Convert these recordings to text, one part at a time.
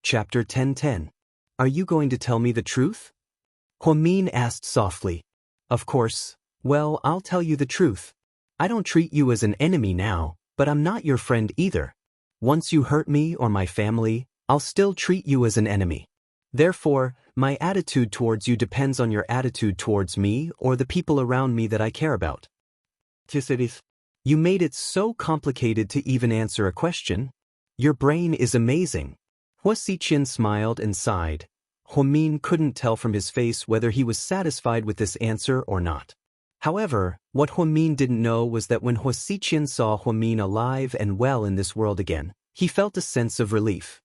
Chapter 10:10. Are you going to tell me the truth? Huamin asked softly. Of course. Well, I'll tell you the truth. I don't treat you as an enemy now, but I'm not your friend either. Once you hurt me or my family, I'll still treat you as an enemy. Therefore, my attitude towards you depends on your attitude towards me or the people around me that I care about. You made it so complicated to even answer a question. Your brain is amazing. Huaxiqian smiled and sighed. Huamin couldn't tell from his face whether he was satisfied with this answer or not. However, what Huamin didn't know was that when Huaxiqian saw Huamin alive and well in this world again, he felt a sense of relief.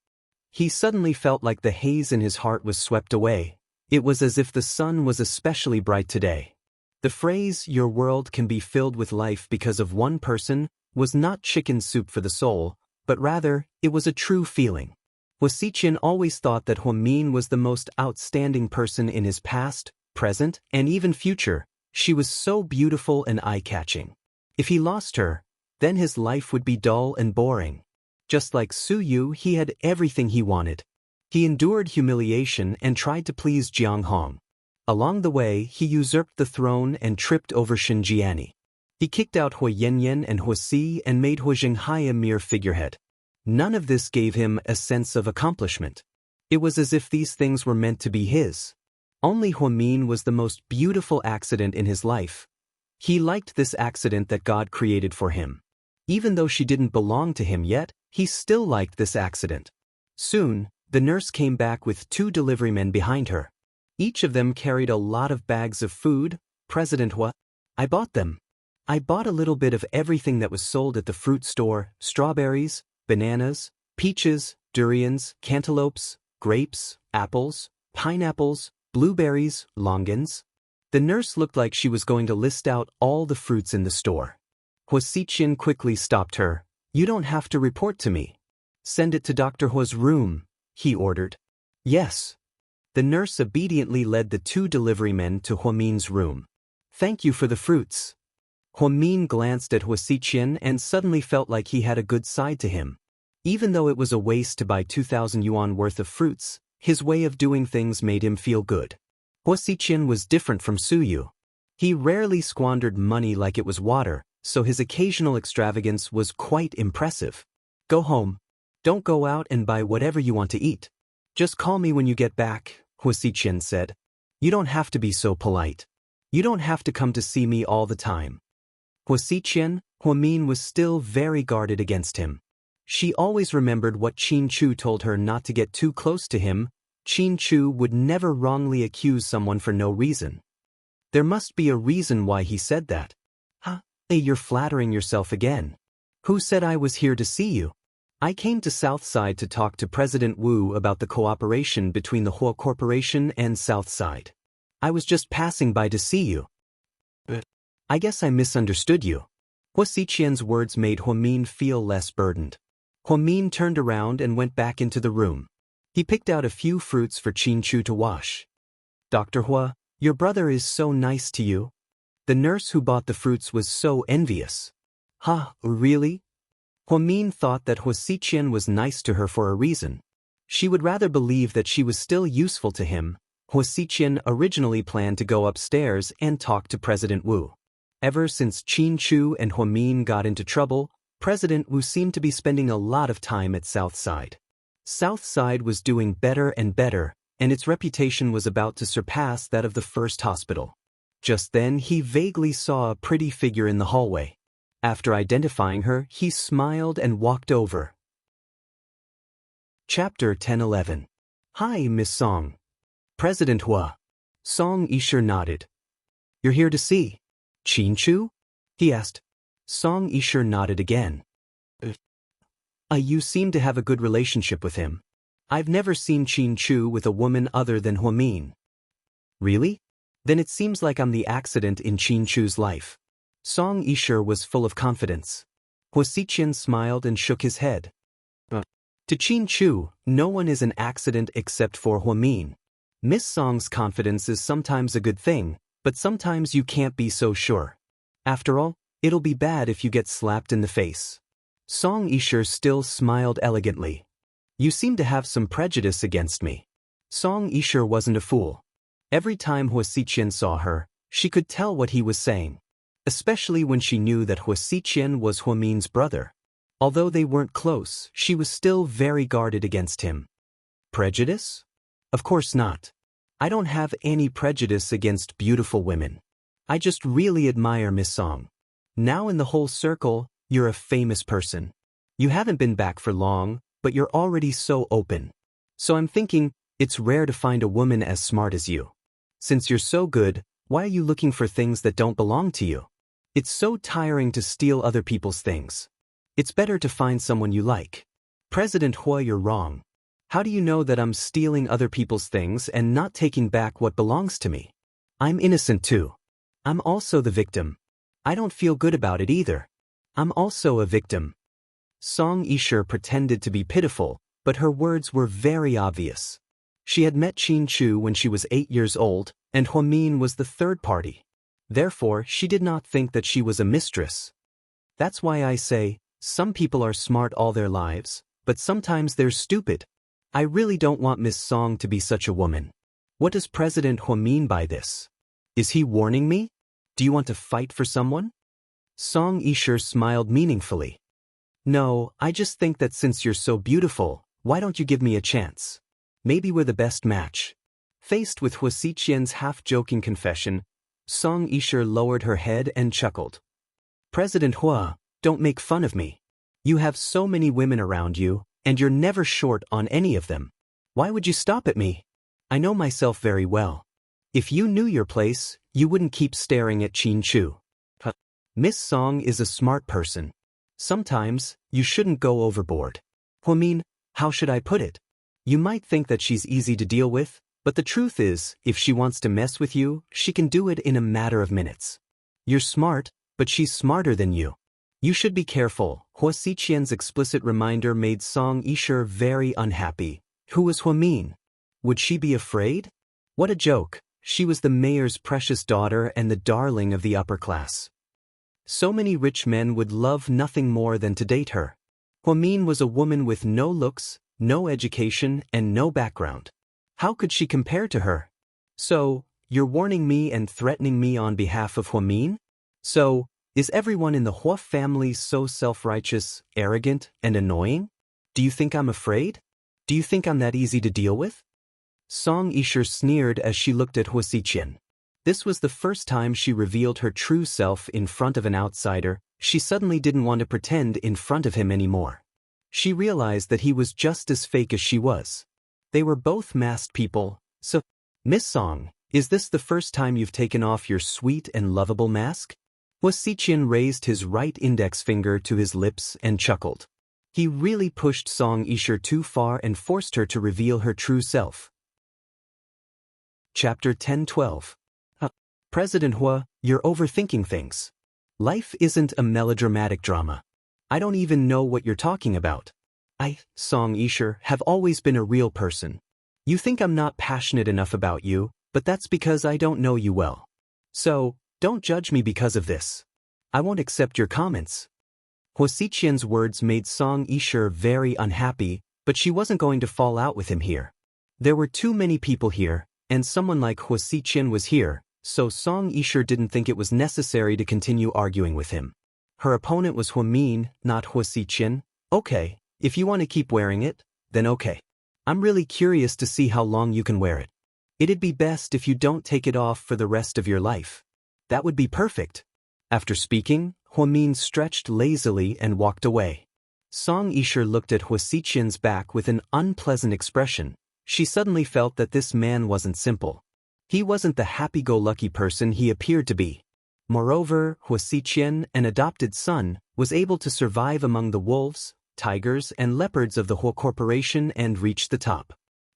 He suddenly felt like the haze in his heart was swept away. It was as if the sun was especially bright today. The phrase, "your world can be filled with life because of one person," was not chicken soup for the soul, but rather, it was a true feeling. Huaxiqian always thought that Huamin was the most outstanding person in his past, present, and even future. She was so beautiful and eye-catching. If he lost her, then his life would be dull and boring. Just like Su Yu, he had everything he wanted. He endured humiliation and tried to please Jiang Hong. Along the way, he usurped the throne and tripped over Xinjiani. He kicked out Hua Yanyan and Huasi and made Hua Zhenghai a mere figurehead. None of this gave him a sense of accomplishment. It was as if these things were meant to be his. Only Huamin was the most beautiful accident in his life. He liked this accident that God created for him. Even though she didn't belong to him yet, he still liked this accident. Soon, the nurse came back with 2 deliverymen behind her. Each of them carried a lot of bags of food. President Hua, I bought them. I bought a little bit of everything that was sold at the fruit store: strawberries, bananas, peaches, durians, cantaloupes, grapes, apples, pineapples, blueberries, longans. The nurse looked like she was going to list out all the fruits in the store. Huaxiqian quickly stopped her. You don't have to report to me. Send it to Dr. Hua's room, he ordered. Yes. The nurse obediently led the 2 deliverymen to Huamin's room. Thank you for the fruits. Huamin glanced at Huaxiqian and suddenly felt like he had a good side to him. Even though it was a waste to buy 2,000 yuan worth of fruits, his way of doing things made him feel good. Huaxiqian was different from Su Yu. He rarely squandered money like it was water, so his occasional extravagance was quite impressive. Go home. Don't go out and buy whatever you want to eat. Just call me when you get back, Huaxiqian said. You don't have to be so polite. You don't have to come to see me all the time. Huaxiqian, Huamin was still very guarded against him. She always remembered what Qin Chu told her not to get too close to him. Qin Chu would never wrongly accuse someone for no reason. There must be a reason why he said that. Huh? Hey, you're flattering yourself again. Who said I was here to see you? I came to Southside to talk to President Wu about the cooperation between the Hua Corporation and Southside. I was just passing by to see you. But I guess I misunderstood you. Huaxiqian's words made Huamin feel less burdened. Huamin turned around and went back into the room. He picked out a few fruits for Qin Chu to wash. Dr. Hua, your brother is so nice to you. The nurse who bought the fruits was so envious. Huh, really? Huamin thought that Huaxiqian was nice to her for a reason. She would rather believe that she was still useful to him. Huaxiqian originally planned to go upstairs and talk to President Wu. Ever since Qin Chu and Huamin got into trouble, President Wu seemed to be spending a lot of time at Southside. Southside was doing better and better, and its reputation was about to surpass that of the first hospital. Just then he vaguely saw a pretty figure in the hallway. After identifying her, he smiled and walked over. Chapter 10:11. Hi, Miss Song. President Hua. Song Yisher nodded. You're here to see Qin Chu? He asked. Song Yisher nodded again. You seem to have a good relationship with him. I've never seen Qin Chu with a woman other than Huamin. Really? Then it seems like I'm the accident in Qin Chu's life. Song Yisher was full of confidence. Huaxiqian smiled and shook his head. To Qin Chu, no one is an accident except for Huamin. Miss Song's confidence is sometimes a good thing, but sometimes you can't be so sure. After all, it'll be bad if you get slapped in the face. Song Yisher still smiled elegantly. You seem to have some prejudice against me. Song Yisher wasn't a fool. Every time Hua Xiqian saw her, she could tell what he was saying, especially when she knew that Hua Xiqian was Hua Min's brother. Although they weren't close, she was still very guarded against him. Prejudice? Of course not. I don't have any prejudice against beautiful women. I just really admire Miss Song. Now in the whole circle, you're a famous person. You haven't been back for long, but you're already so open. So I'm thinking, it's rare to find a woman as smart as you. Since you're so good, why are you looking for things that don't belong to you? It's so tiring to steal other people's things. It's better to find someone you like. President Hua, you're wrong. How do you know that I'm stealing other people's things and not taking back what belongs to me? I'm innocent too. I'm also the victim. I don't feel good about it either. I'm also a victim. Song Yisher pretended to be pitiful, but her words were very obvious. She had met Qin Chu when she was 8 years old, and Hua Min was the third party. Therefore, she did not think that she was a mistress. That's why I say, some people are smart all their lives, but sometimes they're stupid. I really don't want Miss Song to be such a woman. What does President Hua mean by this? Is he warning me? Do you want to fight for someone? Song Yisher smiled meaningfully. No, I just think that since you're so beautiful, why don't you give me a chance? Maybe we're the best match. Faced with Hua Xiqian's half-joking confession, Song Yisher lowered her head and chuckled. President Hua, don't make fun of me. You have so many women around you, and you're never short on any of them. Why would you stop at me? I know myself very well. If you knew your place, you wouldn't keep staring at Qin Chu. Miss Song is a smart person. Sometimes, you shouldn't go overboard. Hua Min, how should I put it? You might think that she's easy to deal with, but the truth is, if she wants to mess with you, she can do it in a matter of minutes. You're smart, but she's smarter than you. You should be careful. Hua Xiqian's explicit reminder made Song Yisher very unhappy. Who was Hua Min? Would she be afraid? What a joke. She was the mayor's precious daughter and the darling of the upper class. So many rich men would love nothing more than to date her. Hua Min was a woman with no looks, no education, and no background. How could she compare to her? So, you're warning me and threatening me on behalf of Hua Min? So, is everyone in the Hua family so self-righteous, arrogant, and annoying? Do you think I'm afraid? Do you think I'm that easy to deal with? Song Yisher sneered as she looked at Hua Xiqian. This was the first time she revealed her true self in front of an outsider. She suddenly didn't want to pretend in front of him anymore. She realized that he was just as fake as she was. They were both masked people, so, Miss Song, is this the first time you've taken off your sweet and lovable mask? Hua Xiqian raised his right index finger to his lips and chuckled. He really pushed Song Yisher too far and forced her to reveal her true self. Chapter 10-12. President Hua, you're overthinking things. Life isn't a melodramatic drama. I don't even know what you're talking about. I, Song Yisher, have always been a real person. You think I'm not passionate enough about you, but that's because I don't know you well. So, don't judge me because of this. I won't accept your comments. Hua Xiqian's words made Song Yisher very unhappy, but she wasn't going to fall out with him here. There were too many people here, and someone like Hua Xiqian was here, so Song Yisher didn't think it was necessary to continue arguing with him. Her opponent was Hua Min, not Hua Xiqian. Okay, if you want to keep wearing it, then okay. I'm really curious to see how long you can wear it. It'd be best if you don't take it off for the rest of your life. That would be perfect. After speaking, Hua Min stretched lazily and walked away. Song Yisher looked at Hua Xiqian's back with an unpleasant expression. She suddenly felt that this man wasn't simple. He wasn't the happy-go-lucky person he appeared to be. Moreover, Hua Xiqian, an adopted son, was able to survive among the wolves, tigers, and leopards of the Hua Corporation and reach the top.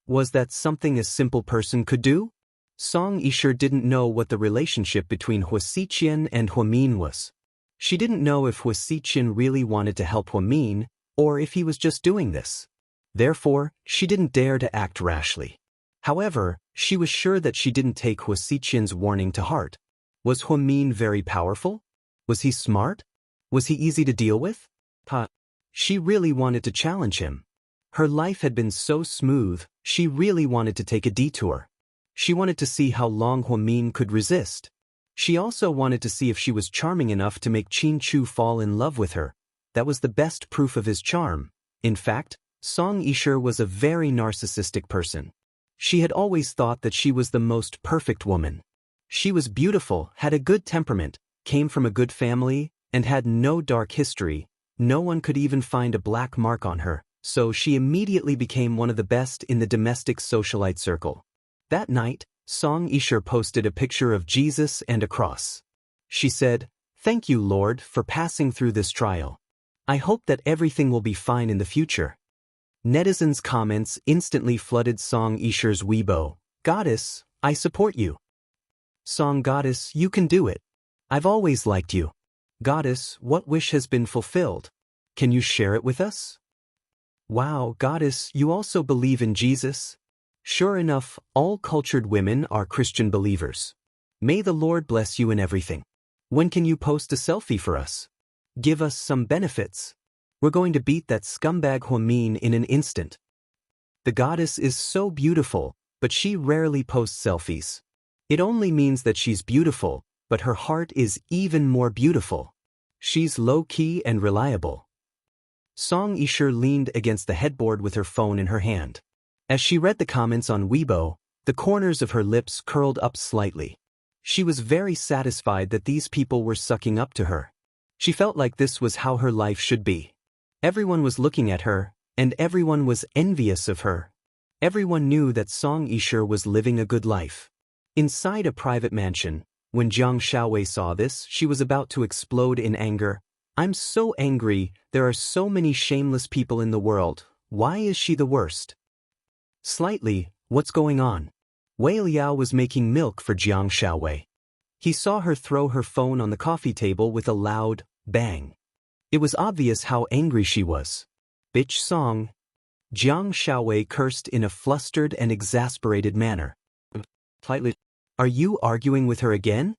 Was that something a simple person could do? Song Yisher didn't know what the relationship between Hua Xiqian and Hua Min was. She didn't know if Hua Xiqian really wanted to help Hua Min, or if he was just doing this. Therefore, she didn't dare to act rashly. However, she was sure that she didn't take Hua Xiqian's warning to heart. Was Hua Min very powerful? Was he smart? Was he easy to deal with? She really wanted to challenge him. Her life had been so smooth, she really wanted to take a detour. She wanted to see how long Huamin could resist. She also wanted to see if she was charming enough to make Qin Chu fall in love with her. That was the best proof of his charm. In fact, Song Yishe was a very narcissistic person. She had always thought that she was the most perfect woman. She was beautiful, had a good temperament, came from a good family, and had no dark history. No one could even find a black mark on her, so she immediately became one of the best in the domestic socialite circle. That night, Song Yishe posted a picture of Jesus and a cross. She said, "Thank you, Lord, for passing through this trial. I hope that everything will be fine in the future." Netizens' comments instantly flooded Song Yishe's Weibo. "Goddess, I support you." "Song Goddess, you can do it. I've always liked you." "Goddess, what wish has been fulfilled? Can you share it with us?" "Wow, Goddess, you also believe in Jesus?" "Sure enough, all cultured women are Christian believers. May the Lord bless you in everything. When can you post a selfie for us? Give us some benefits. We're going to beat that scumbag Huamin in an instant." The goddess is so beautiful, but she rarely posts selfies. It only means that she's beautiful, but her heart is even more beautiful. She's low-key and reliable. Song Yishe leaned against the headboard with her phone in her hand. As she read the comments on Weibo, the corners of her lips curled up slightly. She was very satisfied that these people were sucking up to her. She felt like this was how her life should be. Everyone was looking at her, and everyone was envious of her. Everyone knew that Song Yishe was living a good life. Inside a private mansion, when Jiang Xiaowei saw this, she was about to explode in anger. "I'm so angry, there are so many shameless people in the world. Why is she the worst?" "Slightly, what's going on?" Wei Liao was making milk for Jiang Xiaowei. He saw her throw her phone on the coffee table with a loud bang. It was obvious how angry she was. "Bitch Song." Jiang Xiaowei cursed in a flustered and exasperated manner. "Slightly. Are you arguing with her again?"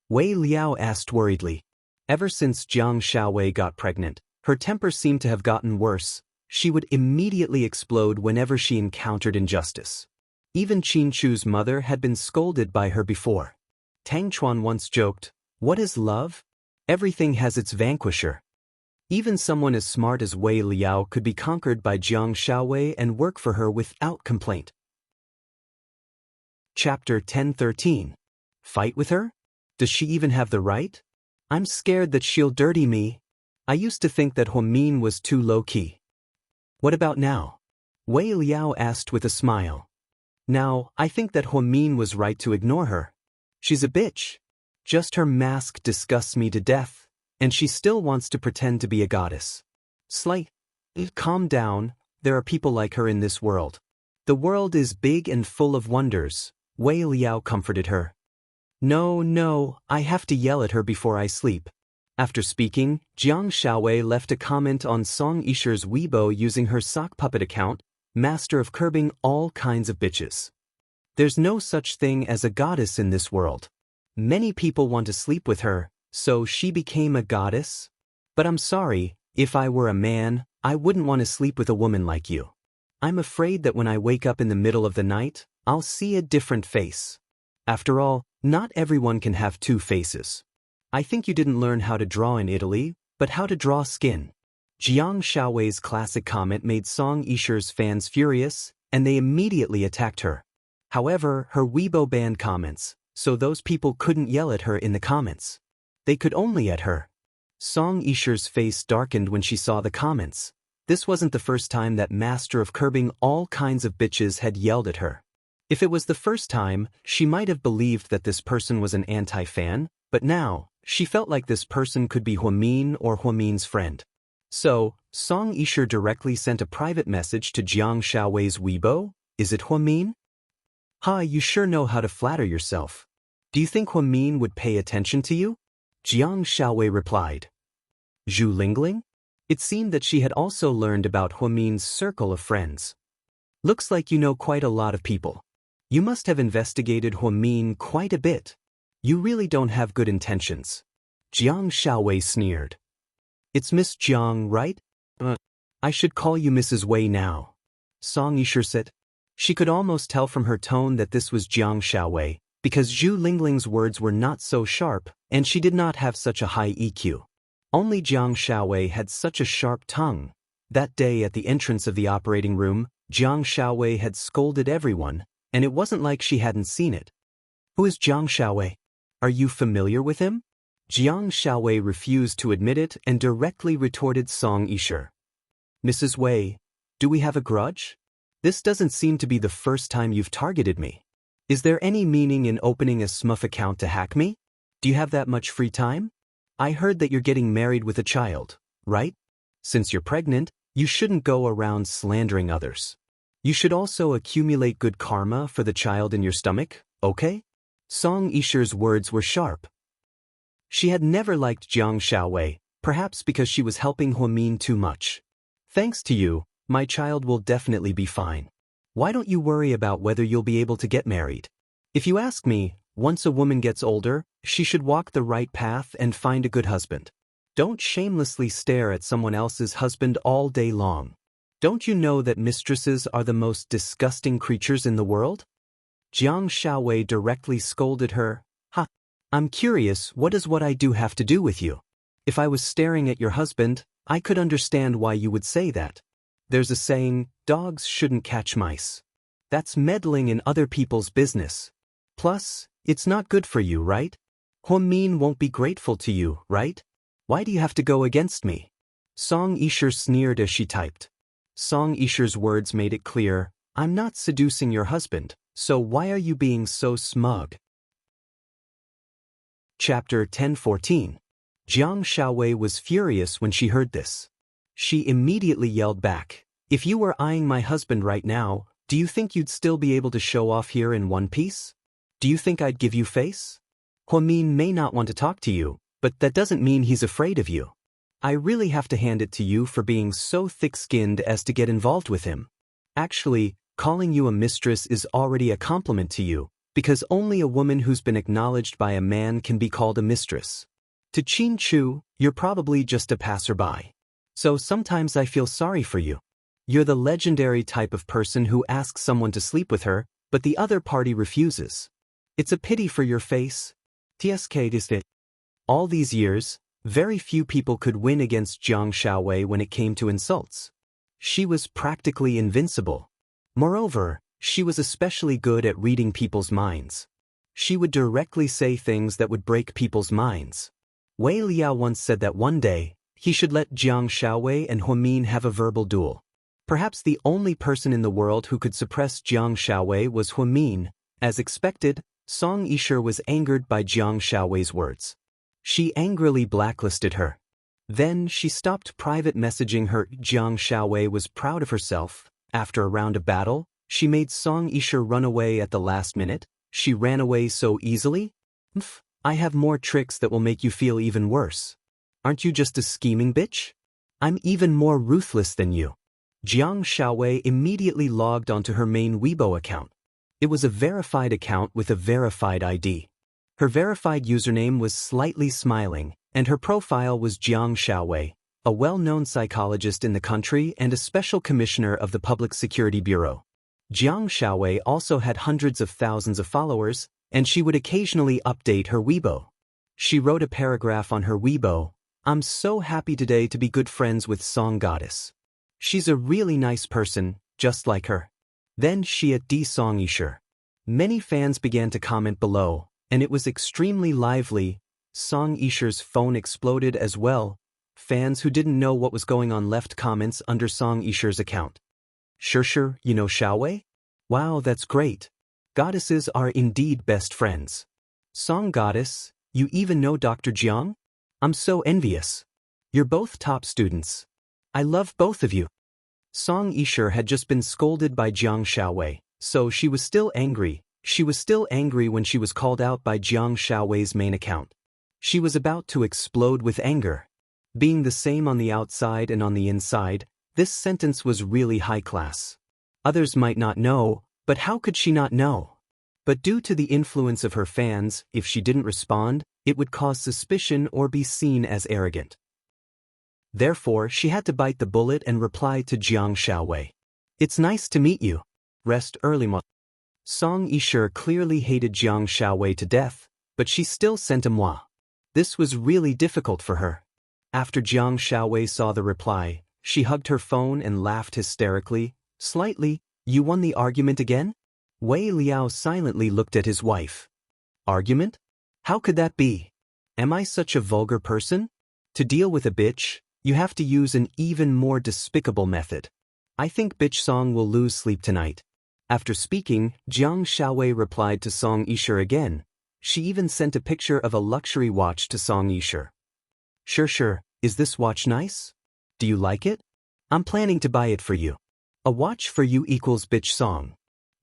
Wei Liao asked worriedly. Ever since Jiang Xiaowei got pregnant, her temper seemed to have gotten worse. She would immediately explode whenever she encountered injustice. Even Qin Chu's mother had been scolded by her before. Tang Chuan once joked, "What is love? Everything has its vanquisher." Even someone as smart as Wei Liao could be conquered by Jiang Xiaowei and work for her without complaint. Chapter 10:13. Fight with her? Does she even have the right? I'm scared that she'll dirty me. I used to think that Huamin was too low-key. What about now? Wei Liao asked with a smile. Now, I think that Huamin was right to ignore her. She's a bitch. Just her mask disgusts me to death, and she still wants to pretend to be a goddess. Calm down, there are people like her in this world. The world is big and full of wonders, Wei Liao comforted her. No, I have to yell at her before I sleep. After speaking, Jiang Xiaowei left a comment on Song Yishe's Weibo using her sock puppet account, master of curbing all kinds of bitches. There's no such thing as a goddess in this world. Many people want to sleep with her, so she became a goddess? But I'm sorry, if I were a man, I wouldn't want to sleep with a woman like you. I'm afraid that when I wake up in the middle of the night, I'll see a different face. After all, not everyone can have two faces. I think you didn't learn how to draw in Italy, but how to draw skin. Jiang Xiaowei's classic comment made Song Yishe's fans furious, and they immediately attacked her. However, her Weibo banned comments, so those people couldn't yell at her in the comments. They could only at her. Song Yishe's face darkened when she saw the comments. This wasn't the first time that master of curbing all kinds of bitches had yelled at her. If it was the first time, she might have believed that this person was an anti-fan, but now, she felt like this person could be Huamin or Huamin's friend. So, Song Yishe directly sent a private message to Jiang Xiaowei's Weibo. Is it Huamin? You sure know how to flatter yourself. Do you think Huamin would pay attention to you? Jiang Xiaowei replied. Zhu Lingling? It seemed that she had also learned about Huamin's circle of friends. Looks like you know quite a lot of people. You must have investigated Huamin quite a bit. You really don't have good intentions. Jiang Xiaowei sneered. It's Miss Jiang, right? I should call you Mrs. Wei now. Song Yisher said. She could almost tell from her tone that this was Jiang Xiaowei, because Zhu Lingling's words were not so sharp, and she did not have such a high EQ. Only Jiang Xiaowei had such a sharp tongue. That day at the entrance of the operating room, Jiang Xiaowei had scolded everyone, and it wasn't like she hadn't seen it. Who is Jiang Xiaowei? Are you familiar with him? Jiang Xiaowei refused to admit it and directly retorted Song Yisher. Mrs. Wei, do we have a grudge? This doesn't seem to be the first time you've targeted me. Is there any meaning in opening a SMUF account to hack me? Do you have that much free time? I heard that you're getting married with a child, right? Since you're pregnant, you shouldn't go around slandering others. You should also accumulate good karma for the child in your stomach, okay? Song Yisher's words were sharp. She had never liked Jiang Xiaowei, perhaps because she was helping Huamin too much. Thanks to you, my child will definitely be fine. Why don't you worry about whether you'll be able to get married? If you ask me, once a woman gets older, she should walk the right path and find a good husband. Don't shamelessly stare at someone else's husband all day long. Don't you know that mistresses are the most disgusting creatures in the world? Jiang Xiaowei directly scolded her. Ha! I'm curious, what does what I do have to do with you? If I was staring at your husband, I could understand why you would say that. There's a saying, dogs shouldn't catch mice. That's meddling in other people's business. Plus, it's not good for you, right? Huamin won't be grateful to you, right? Why do you have to go against me? Song Yisher sneered as she typed. Song Yisher's words made it clear, I'm not seducing your husband, so why are you being so smug? Chapter 10:14. Jiang Xiaowei was furious when she heard this. She immediately yelled back, if you were eyeing my husband right now, do you think you'd still be able to show off here in one piece? Do you think I'd give you face? Huamin may not want to talk to you, but that doesn't mean he's afraid of you. I really have to hand it to you for being so thick-skinned as to get involved with him. Actually, calling you a mistress is already a compliment to you, because only a woman who's been acknowledged by a man can be called a mistress. To Qin Chu, you're probably just a passerby. So sometimes I feel sorry for you. You're the legendary type of person who asks someone to sleep with her, but the other party refuses. It's a pity for your face. TSK is it. All these years, very few people could win against Jiang Xiaowei when it came to insults. She was practically invincible. Moreover, she was especially good at reading people's minds. She would directly say things that would break people's minds. Wei Liao once said that one day, he should let Jiang Xiaowei and Huamin have a verbal duel. Perhaps the only person in the world who could suppress Jiang Xiaowei was Huamin. As expected, Song Yisher was angered by Jiang Xiaowei's words. She angrily blacklisted her. Then she stopped private messaging her. Jiang Xiaowei was proud of herself. After a round of battle, she made Song Yisher run away at the last minute. She ran away so easily? I have more tricks that will make you feel even worse. Aren't you just a scheming bitch? I'm even more ruthless than you. Jiang Xiaowei immediately logged onto her main Weibo account. It was a verified account with a verified ID. Her verified username was Slightly Smiling, and her profile was Jiang Xiaowei, a well-known psychologist in the country and a special commissioner of the Public Security Bureau. Jiang Xiaowei also had hundreds of thousands of followers, and she would occasionally update her Weibo. She wrote a paragraph on her Weibo, I'm so happy today to be good friends with Song Goddess. She's a really nice person, just like her. Then she at Song Yisher. Many fans began to comment below, and it was extremely lively. Song Yisher's phone exploded as well. Fans who didn't know what was going on left comments under Song Yisher's account. Sure, you know Xiaowei? Wow, that's great. Goddesses are indeed best friends. Song Goddess, you even know Dr. Jiang? I'm so envious. You're both top students. I love both of you. Song Yisher had just been scolded by Jiang Xiaowei, so she was still angry. She was still angry when she was called out by Jiang Xiaowei's main account. She was about to explode with anger. Being the same on the outside and on the inside, this sentence was really high class. Others might not know, but how could she not know? But due to the influence of her fans, if she didn't respond, it would cause suspicion or be seen as arrogant. Therefore, she had to bite the bullet and reply to Jiang Xiaowei. It's nice to meet you. Rest early, ma. Song Yishe clearly hated Jiang Xiaowei to death, but she still sent a moi. This was really difficult for her. After Jiang Xiaowei saw the reply, she hugged her phone and laughed hysterically. Slightly, you won the argument again? Wei Liao silently looked at his wife. Argument? How could that be? Am I such a vulgar person? To deal with a bitch, you have to use an even more despicable method. I think bitch Song will lose sleep tonight. After speaking, Jiang Xiaowei replied to Song Yishe again. She even sent a picture of a luxury watch to Song Yishe. Sure, is this watch nice? Do you like it? I'm planning to buy it for you. A watch for you equals bitch Song.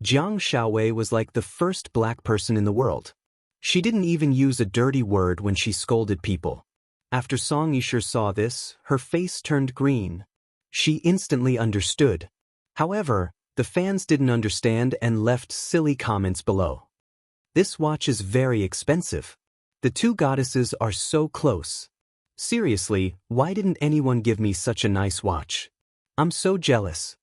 Jiang Xiaowei was like the first black person in the world. She didn't even use a dirty word when she scolded people. After Song Yishe saw this, her face turned green. She instantly understood. However, the fans didn't understand and left silly comments below. This watch is very expensive. The two goddesses are so close. Seriously, why didn't anyone give me such a nice watch? I'm so jealous.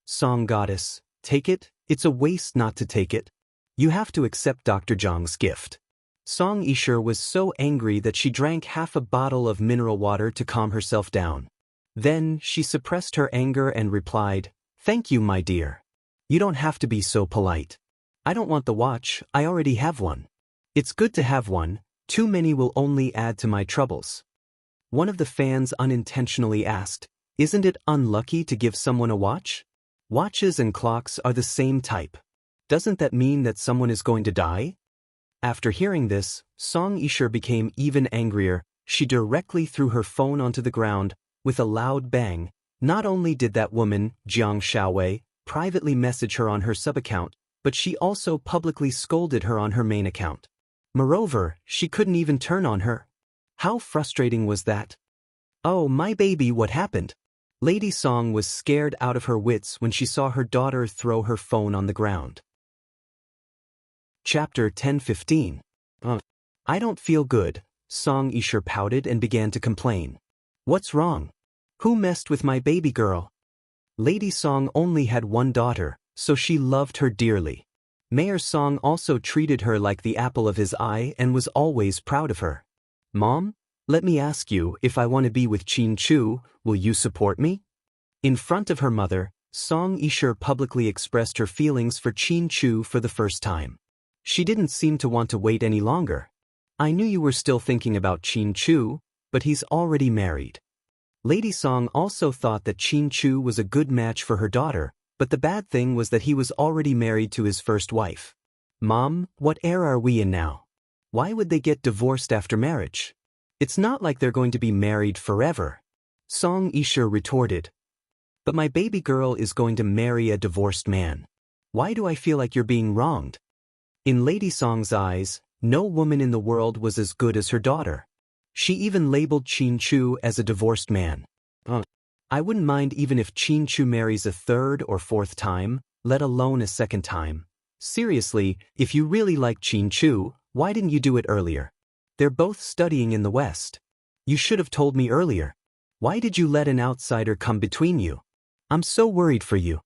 Song goddess, take it, it's a waste not to take it. You have to accept Dr. Zhang's gift. Song Yishe was so angry that she drank half a bottle of mineral water to calm herself down. Then, she suppressed her anger and replied, Thank you, my dear. You don't have to be so polite. I don't want the watch, I already have one. It's good to have one, too many will only add to my troubles. One of the fans unintentionally asked, Isn't it unlucky to give someone a watch? Watches and clocks are the same type. Doesn't that mean that someone is going to die? After hearing this, Song Yishe became even angrier. She directly threw her phone onto the ground. With a loud bang, not only did that woman, Jiang Xiaowei, privately message her on her sub-account, but she also publicly scolded her on her main account. Moreover, she couldn't even turn on her. How frustrating was that? Oh, my baby, what happened? Lady Song was scared out of her wits when she saw her daughter throw her phone on the ground. Chapter 10:15. I don't feel good, Song Yishe pouted and began to complain. What's wrong? Who messed with my baby girl? Lady Song only had one daughter, so she loved her dearly. Mayor Song also treated her like the apple of his eye and was always proud of her. Mom, let me ask you, if I want to be with Qin Chu, will you support me? In front of her mother, Song Yishe publicly expressed her feelings for Qin Chu for the first time. She didn't seem to want to wait any longer. I knew you were still thinking about Qin Chu, but he's already married. Lady Song also thought that Qin Chu was a good match for her daughter, but the bad thing was that he was already married to his first wife. Mom, what era are we in now? Why would they get divorced after marriage? It's not like they're going to be married forever. Song Yishe retorted. But my baby girl is going to marry a divorced man. Why do I feel like you're being wronged? In Lady Song's eyes, no woman in the world was as good as her daughter. She even labeled Qin Chu as a divorced man. I wouldn't mind even if Qin Chu marries a third or fourth time, let alone a second time. Seriously, if you really like Qin Chu, why didn't you do it earlier? They're both studying in the West. You should have told me earlier. Why did you let an outsider come between you? I'm so worried for you.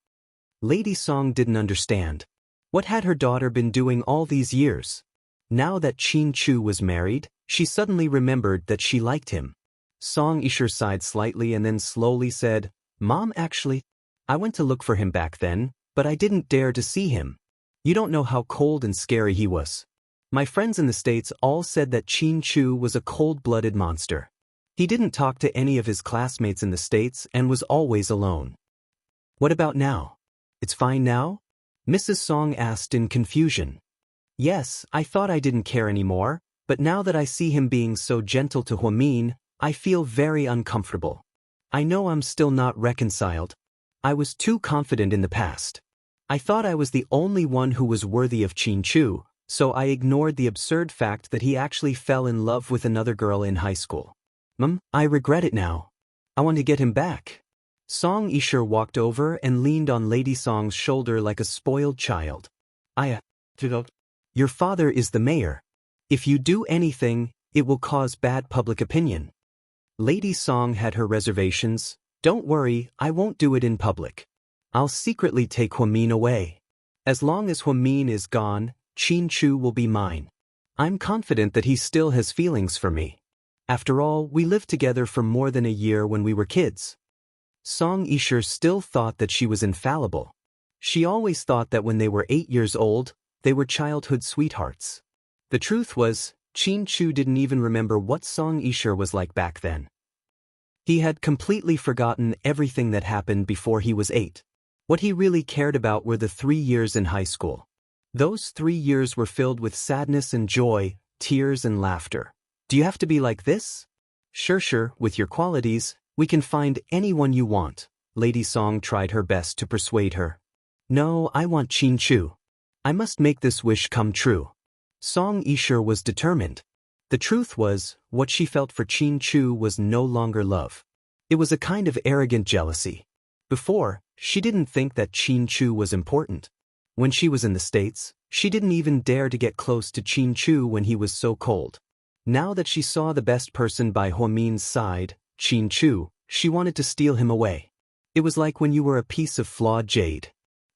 Lady Song didn't understand. What had her daughter been doing all these years? Now that Qin Chu was married, she suddenly remembered that she liked him. Song Yishe sighed slightly and then slowly said, Mom, actually, I went to look for him back then, but I didn't dare to see him. You don't know how cold and scary he was. My friends in the States all said that Qin Chu was a cold-blooded monster. He didn't talk to any of his classmates in the States and was always alone. What about now? It's fine now? Mrs. Song asked in confusion. Yes, I thought I didn't care anymore, but now that I see him being so gentle to Huamin, I feel very uncomfortable. I know I'm still not reconciled. I was too confident in the past. I thought I was the only one who was worthy of Qin Chu, so I ignored the absurd fact that he actually fell in love with another girl in high school. I regret it now. I want to get him back. Song Yishe walked over and leaned on Lady Song's shoulder like a spoiled child. Your father is the mayor. If you do anything, it will cause bad public opinion. Lady Song had her reservations. Don't worry, I won't do it in public. I'll secretly take Huamin away. As long as Huamin is gone, Qin Chu will be mine. I'm confident that he still has feelings for me. After all, we lived together for more than a year when we were kids. Song Yisher still thought that she was infallible. She always thought that when they were 8 years old, they were childhood sweethearts. The truth was, Qin Chu didn't even remember what Song Yisher was like back then. He had completely forgotten everything that happened before he was 8. What he really cared about were the 3 years in high school. Those 3 years were filled with sadness and joy, tears and laughter. Do you have to be like this? Sure, with your qualities, we can find anyone you want. Lady Song tried her best to persuade her. No, I want Qin Chu. I must make this wish come true. Song Yisher was determined. The truth was, what she felt for Qin Chu was no longer love. It was a kind of arrogant jealousy. Before, she didn't think that Qin Chu was important. When she was in the States, she didn't even dare to get close to Qin Chu when he was so cold. Now that she saw the best person by Huamin's side, Qin Chu, she wanted to steal him away. It was like when you were a piece of flawed jade.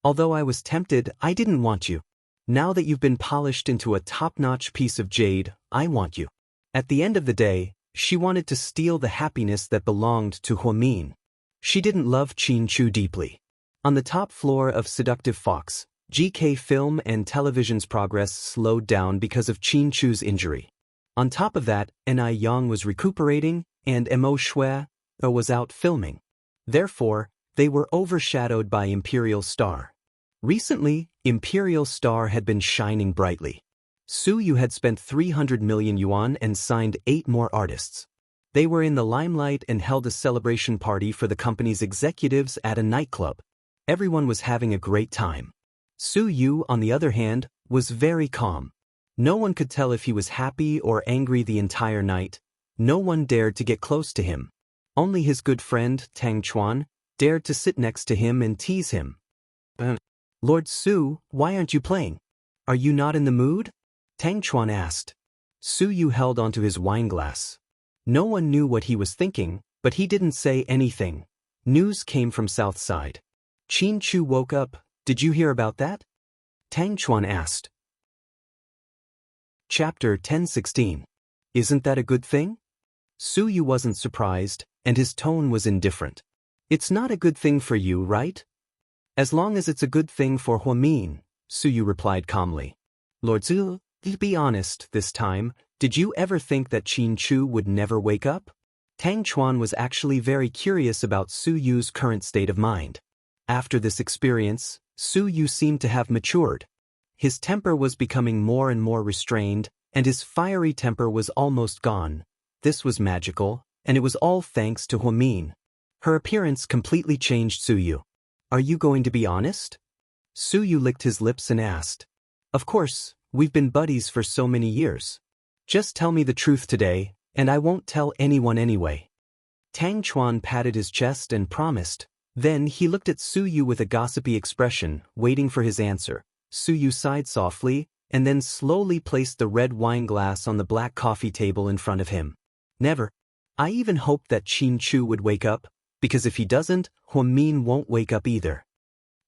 Although I was tempted, I didn't want you. Now that you've been polished into a top-notch piece of jade, I want you. At the end of the day, she wanted to steal the happiness that belonged to Huamin. She didn't love Qin Chu deeply. On the top floor of Seductive Fox, GK Film and Television's progress slowed down because of Qin Chu's injury. On top of that, Ni Yang was recuperating, and Mo Shui was out filming. Therefore, they were overshadowed by Imperial Star. Recently, Imperial Star had been shining brightly. Su Yu had spent 300 million yuan and signed 8 more artists. They were in the limelight and held a celebration party for the company's executives at a nightclub. Everyone was having a great time. Su Yu, on the other hand, was very calm. No one could tell if he was happy or angry the entire night. No one dared to get close to him. Only his good friend, Tang Chuan, dared to sit next to him and tease him. Lord Su, why aren't you playing? Are you not in the mood? Tang Chuan asked. Su Yu held onto his wineglass. No one knew what he was thinking, but he didn't say anything. News came from South Side. Qin Chu woke up. Did you hear about that? Tang Chuan asked. Chapter 10:16. Isn't that a good thing? Su Yu wasn't surprised, and his tone was indifferent. It's not a good thing for you, right? As long as it's a good thing for Huamin, Su Yu replied calmly. Lord Zu, be honest this time, did you ever think that Qin Chu would never wake up? Tang Chuan was actually very curious about Su Yu's current state of mind. After this experience, Su Yu seemed to have matured. His temper was becoming more and more restrained, and his fiery temper was almost gone. This was magical, and it was all thanks to Huamin. Her appearance completely changed Su Yu. Are you going to be honest? Su Yu licked his lips and asked. Of course, we've been buddies for so many years. Just tell me the truth today, and I won't tell anyone anyway. Tang Chuan patted his chest and promised. Then he looked at Su Yu with a gossipy expression, waiting for his answer. Su Yu sighed softly, and then slowly placed the red wine glass on the black coffee table in front of him. Never. I even hoped that Qin Chu would wake up, because if he doesn't, Huamin won't wake up either.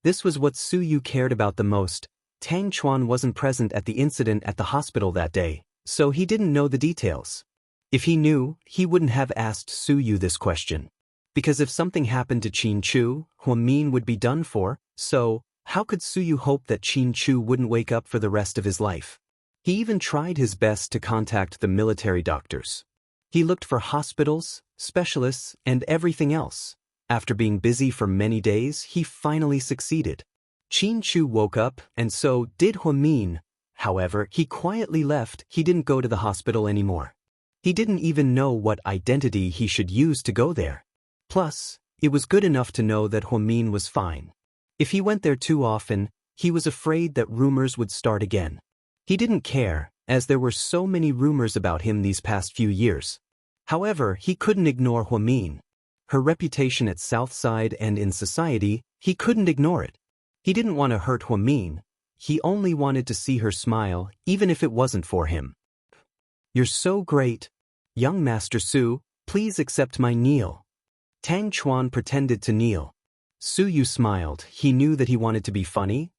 This was what Su Yu cared about the most. Tang Chuan wasn't present at the incident at the hospital that day, so he didn't know the details. If he knew, he wouldn't have asked Su Yu this question. Because if something happened to Qin Chu, Huamin would be done for, so how could Su Yu hope that Qin Chu wouldn't wake up for the rest of his life? He even tried his best to contact the military doctors. He looked for hospitals, specialists, and everything else. After being busy for many days, he finally succeeded. Qin Chu woke up, and so did Huamin. However, he quietly left. He didn't go to the hospital anymore. He didn't even know what identity he should use to go there. Plus, it was good enough to know that Huamin was fine. If he went there too often, he was afraid that rumors would start again. He didn't care, as there were so many rumors about him these past few years. However, he couldn't ignore Huamin. Her reputation at Southside and in society, he couldn't ignore it. He didn't want to hurt Huamin. He only wanted to see her smile, even if it wasn't for him. You're so great. Young Master Su, please accept my kneel. Tang Chuan pretended to kneel. Su Yu smiled. He knew that he wanted to be funny.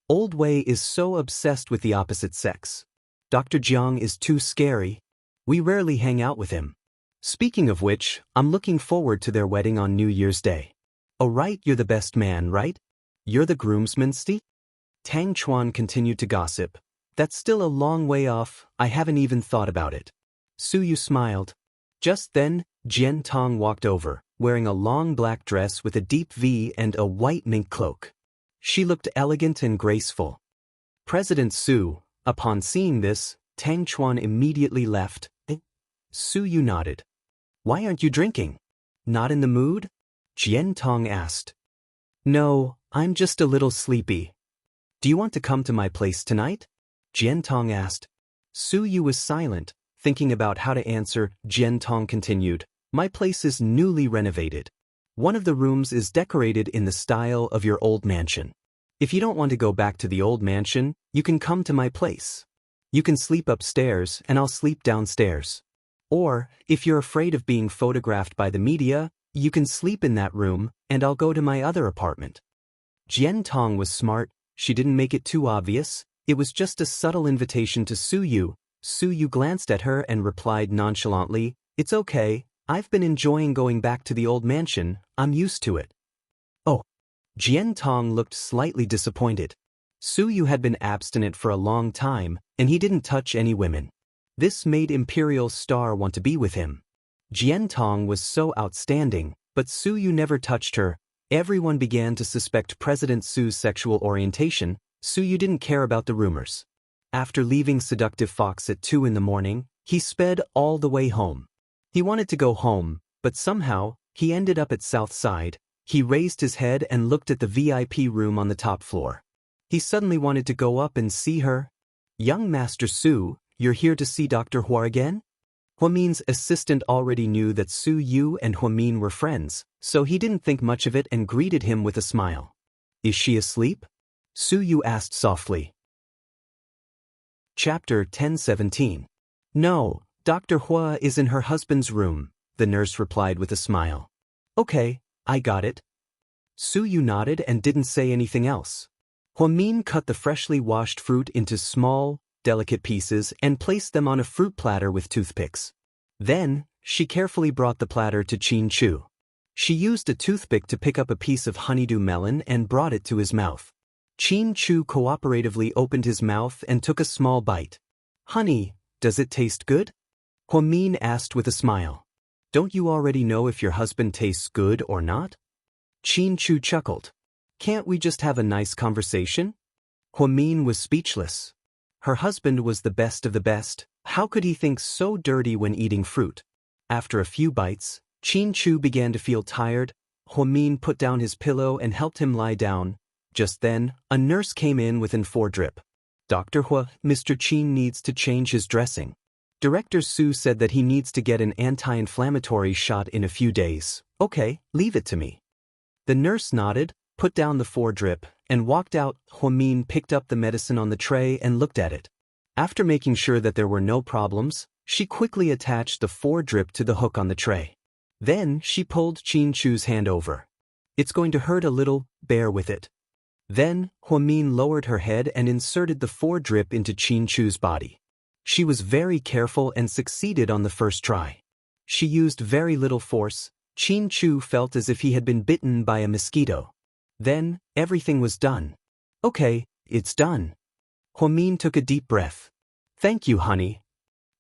Old Wei is so obsessed with the opposite sex. Dr. Jiang is too scary. We rarely hang out with him. Speaking of which, I'm looking forward to their wedding on New Year's Day. Oh right, you're the best man, right? You're the groomsman, Steve? Tang Chuan continued to gossip. That's still a long way off, I haven't even thought about it. Su Yu smiled. Just then, Jian Tong walked over, wearing a long black dress with a deep V and a white mink cloak. She looked elegant and graceful. President Su, upon seeing this, Tang Chuan immediately left. Su Yu nodded. Why aren't you drinking? Not in the mood? Jian Tong asked. No, I'm just a little sleepy. Do you want to come to my place tonight? Jian Tong asked. Su Yu was silent, thinking about how to answer. Jian Tong continued. My place is newly renovated. One of the rooms is decorated in the style of your old mansion. If you don't want to go back to the old mansion, you can come to my place. You can sleep upstairs and I'll sleep downstairs. Or, if you're afraid of being photographed by the media, you can sleep in that room and I'll go to my other apartment. Jian Tong was smart. She didn't make it too obvious. It was just a subtle invitation to Su Yu. Su Yu glanced at her and replied nonchalantly, It's okay, I've been enjoying going back to the old mansion, I'm used to it. Oh. Jian Tong looked slightly disappointed. Su Yu had been abstinent for a long time, and he didn't touch any women. This made Imperial Star want to be with him. Jian Tong was so outstanding, but Su Yu never touched her. Everyone began to suspect President Su's sexual orientation. Su Yu didn't care about the rumors. After leaving Seductive Fox at 2 in the morning, he sped all the way home. He wanted to go home, but somehow, he ended up at South Side. He raised his head and looked at the VIP room on the top floor. He suddenly wanted to go up and see her. Young Master Su, you're here to see Dr. Hua again? Huamin's assistant already knew that Su Yu and Huamin were friends, so he didn't think much of it and greeted him with a smile. Is she asleep? Su Yu asked softly. Chapter 1017. No, Dr. Hua is in her husband's room, the nurse replied with a smile. Okay, I got it. Su Yu nodded and didn't say anything else. Huamin cut the freshly washed fruit into small, delicate pieces and placed them on a fruit platter with toothpicks. Then, she carefully brought the platter to Qin Chu. She used a toothpick to pick up a piece of honeydew melon and brought it to his mouth. Qin Chu cooperatively opened his mouth and took a small bite. Honey, does it taste good? Huamin asked with a smile. Don't you already know if your husband tastes good or not? Qin Chu chuckled. Can't we just have a nice conversation? Huamin was speechless. Her husband was the best of the best. How could he think so dirty when eating fruit? After a few bites, Qin Chu began to feel tired. Huamin put down his pillow and helped him lie down. Just then, a nurse came in with an drip. Dr. Hua, Mr. Qin needs to change his dressing. Director Su said that he needs to get an anti-inflammatory shot in a few days. Okay, leave it to me. The nurse nodded, put down the drip, and walked out. Huamin picked up the medicine on the tray and looked at it. After making sure that there were no problems, she quickly attached the drip to the hook on the tray. Then she pulled Qin Chu's hand over. It's going to hurt a little, bear with it. Then, Huamin lowered her head and inserted the drip into Qin Chu's body. She was very careful and succeeded on the first try. She used very little force. Qin Chu felt as if he had been bitten by a mosquito. Then, everything was done. Okay, it's done. Huamin took a deep breath. Thank you, honey.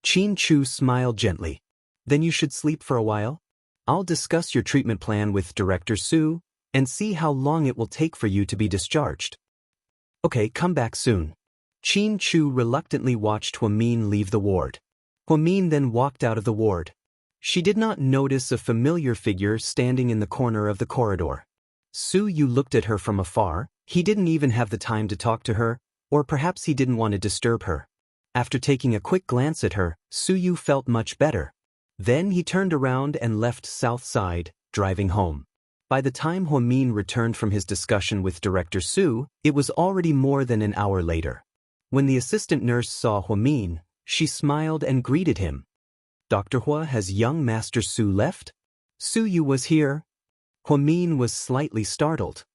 Qin Chu smiled gently. Then you should sleep for a while. I'll discuss your treatment plan with Director Su and see how long it will take for you to be discharged. Okay, come back soon. Qin Chu reluctantly watched Huamin leave the ward. Huamin then walked out of the ward. She did not notice a familiar figure standing in the corner of the corridor. Su Yu looked at her from afar. He didn't even have the time to talk to her, or perhaps he didn't want to disturb her. After taking a quick glance at her, Su Yu felt much better. Then he turned around and left South Side, driving home. By the time Huamin returned from his discussion with Director Su, it was already more than an hour later. When the assistant nurse saw Huamin, she smiled and greeted him. Dr. Hua, has young Master Su left? Su Yu was here. Huamin was slightly startled.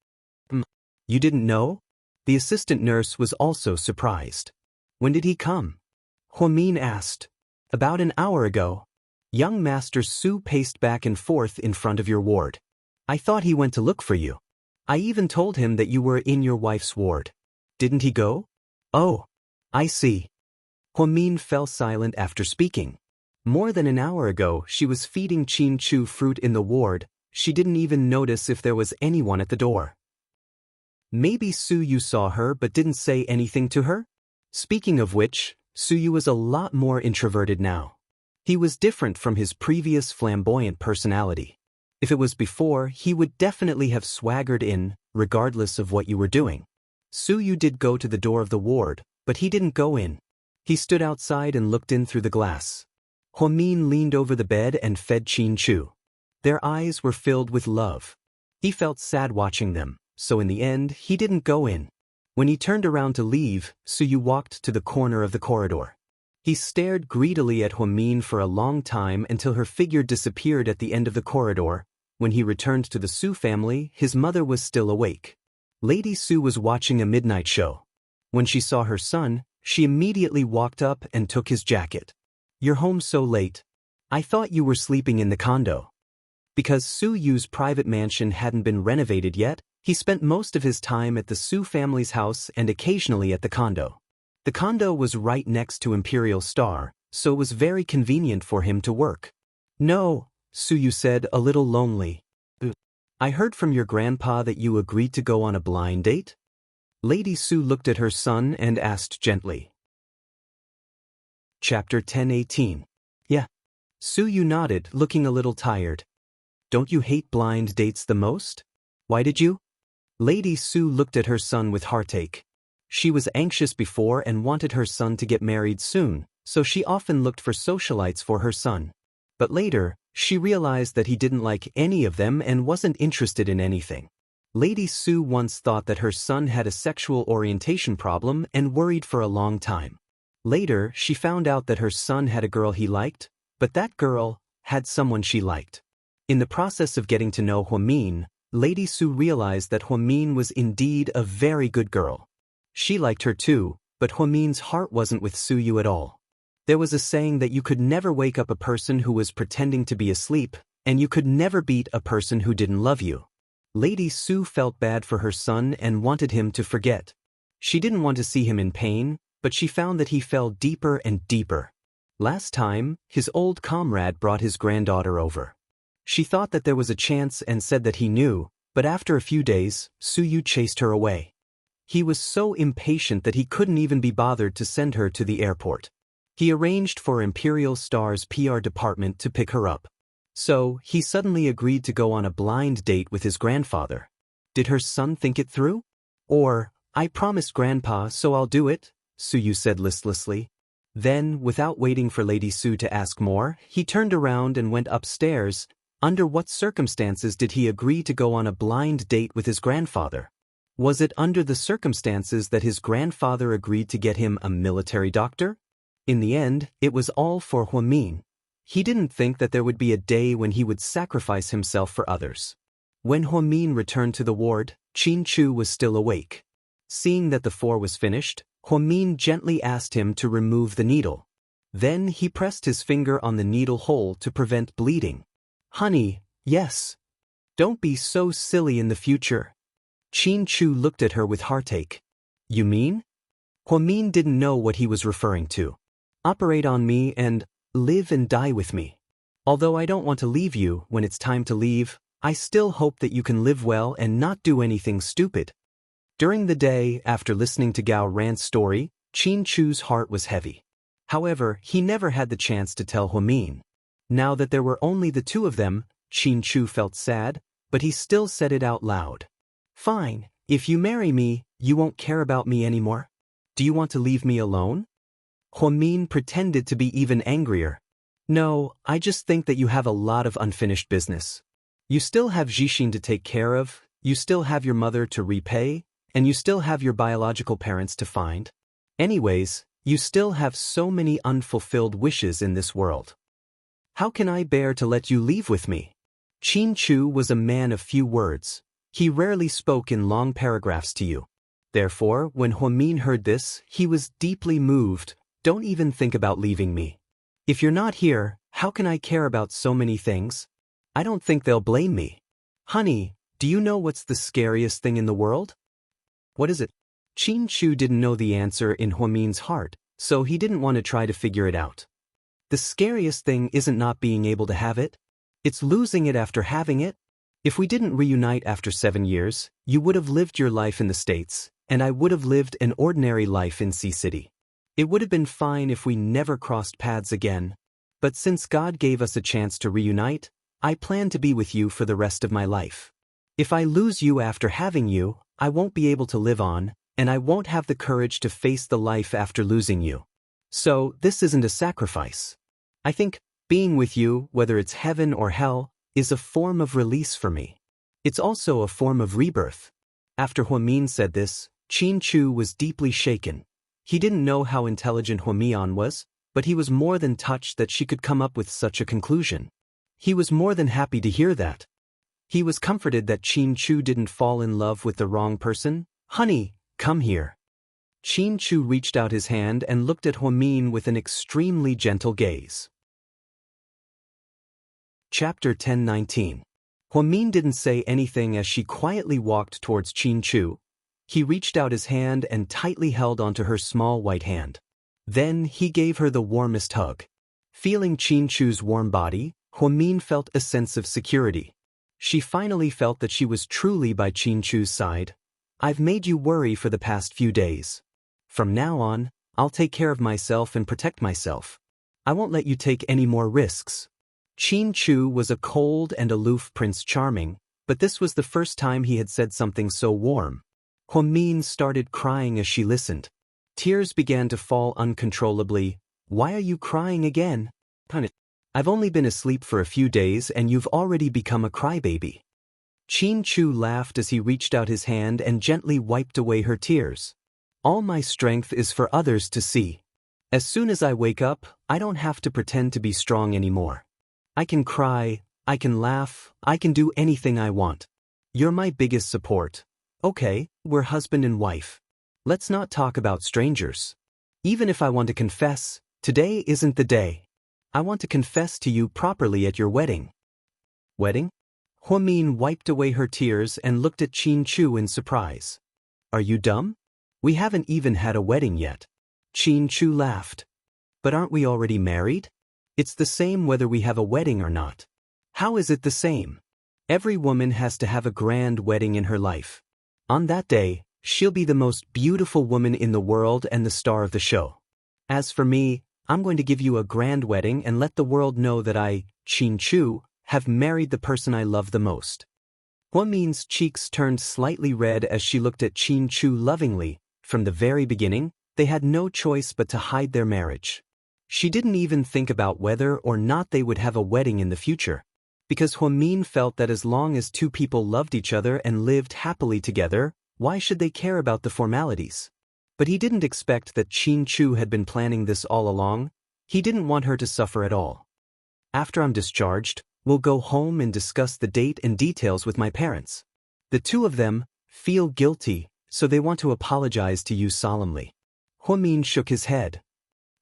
You didn't know? The assistant nurse was also surprised. When did he come? Huamin asked. About an hour ago. Young Master Su paced back and forth in front of your ward. I thought he went to look for you. I even told him that you were in your wife's ward. Didn't he go? Oh, I see. Huamin fell silent after speaking. More than an hour ago, she was feeding Qin Chu fruit in the ward. She didn't even notice if there was anyone at the door. Maybe Su Yu saw her but didn't say anything to her? Speaking of which, Su Yu was a lot more introverted now. He was different from his previous flamboyant personality. If it was before, he would definitely have swaggered in, regardless of what you were doing. Su Yu did go to the door of the ward, but he didn't go in. He stood outside and looked in through the glass. Huamin leaned over the bed and fed Qin Chu. Their eyes were filled with love. He felt sad watching them, so in the end, he didn't go in. When he turned around to leave, Su Yu walked to the corner of the corridor. He stared greedily at Huamin for a long time until her figure disappeared at the end of the corridor. When he returned to the Su family, his mother was still awake. Lady Su was watching a midnight show. When she saw her son, she immediately walked up and took his jacket. You're home so late. I thought you were sleeping in the condo. Because Su Yu's private mansion hadn't been renovated yet, he spent most of his time at the Su family's house and occasionally at the condo. The condo was right next to Imperial Star, so it was very convenient for him to work. No, Su Yu said, a little lonely. I heard from your grandpa that you agreed to go on a blind date? Lady Su looked at her son and asked gently. Chapter 10:18. Yeah. Su Yu nodded, looking a little tired. Don't you hate blind dates the most? Why did you? Lady Su looked at her son with heartache. She was anxious before and wanted her son to get married soon, so she often looked for socialites for her son. But later, she realized that he didn't like any of them and wasn't interested in anything. Lady Su once thought that her son had a sexual orientation problem and worried for a long time. Later, she found out that her son had a girl he liked, but that girl had someone she liked. In the process of getting to know Huamin, Lady Su realized that Huamin was indeed a very good girl. She liked her too, but Huamin's heart wasn't with Su Yu at all. There was a saying that you could never wake up a person who was pretending to be asleep, and you could never beat a person who didn't love you. Lady Su felt bad for her son and wanted him to forget. She didn't want to see him in pain, but she found that he fell deeper and deeper. Last time, his old comrade brought his granddaughter over. She thought that there was a chance and said that he knew, but after a few days, Su Yu chased her away. He was so impatient that he couldn't even be bothered to send her to the airport. He arranged for Imperial Star's PR department to pick her up. So, he suddenly agreed to go on a blind date with his grandfather. Did her son think it through? Or, I promised Grandpa, so I'll do it, Su Yu said listlessly. Then, without waiting for Lady Su to ask more, he turned around and went upstairs. Under what circumstances did he agree to go on a blind date with his grandfather? Was it under the circumstances that his grandfather agreed to get him a military doctor? In the end, it was all for Huamin. He didn't think that there would be a day when he would sacrifice himself for others. When Huamin returned to the ward, Qin Chu was still awake. Seeing that the four was finished, Huamin gently asked him to remove the needle. Then he pressed his finger on the needle hole to prevent bleeding. Honey, yes. Don't be so silly in the future. Qin Chu looked at her with heartache. You mean? Huamin didn't know what he was referring to. Operate on me and live and die with me. Although I don't want to leave you when it's time to leave, I still hope that you can live well and not do anything stupid. During the day, after listening to Gao Ran's story, Qin Chu's heart was heavy. However, he never had the chance to tell Huamin. Now that there were only the two of them, Qin Chu felt sad, but he still said it out loud. Fine, if you marry me, you won't care about me anymore? Do you want to leave me alone? Huamin pretended to be even angrier. No, I just think that you have a lot of unfinished business. You still have Jixin to take care of, you still have your mother to repay, and you still have your biological parents to find. Anyways, you still have so many unfulfilled wishes in this world. How can I bear to let you leave with me? Qin Chu was a man of few words. He rarely spoke in long paragraphs to you. Therefore, when Huamin heard this, he was deeply moved. Don't even think about leaving me. If you're not here, how can I care about so many things? I don't think they'll blame me. Honey, do you know what's the scariest thing in the world? What is it? Qin Chu didn't know the answer in Huamin's heart, so he didn't want to try to figure it out. The scariest thing isn't not being able to have it. It's losing it after having it. If we didn't reunite after 7 years, you would have lived your life in the States, and I would have lived an ordinary life in Sea City. It would have been fine if we never crossed paths again. But since God gave us a chance to reunite, I plan to be with you for the rest of my life. If I lose you after having you, I won't be able to live on, and I won't have the courage to face the life after losing you. So, this isn't a sacrifice. I think being with you, whether it's heaven or hell, is a form of release for me. It's also a form of rebirth. After Huamin said this, Qin Chu was deeply shaken. He didn't know how intelligent Huamian was, but he was more than touched that she could come up with such a conclusion. He was more than happy to hear that. He was comforted that Qin Chu didn't fall in love with the wrong person. Honey, come here. Qin Chu reached out his hand and looked at Huamin with an extremely gentle gaze. Chapter 10:19. Huamin didn't say anything as she quietly walked towards Qin Chu. He reached out his hand and tightly held onto her small white hand. Then he gave her the warmest hug. Feeling Qin Chu's warm body, Huamin felt a sense of security. She finally felt that she was truly by Qin Chu's side. I've made you worry for the past few days. From now on, I'll take care of myself and protect myself. I won't let you take any more risks. Qin Chu was a cold and aloof Prince Charming, but this was the first time he had said something so warm. Huamin started crying as she listened. Tears began to fall uncontrollably. Why are you crying again? I've only been asleep for a few days and you've already become a crybaby. Qin Chu laughed as he reached out his hand and gently wiped away her tears. All my strength is for others to see. As soon as I wake up, I don't have to pretend to be strong anymore. I can cry, I can laugh, I can do anything I want. You're my biggest support. Okay, we're husband and wife. Let's not talk about strangers. Even if I want to confess, today isn't the day. I want to confess to you properly at your wedding. Wedding? Huamin wiped away her tears and looked at Qin Chu in surprise. Are you dumb? We haven't even had a wedding yet. Qin Chu laughed. But aren't we already married? It's the same whether we have a wedding or not. How is it the same? Every woman has to have a grand wedding in her life. On that day, she'll be the most beautiful woman in the world and the star of the show. As for me, I'm going to give you a grand wedding and let the world know that I, Qin Chu, have married the person I love the most. Huamin's cheeks turned slightly red as she looked at Qin Chu lovingly. From the very beginning, they had no choice but to hide their marriage. She didn't even think about whether or not they would have a wedding in the future, because Huamin felt that as long as two people loved each other and lived happily together, why should they care about the formalities? But he didn't expect that Qin Chu had been planning this all along. He didn't want her to suffer at all. After I'm discharged, we'll go home and discuss the date and details with my parents. The two of them feel guilty, so they want to apologize to you solemnly. Huamin shook his head.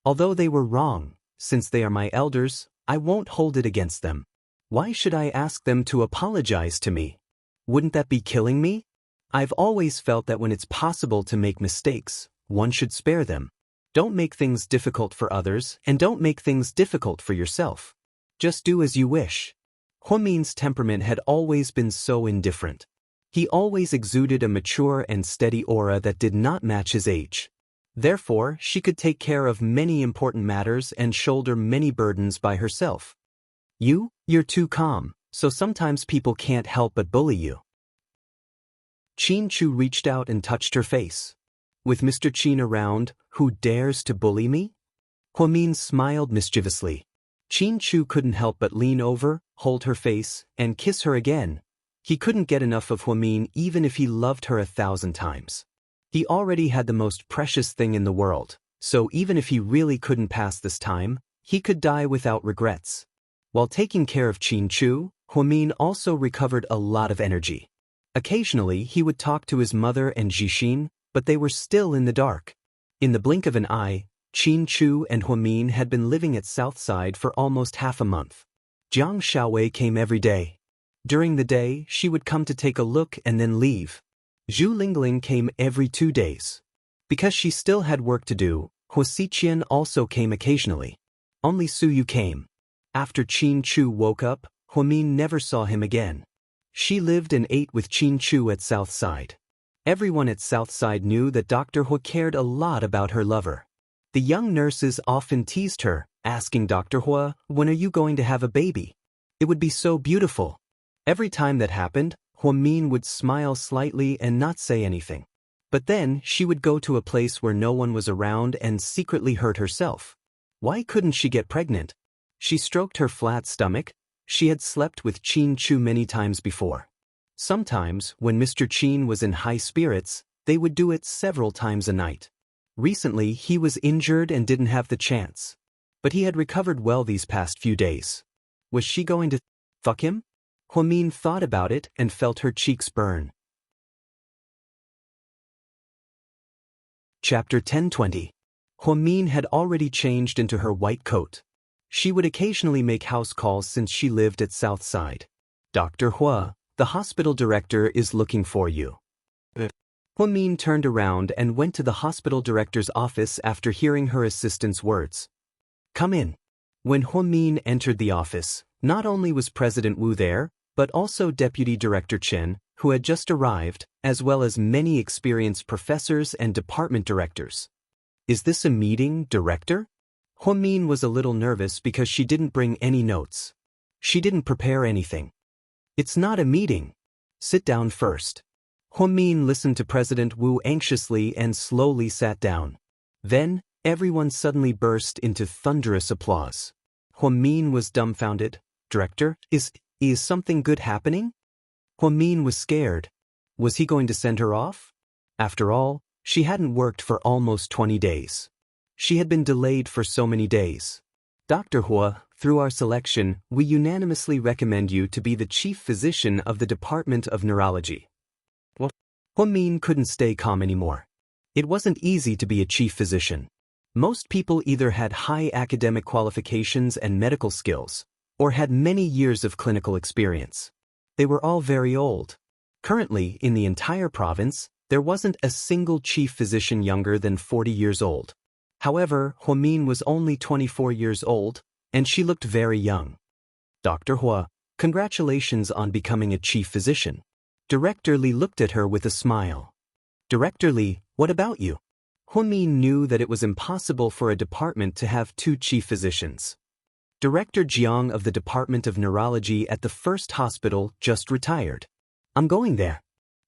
Although they were wrong, since they are my elders, I won't hold it against them. Why should I ask them to apologize to me? Wouldn't that be killing me? I've always felt that when it's possible to make mistakes, one should spare them. Don't make things difficult for others, and don't make things difficult for yourself. Just do as you wish. Huamin's temperament had always been so indifferent. He always exuded a mature and steady aura that did not match his age. Therefore, she could take care of many important matters and shoulder many burdens by herself. You're too calm, so sometimes people can't help but bully you. Qin Chu reached out and touched her face. With Mr. Qin around, who dares to bully me? Huamin smiled mischievously. Qin Chu couldn't help but lean over, hold her face, and kiss her again. He couldn't get enough of Huamin even if he loved her 1,000 times. He already had the most precious thing in the world, so even if he really couldn't pass this time, he could die without regrets. While taking care of Qin Chu, Huamin also recovered a lot of energy. Occasionally, he would talk to his mother and Jixin, but they were still in the dark. In the blink of an eye, Qin Chu and Huamin had been living at Southside for almost half a month. Jiang Xiaowei came every day. During the day, she would come to take a look and then leave. Zhu Lingling came every 2 days. Because she still had work to do, Huo Xiqian also came occasionally. Only Su Yu came. After Qin Chu woke up, Huamin never saw him again. She lived and ate with Qin Chu at Southside. Everyone at Southside knew that Dr. Huo cared a lot about her lover. The young nurses often teased her, asking Dr. Huo, "When are you going to have a baby? It would be so beautiful." Every time that happened, Huamin would smile slightly and not say anything. But then she would go to a place where no one was around and secretly hurt herself. Why couldn't she get pregnant? She stroked her flat stomach. She had slept with Qin Chu many times before. Sometimes, when Mr. Qin was in high spirits, they would do it several times a night. Recently, he was injured and didn't have the chance. But he had recovered well these past few days. Was she going to fuck him? Huamin thought about it and felt her cheeks burn. Chapter 10:20. Huamin had already changed into her white coat. She would occasionally make house calls since she lived at Southside. "Dr. Hua, the hospital director is looking for you." Huamin turned around and went to the hospital director's office after hearing her assistant's words. "Come in." When Huamin entered the office, not only was President Wu there, but also Deputy Director Chen, who had just arrived, as well as many experienced professors and department directors. "Is this a meeting, Director?" Huamin was a little nervous because she didn't bring any notes. She didn't prepare anything. "It's not a meeting. Sit down first." Huamin listened to President Wu anxiously and slowly sat down. Then, everyone suddenly burst into thunderous applause. Huamin was dumbfounded. "Director, is something good happening?" Huamin was scared. Was he going to send her off? After all, she hadn't worked for almost 20 days. She had been delayed for so many days. "Dr. Hua, through our selection, we unanimously recommend you to be the chief physician of the Department of Neurology." Well, Huamin couldn't stay calm anymore. It wasn't easy to be a chief physician. Most people either had high academic qualifications and medical skills, or had many years of clinical experience. They were all very old. Currently, in the entire province, there wasn't a single chief physician younger than 40 years old. However, Huamin was only 24 years old, and she looked very young. "Dr. Hua, congratulations on becoming a chief physician." Director Li looked at her with a smile. "Director Li, what about you?" Huamin knew that it was impossible for a department to have 2 chief physicians. Director Jiang of the Department of Neurology at the first hospital just retired. "I'm going there."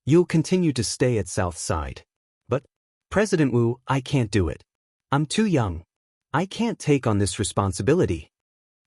"You'll continue to stay at Southside." "But, President Wu, I can't do it. I'm too young. I can't take on this responsibility."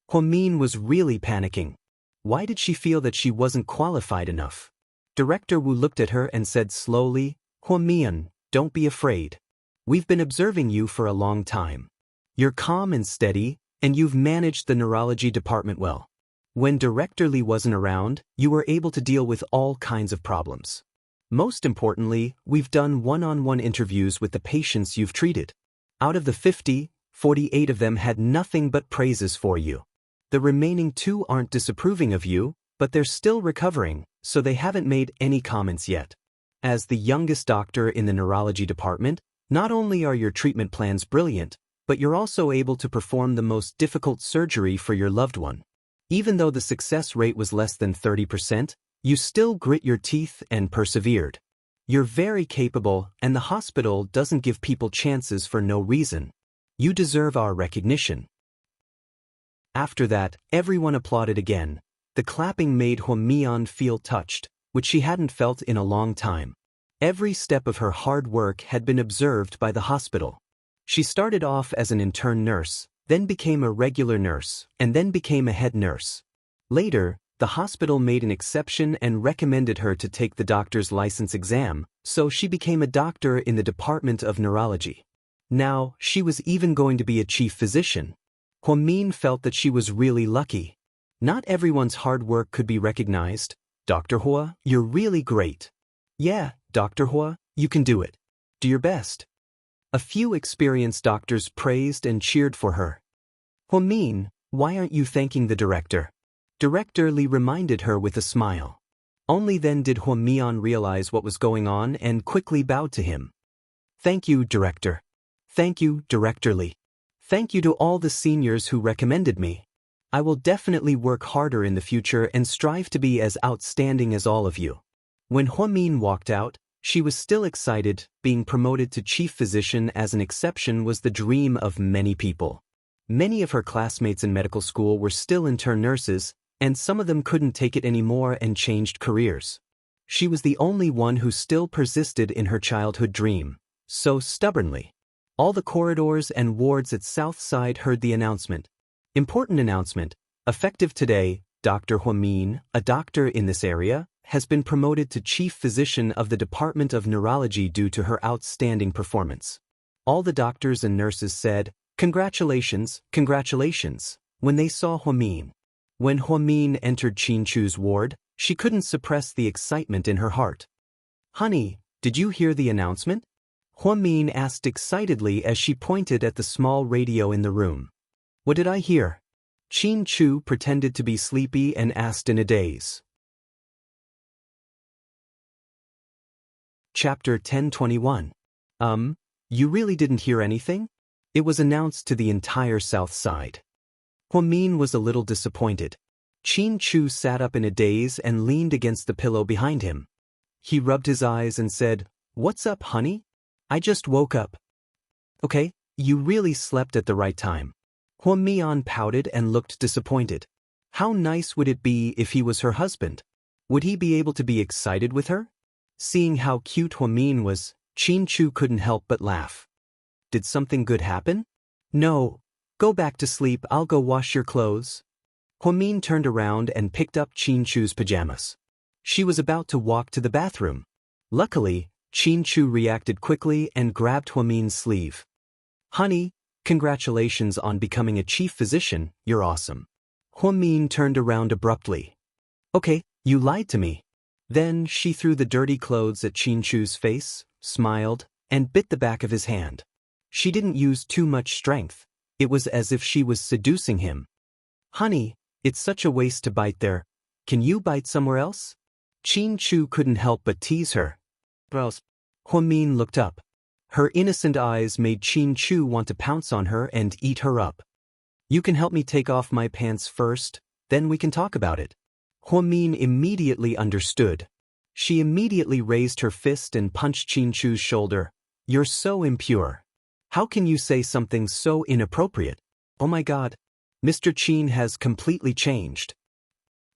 Huamin was really panicking. Why did she feel that she wasn't qualified enough? Director Wu looked at her and said slowly, "Huamin, don't be afraid. We've been observing you for a long time. You're calm and steady, and you've managed the neurology department well. When Director Li wasn't around, you were able to deal with all kinds of problems. Most importantly, we've done one-on-one interviews with the patients you've treated. Out of the 50, 48 of them had nothing but praises for you. The remaining 2 aren't disapproving of you, but they're still recovering, so they haven't made any comments yet. As the youngest doctor in the neurology department, not only are your treatment plans brilliant, but you're also able to perform the most difficult surgery for your loved one. Even though the success rate was less than 30%, you still grit your teeth and persevered. You're very capable, and the hospital doesn't give people chances for no reason. You deserve our recognition." After that, everyone applauded again. The clapping made Huamian feel touched, which she hadn't felt in a long time. Every step of her hard work had been observed by the hospital. She started off as an intern nurse, then became a regular nurse, and then became a head nurse. Later, the hospital made an exception and recommended her to take the doctor's license exam, so she became a doctor in the Department of Neurology. Now, she was even going to be a chief physician. Huamin felt that she was really lucky. Not everyone's hard work could be recognized. Dr. Hua, you're really great. Yeah, Dr. Hua, you can do it. Do your best. A few experienced doctors praised and cheered for her. Huamin, why aren't you thanking the director? Director Li reminded her with a smile. Only then did Huamian realize what was going on and quickly bowed to him. Thank you, Director. Thank you, Director Li. Thank you to all the seniors who recommended me. I will definitely work harder in the future and strive to be as outstanding as all of you. When Huamin walked out, she was still excited. Being promoted to chief physician as an exception was the dream of many people. Many of her classmates in medical school were still intern nurses, and some of them couldn't take it anymore and changed careers. She was the only one who still persisted in her childhood dream, so stubbornly. All the corridors and wards at Southside heard the announcement. Important announcement. Effective today, Dr. Huamin, a doctor in this area, has been promoted to chief physician of the Department of Neurology due to her outstanding performance. All the doctors and nurses said, "Congratulations, congratulations," when they saw Huamin. When Huamin entered Qinchu's ward, she couldn't suppress the excitement in her heart. "Honey, did you hear the announcement?" Huamin asked excitedly as she pointed at the small radio in the room. "What did I hear?" Qinchu pretended to be sleepy and asked in a daze. Chapter 1021. You really didn't hear anything? It was announced to the entire South Side. Huamin was a little disappointed. Qinchu sat up in a daze and leaned against the pillow behind him. He rubbed his eyes and said, "What's up, honey? I just woke up." "Okay, you really slept at the right time." Huamian pouted and looked disappointed. How nice would it be if he was her husband? Would he be able to be excited with her? Seeing how cute Huamin was, Qinchu couldn't help but laugh. "Did something good happen?" "No. Go back to sleep, I'll go wash your clothes." Huamin turned around and picked up Qinchu's pajamas. She was about to walk to the bathroom. Luckily, Qinchu reacted quickly and grabbed Huamin's sleeve. "Honey, congratulations on becoming a chief physician, you're awesome." Huamin turned around abruptly. "Okay, you lied to me." Then she threw the dirty clothes at Qinchu's face, smiled, and bit the back of his hand. She didn't use too much strength. It was as if she was seducing him. "Honey, it's such a waste to bite there. Can you bite somewhere else?" Qinchu couldn't help but tease her. Huamin looked up. Her innocent eyes made Qinchu want to pounce on her and eat her up. "You can help me take off my pants first, then we can talk about it." Huamin immediately understood. She immediately raised her fist and punched Qinchu's shoulder. "You're so impure. How can you say something so inappropriate? Oh my God. Mr. Qin has completely changed."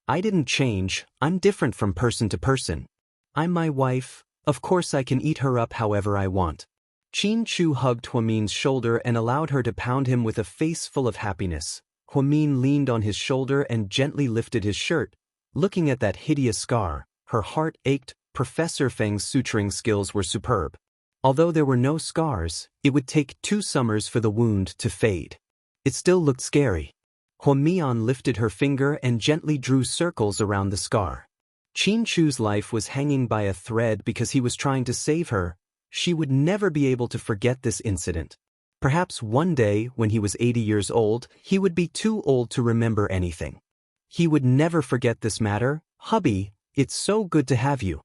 "I didn't change, I'm different from person to person. I'm my wife, of course I can eat her up however I want." Qinchu hugged Huamin's shoulder and allowed her to pound him with a face full of happiness. Huamin leaned on his shoulder and gently lifted his shirt. Looking at that hideous scar, her heart ached. Professor Feng's suturing skills were superb. Although there were no scars, it would take 2 summers for the wound to fade. It still looked scary. Huamian lifted her finger and gently drew circles around the scar. Qinchu's life was hanging by a thread because he was trying to save her. She would never be able to forget this incident. Perhaps one day, when he was 80 years old, he would be too old to remember anything. He would never forget this matter. "Hubby, it's so good to have you."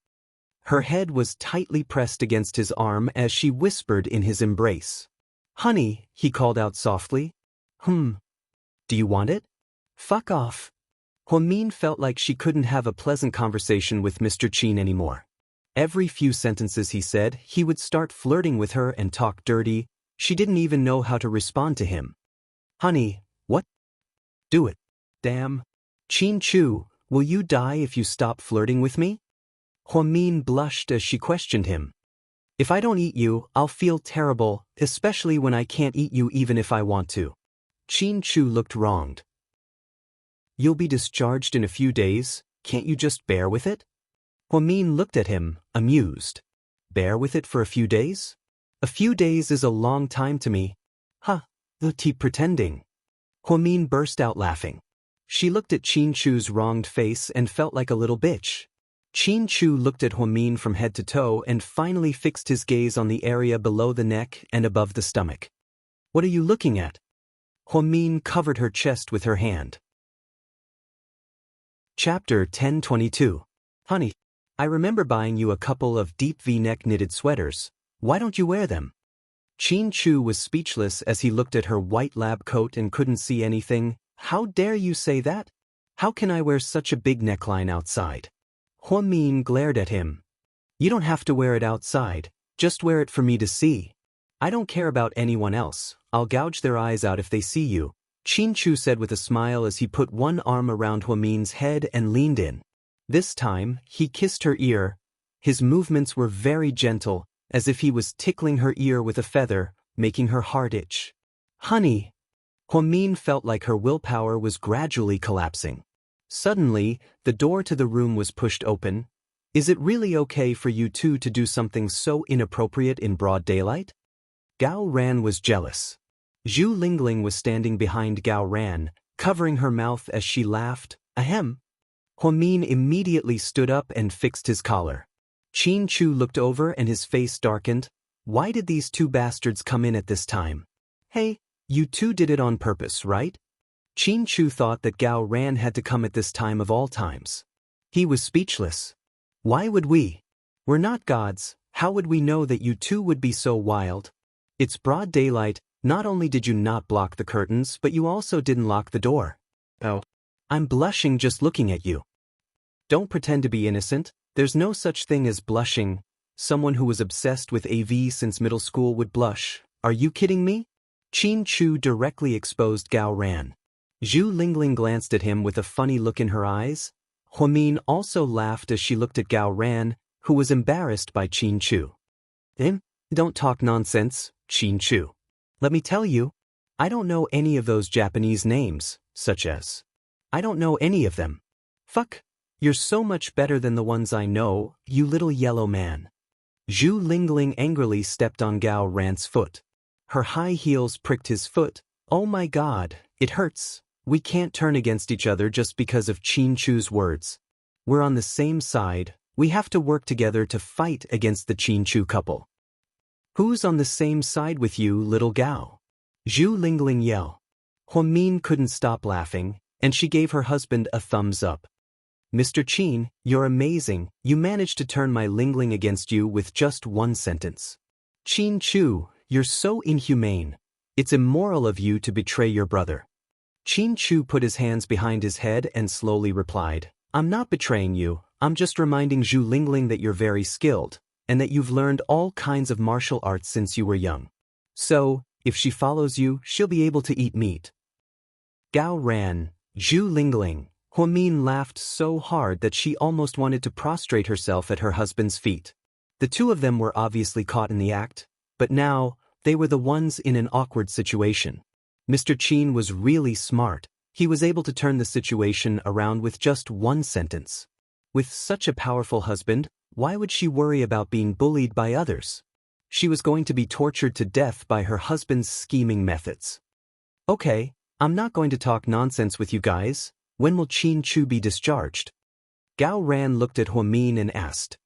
Her head was tightly pressed against his arm as she whispered in his embrace. "Honey," he called out softly. Do you want it?" "Fuck off." Huamin felt like she couldn't have a pleasant conversation with Mr. Qin anymore. Every few sentences he said, he would start flirting with her and talk dirty. She didn't even know how to respond to him. "Honey, what?" "Do it." "Damn. Qinchu, will you die if you stop flirting with me?" Huamin blushed as she questioned him. "If I don't eat you, I'll feel terrible, especially when I can't eat you even if I want to." Qinchu looked wronged. "You'll be discharged in a few days, can't you just bear with it?" Huamin looked at him, amused. "Bear with it for a few days? A few days is a long time to me." "Huh, keep pretending." Huamin burst out laughing. She looked at Qin Chu's wronged face and felt like a little bitch. Qin Chu looked at Huamin from head to toe and finally fixed his gaze on the area below the neck and above the stomach. What are you looking at? Huamin covered her chest with her hand. Chapter 1022. Honey, I remember buying you a couple of deep V-neck knitted sweaters. Why don't you wear them? Qin Chu was speechless as he looked at her white lab coat and couldn't see anything. How dare you say that? How can I wear such a big neckline outside? Huamin glared at him. You don't have to wear it outside, just wear it for me to see. I don't care about anyone else, I'll gouge their eyes out if they see you, Qin Chu said with a smile as he put one arm around Huamin's head and leaned in. This time, he kissed her ear. His movements were very gentle, as if he was tickling her ear with a feather, making her heart itch. Honey! Huamin felt like her willpower was gradually collapsing. Suddenly, the door to the room was pushed open. Is it really okay for you two to do something so inappropriate in broad daylight? Gao Ran was jealous. Zhu Lingling was standing behind Gao Ran, covering her mouth as she laughed. Ahem. Huamin immediately stood up and fixed his collar. Qin Chu looked over and his face darkened. Why did these two bastards come in at this time? Hey, you two did it on purpose, right? Qin Chu thought that Gao Ran had to come at this time of all times. He was speechless. Why would we? We're not gods, how would we know that you two would be so wild? It's broad daylight, not only did you not block the curtains but you also didn't lock the door. Oh. I'm blushing just looking at you. Don't pretend to be innocent, there's no such thing as blushing. Someone who was obsessed with AV since middle school would blush. Are you kidding me? Qin Chu directly exposed Gao Ran. Zhu Lingling glanced at him with a funny look in her eyes. Huamin also laughed as she looked at Gao Ran, who was embarrassed by Qin Chu. Don't talk nonsense, Qin Chu. Let me tell you, I don't know any of those Japanese names, such as. I don't know any of them. Fuck, you're so much better than the ones I know, you little yellow man. Zhu Lingling angrily stepped on Gao Ran's foot. Her high heels pricked his foot. Oh my god, it hurts. We can't turn against each other just because of Qin Chu's words. We're on the same side, we have to work together to fight against the Qin Chu couple. Who's on the same side with you, little Gao? Zhu Lingling yelled. Huamin couldn't stop laughing, and she gave her husband a thumbs up. Mr. Qin, you're amazing, you managed to turn my Lingling against you with just one sentence. Qin Chu, you're so inhumane. It's immoral of you to betray your brother. Qin Chu put his hands behind his head and slowly replied, I'm not betraying you, I'm just reminding Zhu Lingling that you're very skilled, and that you've learned all kinds of martial arts since you were young. So, if she follows you, she'll be able to eat meat. Gao Ran, Zhu Lingling, Huamin laughed so hard that she almost wanted to prostrate herself at her husband's feet. The two of them were obviously caught in the act, but now, they were the ones in an awkward situation. Mr. Qin was really smart. He was able to turn the situation around with just one sentence. With such a powerful husband, why would she worry about being bullied by others? She was going to be tortured to death by her husband's scheming methods. Okay, I'm not going to talk nonsense with you guys. When will Qin Chu be discharged? Gao Ran looked at Huamin and asked.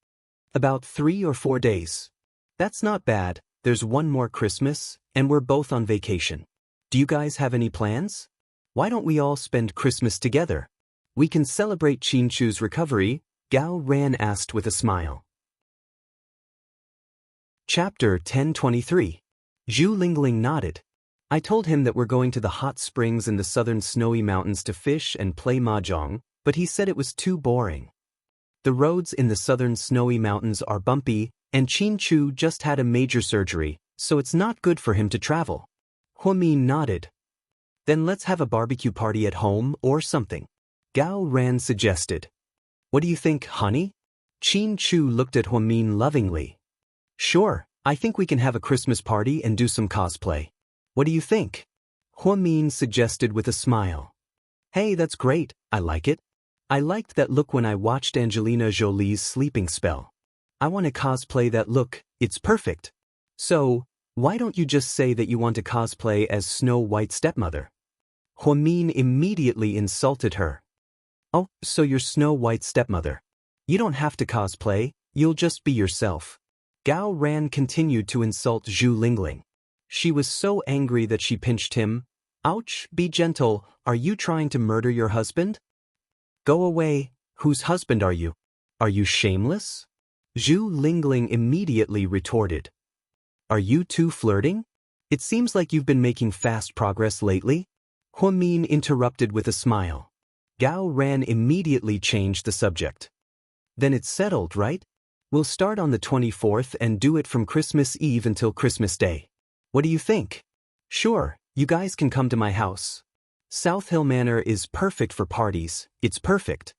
About 3 or 4 days. That's not bad, there's one more Christmas, and we're both on vacation. Do you guys have any plans? Why don't we all spend Christmas together? We can celebrate Qin Chu's recovery, Gao Ran asked with a smile. Chapter 1023. Zhu Lingling nodded. I told him that we're going to the hot springs in the southern snowy mountains to fish and play mahjong, but he said it was too boring. The roads in the southern snowy mountains are bumpy, and Qin Chu just had a major surgery, so it's not good for him to travel. Huamin nodded. Then let's have a barbecue party at home or something. Gao Ran suggested. What do you think, honey? Qin Chu looked at Huamin lovingly. Sure, I think we can have a Christmas party and do some cosplay. What do you think? Huamin suggested with a smile. Hey, that's great, I like it. I liked that look when I watched Angelina Jolie's Sleeping Spell. I want to cosplay that look, it's perfect. So, why don't you just say that you want to cosplay as Snow White's stepmother? Huamin immediately insulted her. Oh, so you're Snow White's stepmother. You don't have to cosplay, you'll just be yourself. Gao Ran continued to insult Zhu Lingling. She was so angry that she pinched him. Ouch, be gentle, are you trying to murder your husband? Go away, whose husband are you? Are you shameless? Zhu Lingling immediately retorted. Are you two flirting? It seems like you've been making fast progress lately. Huamin interrupted with a smile. Gao Ran immediately changed the subject. Then it's settled, right? We'll start on the 24th and do it from Christmas Eve until Christmas Day. What do you think? Sure, you guys can come to my house. South Hill Manor is perfect for parties, it's perfect.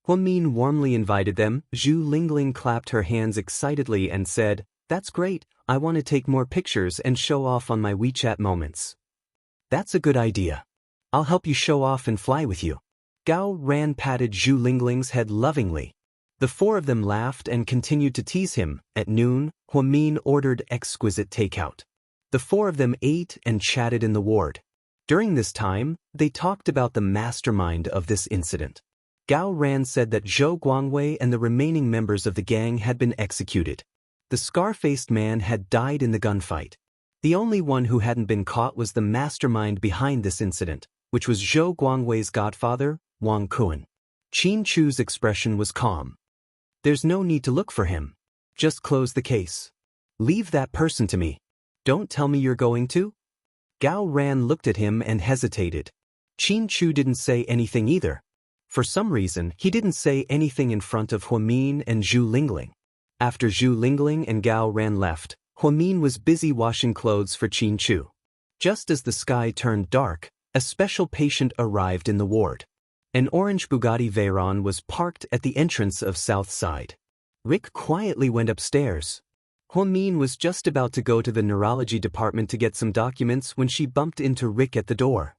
Huamin warmly invited them. Zhu Lingling clapped her hands excitedly and said, That's great, I want to take more pictures and show off on my WeChat moments. That's a good idea. I'll help you show off and fly with you. Gao Ran patted Zhu Lingling's head lovingly. The four of them laughed and continued to tease him. At noon, Huamin ordered exquisite takeout. The four of them ate and chatted in the ward. During this time, they talked about the mastermind of this incident. Gao Ran said that Zhou Guangwei and the remaining members of the gang had been executed. The scar-faced man had died in the gunfight. The only one who hadn't been caught was the mastermind behind this incident, which was Zhou Guangwei's godfather, Wang Lin. Qin Chu's expression was calm. There's no need to look for him. Just close the case. Leave that person to me. Don't tell me you're going to? Gao Ran looked at him and hesitated. Qin Chu didn't say anything either. For some reason, he didn't say anything in front of Huamin and Zhu Lingling. After Zhu Lingling and Gao Ran left, Huamin was busy washing clothes for Qin Chu. Just as the sky turned dark, a special patient arrived in the ward. An orange Bugatti Veyron was parked at the entrance of South Side. Rick quietly went upstairs. Huamin was just about to go to the neurology department to get some documents when she bumped into Rick at the door.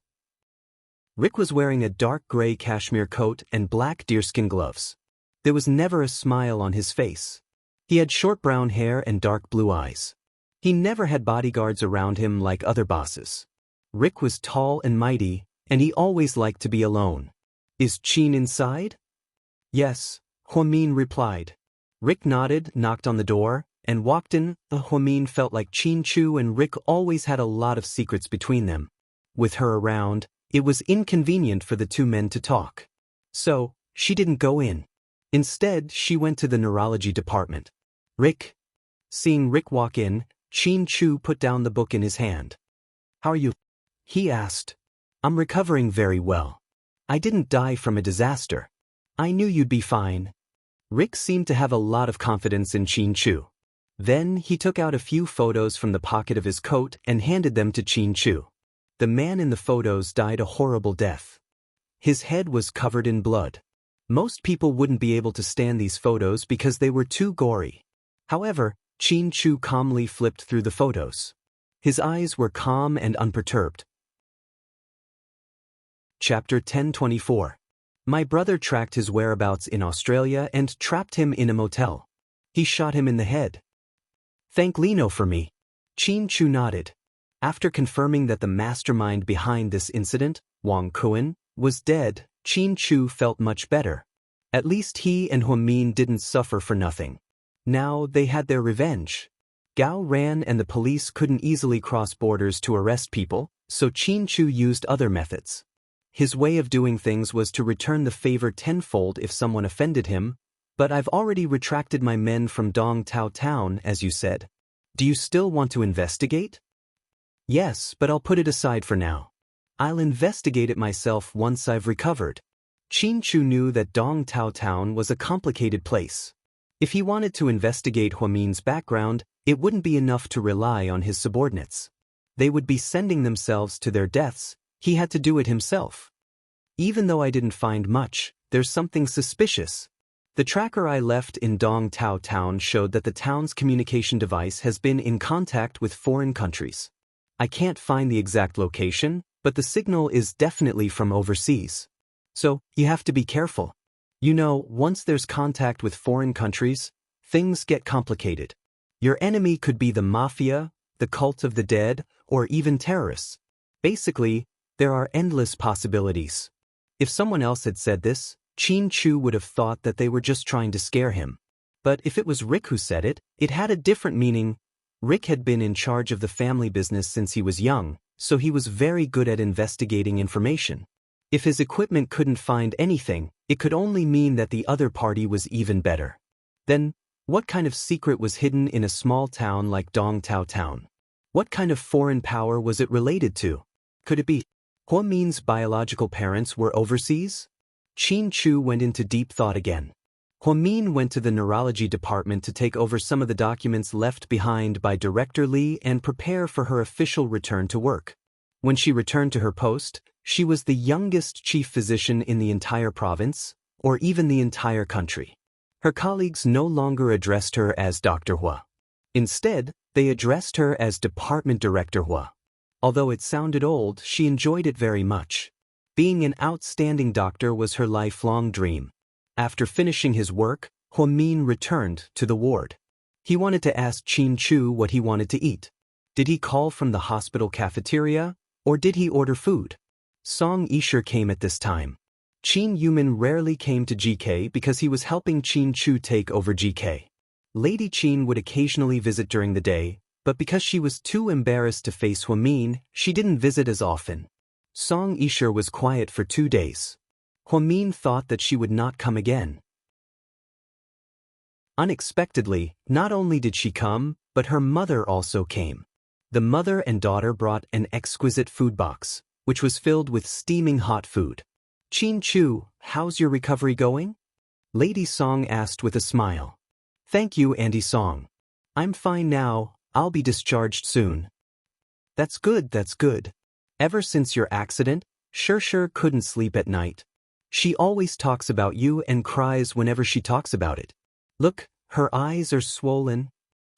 Rick was wearing a dark gray cashmere coat and black deerskin gloves. There was never a smile on his face. He had short brown hair and dark blue eyes. He never had bodyguards around him like other bosses. Rick was tall and mighty, and he always liked to be alone. Is Qin inside? Yes, Huamin replied. Rick nodded, knocked on the door, and walked in. Huamin felt like Qin Chu and Rick always had a lot of secrets between them. With her around, it was inconvenient for the two men to talk. So, she didn't go in. Instead, she went to the neurology department. Rick. Seeing Rick walk in, Qin Chu put down the book in his hand. How are you? He asked. I'm recovering very well. I didn't die from a disaster. I knew you'd be fine. Rick seemed to have a lot of confidence in Qin Chu. Then he took out a few photos from the pocket of his coat and handed them to Qin Chu. The man in the photos died a horrible death. His head was covered in blood. Most people wouldn't be able to stand these photos because they were too gory. However, Qin Chu calmly flipped through the photos. His eyes were calm and unperturbed. Chapter 1024. My brother tracked his whereabouts in Australia and trapped him in a motel. He shot him in the head. Thank Lino for me. Qin Chu nodded. After confirming that the mastermind behind this incident, Wang Lin, was dead, Qin Chu felt much better. At least he and Huamin didn't suffer for nothing. Now they had their revenge. Gao Ran and the police couldn't easily cross borders to arrest people, so Qin Chu used other methods. His way of doing things was to return the favor tenfold if someone offended him. But I've already retracted my men from Dong Tao Town, as you said. Do you still want to investigate? Yes, but I'll put it aside for now. I'll investigate it myself once I've recovered. Qin Chu knew that Dong Tao Town was a complicated place. If he wanted to investigate Huamin's background, it wouldn't be enough to rely on his subordinates. They would be sending themselves to their deaths. He had to do it himself. Even though I didn't find much, there's something suspicious. The tracker I left in Dong Tao Town showed that the town's communication device has been in contact with foreign countries. I can't find the exact location, but the signal is definitely from overseas. So, you have to be careful. You know, once there's contact with foreign countries, things get complicated. Your enemy could be the mafia, the cult of the dead, or even terrorists. Basically, There are endless possibilities. If someone else had said this, Qin Chu would have thought that they were just trying to scare him. But if it was Rick who said it, it had a different meaning. Rick had been in charge of the family business since he was young, so he was very good at investigating information. If his equipment couldn't find anything, it could only mean that the other party was even better. Then, what kind of secret was hidden in a small town like Dongtao Town? What kind of foreign power was it related to? Could it be Hua Min's biological parents were overseas? Qin Chu went into deep thought again. Hua Min went to the neurology department to take over some of the documents left behind by Director Li and prepare for her official return to work. When she returned to her post, she was the youngest chief physician in the entire province, or even the entire country. Her colleagues no longer addressed her as Dr. Hua. Instead, they addressed her as Department Director Hua. Although it sounded old, she enjoyed it very much. Being an outstanding doctor was her lifelong dream. After finishing his work, Hua Min returned to the ward. He wanted to ask Qin Chu what he wanted to eat. Did he call from the hospital cafeteria, or did he order food? Song Yisher came at this time. Qin Yumin rarely came to GK because he was helping Qin Chu take over GK. Lady Qin would occasionally visit during the day, but because she was too embarrassed to face Hua Min, she didn't visit as often. Song Yisher was quiet for 2 days. Hua Min thought that she would not come again. Unexpectedly, not only did she come, but her mother also came. The mother and daughter brought an exquisite food box, which was filled with steaming hot food. Qin Chu, how's your recovery going? Lady Song asked with a smile. Thank you, Auntie Song. I'm fine now, I'll be discharged soon. That's good, that's good. Ever since your accident, Xianxia couldn't sleep at night. She always talks about you and cries whenever she talks about it. Look, her eyes are swollen.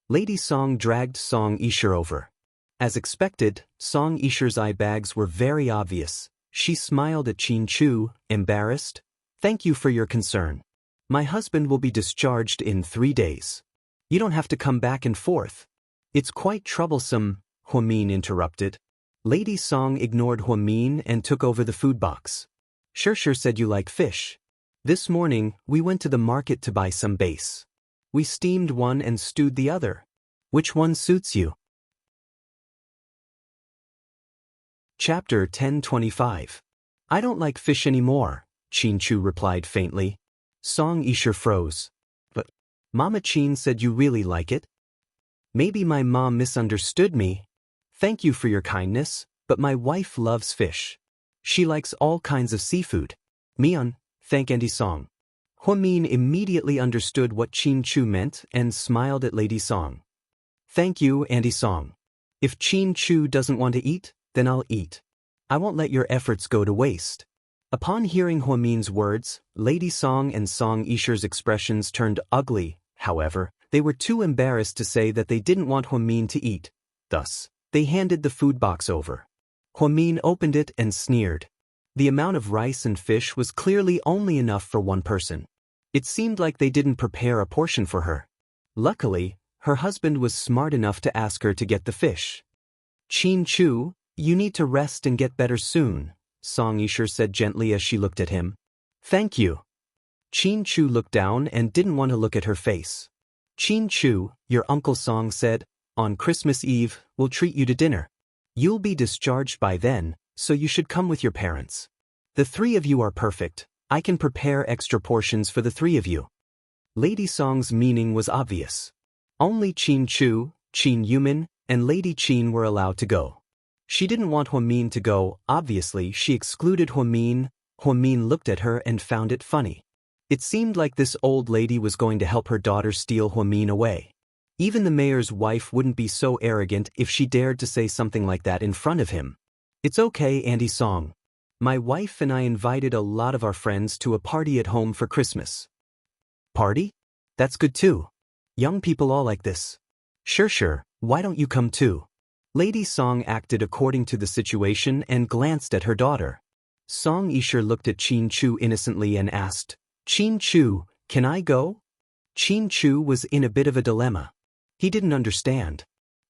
Lady Song dragged Song Yisher over. As expected, Song Yisher's eye bags were very obvious. She smiled at Qin Chu, embarrassed. Thank you for your concern. My husband will be discharged in 3 days. You don't have to come back and forth. It's quite troublesome, Hua Min interrupted. Lady Song ignored Hua Min and took over the food box. Xianxia said you like fish. This morning, we went to the market to buy some base. We steamed one and stewed the other. Which one suits you? Chapter 1025. I don't like fish anymore, Qin Chu replied faintly. Song Yisher froze. But Mama Qin said you really like it? Maybe my mom misunderstood me. Thank you for your kindness, but my wife loves fish. She likes all kinds of seafood. Mian, thank Auntie Song. Hua Min immediately understood what Qin Chu meant and smiled at Lady Song. Thank you, Auntie Song. If Qin Chu doesn't want to eat, then I'll eat. I won't let your efforts go to waste. Upon hearing Hua Min's words, Lady Song and Song Yisher's expressions turned ugly. However, they were too embarrassed to say that they didn't want Hua Min to eat. Thus, they handed the food box over. Hua Min opened it and sneered. The amount of rice and fish was clearly only enough for one person. It seemed like they didn't prepare a portion for her. Luckily, her husband was smart enough to ask her to get the fish. Qin Chu, you need to rest and get better soon, Song Yisher said gently as she looked at him. Thank you. Qin Chu looked down and didn't want to look at her face. Qin Chu, your Uncle Song said, on Christmas Eve, we'll treat you to dinner. You'll be discharged by then, so you should come with your parents. The 3 of you are perfect. I can prepare extra portions for the 3 of you. Lady Song's meaning was obvious. Only Qin Chu, Qin Yumin, and Lady Qin were allowed to go. She didn't want Hua Min to go. Obviously, she excluded Hua Min. Hua Min looked at her and found it funny. It seemed like this old lady was going to help her daughter steal Hua Min away. Even the mayor's wife wouldn't be so arrogant if she dared to say something like that in front of him. It's okay, Auntie Song. My wife and I invited a lot of our friends to a party at home for Christmas. Party? That's good too. Young people all like this. Sure, why don't you come too? Lady Song acted according to the situation and glanced at her daughter. Song Yisher looked at Qin Chu innocently and asked, Qin Chu, can I go? Qin Chu was in a bit of a dilemma. He didn't understand.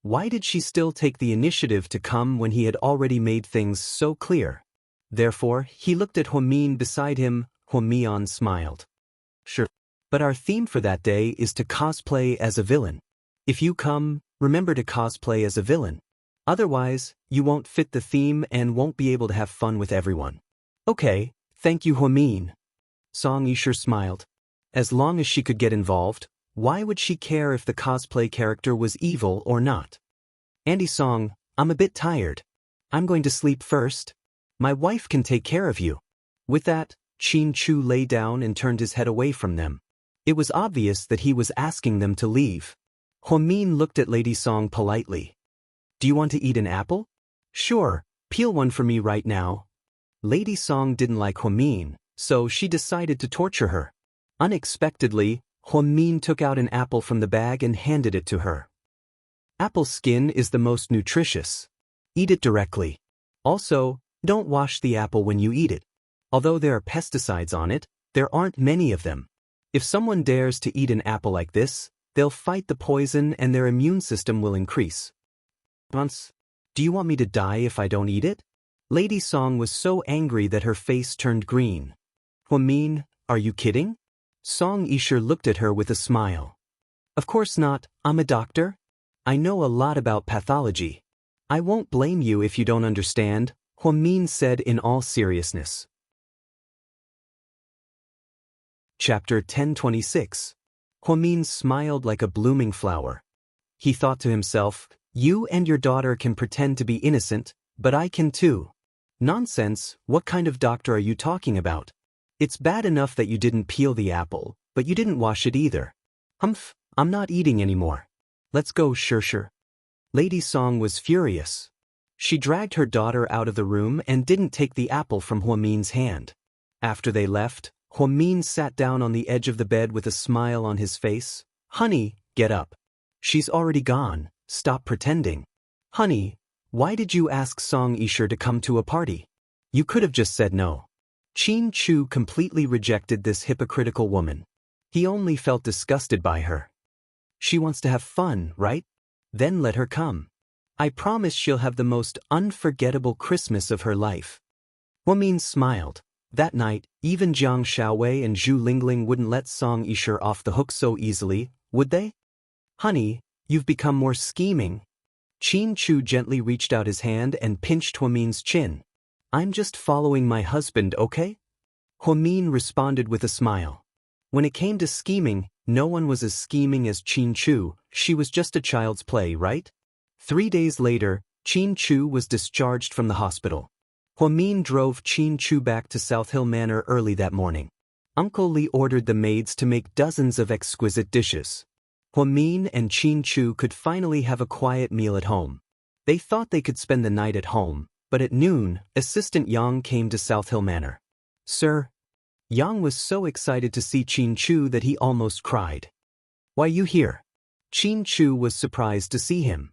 Why did she still take the initiative to come when he had already made things so clear? Therefore, he looked at Huamin beside him. Huamian smiled. Sure. But our theme for that day is to cosplay as a villain. If you come, remember to cosplay as a villain. Otherwise, you won't fit the theme and won't be able to have fun with everyone. Okay, thank you, Huamin. Song Yisher smiled. As long as she could get involved, why would she care if the cosplay character was evil or not? Andy Song, I'm a bit tired. I'm going to sleep first. My wife can take care of you. With that, Qin Chu lay down and turned his head away from them. It was obvious that he was asking them to leave. Huamin looked at Lady Song politely. Do you want to eat an apple? Sure, peel one for me right now. Lady Song didn't like Huamin, so she decided to torture her. Unexpectedly, Huamin took out an apple from the bag and handed it to her. Apple skin is the most nutritious. Eat it directly. Also, don't wash the apple when you eat it. Although there are pesticides on it, there aren't many of them. If someone dares to eat an apple like this, they'll fight the poison and their immune system will increase. Do you want me to die if I don't eat it? Lady Song was so angry that her face turned green. Huamin, are you kidding? Song Yisher looked at her with a smile. Of course not, I'm a doctor. I know a lot about pathology. I won't blame you if you don't understand, Huamin said in all seriousness. Chapter 1026. Huamin smiled like a blooming flower. He thought to himself, you and your daughter can pretend to be innocent, but I can too. Nonsense, what kind of doctor are you talking about? It's bad enough that you didn't peel the apple, but you didn't wash it either. Humph, I'm not eating anymore. Let's go, Xianxia. Lady Song was furious. She dragged her daughter out of the room and didn't take the apple from Huamin's hand. After they left, Huamin sat down on the edge of the bed with a smile on his face. Honey, get up. She's already gone, stop pretending. Honey, why did you ask Song Yisher to come to a party? You could have just said no. Qin Chu completely rejected this hypocritical woman. He only felt disgusted by her. She wants to have fun, right? Then let her come. I promise she'll have the most unforgettable Christmas of her life. Huamin smiled. That night, even Jiang Xiaowei and Zhu Lingling wouldn't let Song Yisher off the hook so easily, would they? Honey, you've become more scheming. Qin Chu gently reached out his hand and pinched Huamin's chin. I'm just following my husband, okay? Huamin responded with a smile. When it came to scheming, no one was as scheming as Qin Chu. She was just a child's play, right? 3 days later, Qin Chu was discharged from the hospital. Huamin drove Qin Chu back to South Hill Manor early that morning. Uncle Li ordered the maids to make dozens of exquisite dishes. Huamin and Qin Chu could finally have a quiet meal at home. They thought they could spend the night at home, but at noon, Assistant Yang came to South Hill Manor. Sir. Yang was so excited to see Qin Chu that he almost cried. Why you here? Qin Chu was surprised to see him.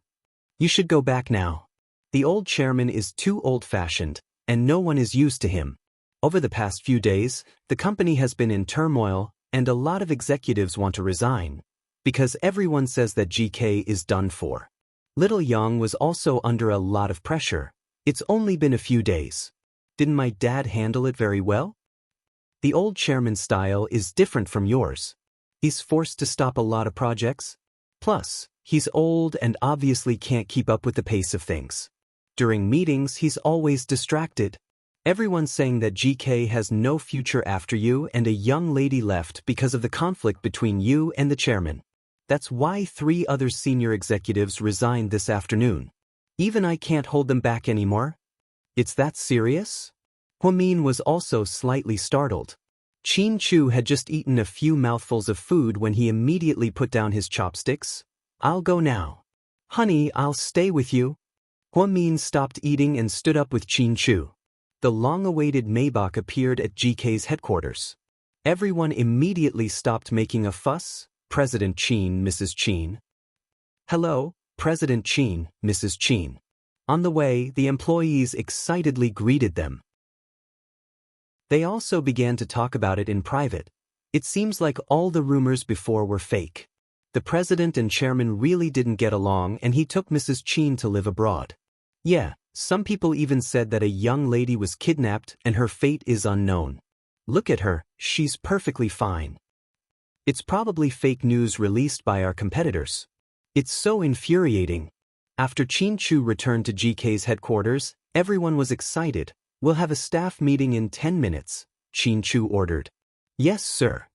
You should go back now. The old chairman is too old-fashioned, and no one is used to him. Over the past few days, the company has been in turmoil, and a lot of executives want to resign, because everyone says that GK is done for. Little Yang was also under a lot of pressure. It's only been a few days. Didn't my dad handle it very well? The old chairman's style is different from yours. He's forced to stop a lot of projects. Plus, he's old and obviously can't keep up with the pace of things. During meetings, he's always distracted. Everyone's saying that GK has no future after you and a young lady left because of the conflict between you and the chairman. That's why 3 other senior executives resigned this afternoon. Even I can't hold them back anymore. It's that serious? Huamin was also slightly startled. Qin Chu had just eaten a few mouthfuls of food when he immediately put down his chopsticks. I'll go now. Honey, I'll stay with you. Huamin stopped eating and stood up with Qin Chu. The long-awaited Maybach appeared at GK's headquarters. Everyone immediately stopped making a fuss. President Qin, Mrs. Qin. Hello, President Qin, Mrs. Qin. On the way, the employees excitedly greeted them. They also began to talk about it in private. It seems like all the rumors before were fake. The president and chairman really didn't get along and he took Mrs. Qin to live abroad. Yeah, some people even said that a young lady was kidnapped and her fate is unknown. Look at her, she's perfectly fine. It's probably fake news released by our competitors. It's so infuriating. After Qin Chu returned to GK's headquarters, everyone was excited. We'll have a staff meeting in 10 minutes, Qin Chu ordered. Yes, sir.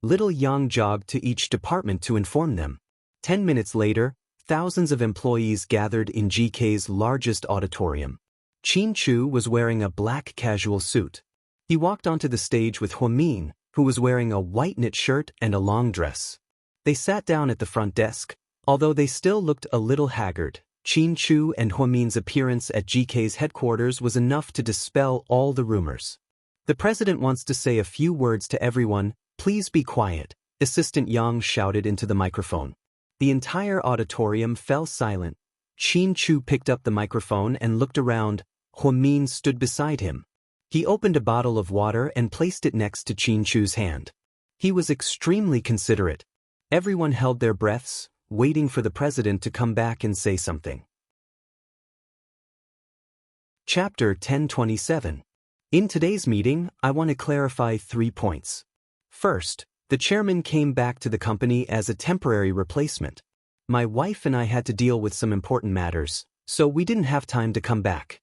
Little Yang jogged to each department to inform them. 10 minutes later, thousands of employees gathered in GK's largest auditorium. Qin Chu was wearing a black casual suit. He walked onto the stage with Huamin, who was wearing a white knit shirt and a long dress. They sat down at the front desk. Although they still looked a little haggard, Qin Chu and Huamin's appearance at GK's headquarters was enough to dispel all the rumors. The president wants to say a few words to everyone. Please be quiet, Assistant Yang shouted into the microphone. The entire auditorium fell silent. Qin Chu picked up the microphone and looked around. Huamin stood beside him. He opened a bottle of water and placed it next to Qin Chu's hand. He was extremely considerate. Everyone held their breaths, waiting for the president to come back and say something. Chapter 1027. In today's meeting, I want to clarify 3 points. First, the chairman came back to the company as a temporary replacement. My wife and I had to deal with some important matters, so we didn't have time to come back.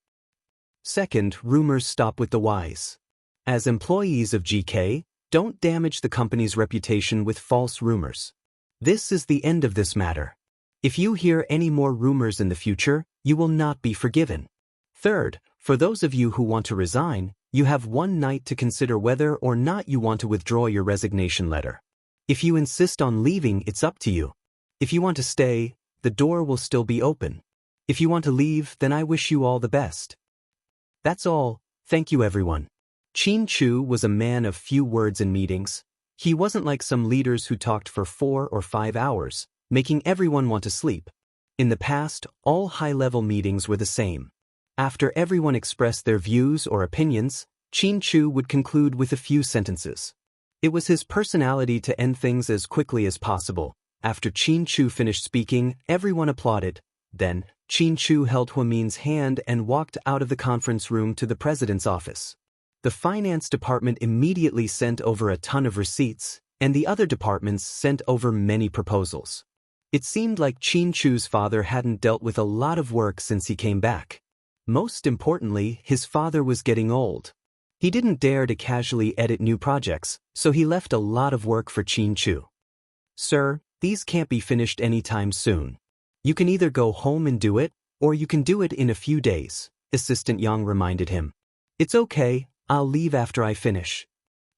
Second, rumors stop with the wise. As employees of GK, don't damage the company's reputation with false rumors. This is the end of this matter. If you hear any more rumors in the future, you will not be forgiven. Third, for those of you who want to resign, you have one night to consider whether or not you want to withdraw your resignation letter. If you insist on leaving, it's up to you. If you want to stay, the door will still be open. If you want to leave, then I wish you all the best. That's all. Thank you, everyone. Qin Chu was a man of few words in meetings. He wasn't like some leaders who talked for 4 or 5 hours, making everyone want to sleep. In the past, all high-level meetings were the same. After everyone expressed their views or opinions, Qin Chu would conclude with a few sentences. It was his personality to end things as quickly as possible. After Qin Chu finished speaking, everyone applauded. Then, Qin Chu held Huamin's hand and walked out of the conference room to the president's office. The finance department immediately sent over a ton of receipts, and the other departments sent over many proposals. It seemed like Qin Chu's father hadn't dealt with a lot of work since he came back. Most importantly, his father was getting old. He didn't dare to casually edit new projects, so he left a lot of work for Qin Chu. Sir, these can't be finished anytime soon. You can either go home and do it, or you can do it in a few days, Assistant Yang reminded him. It's okay, I'll leave after I finish.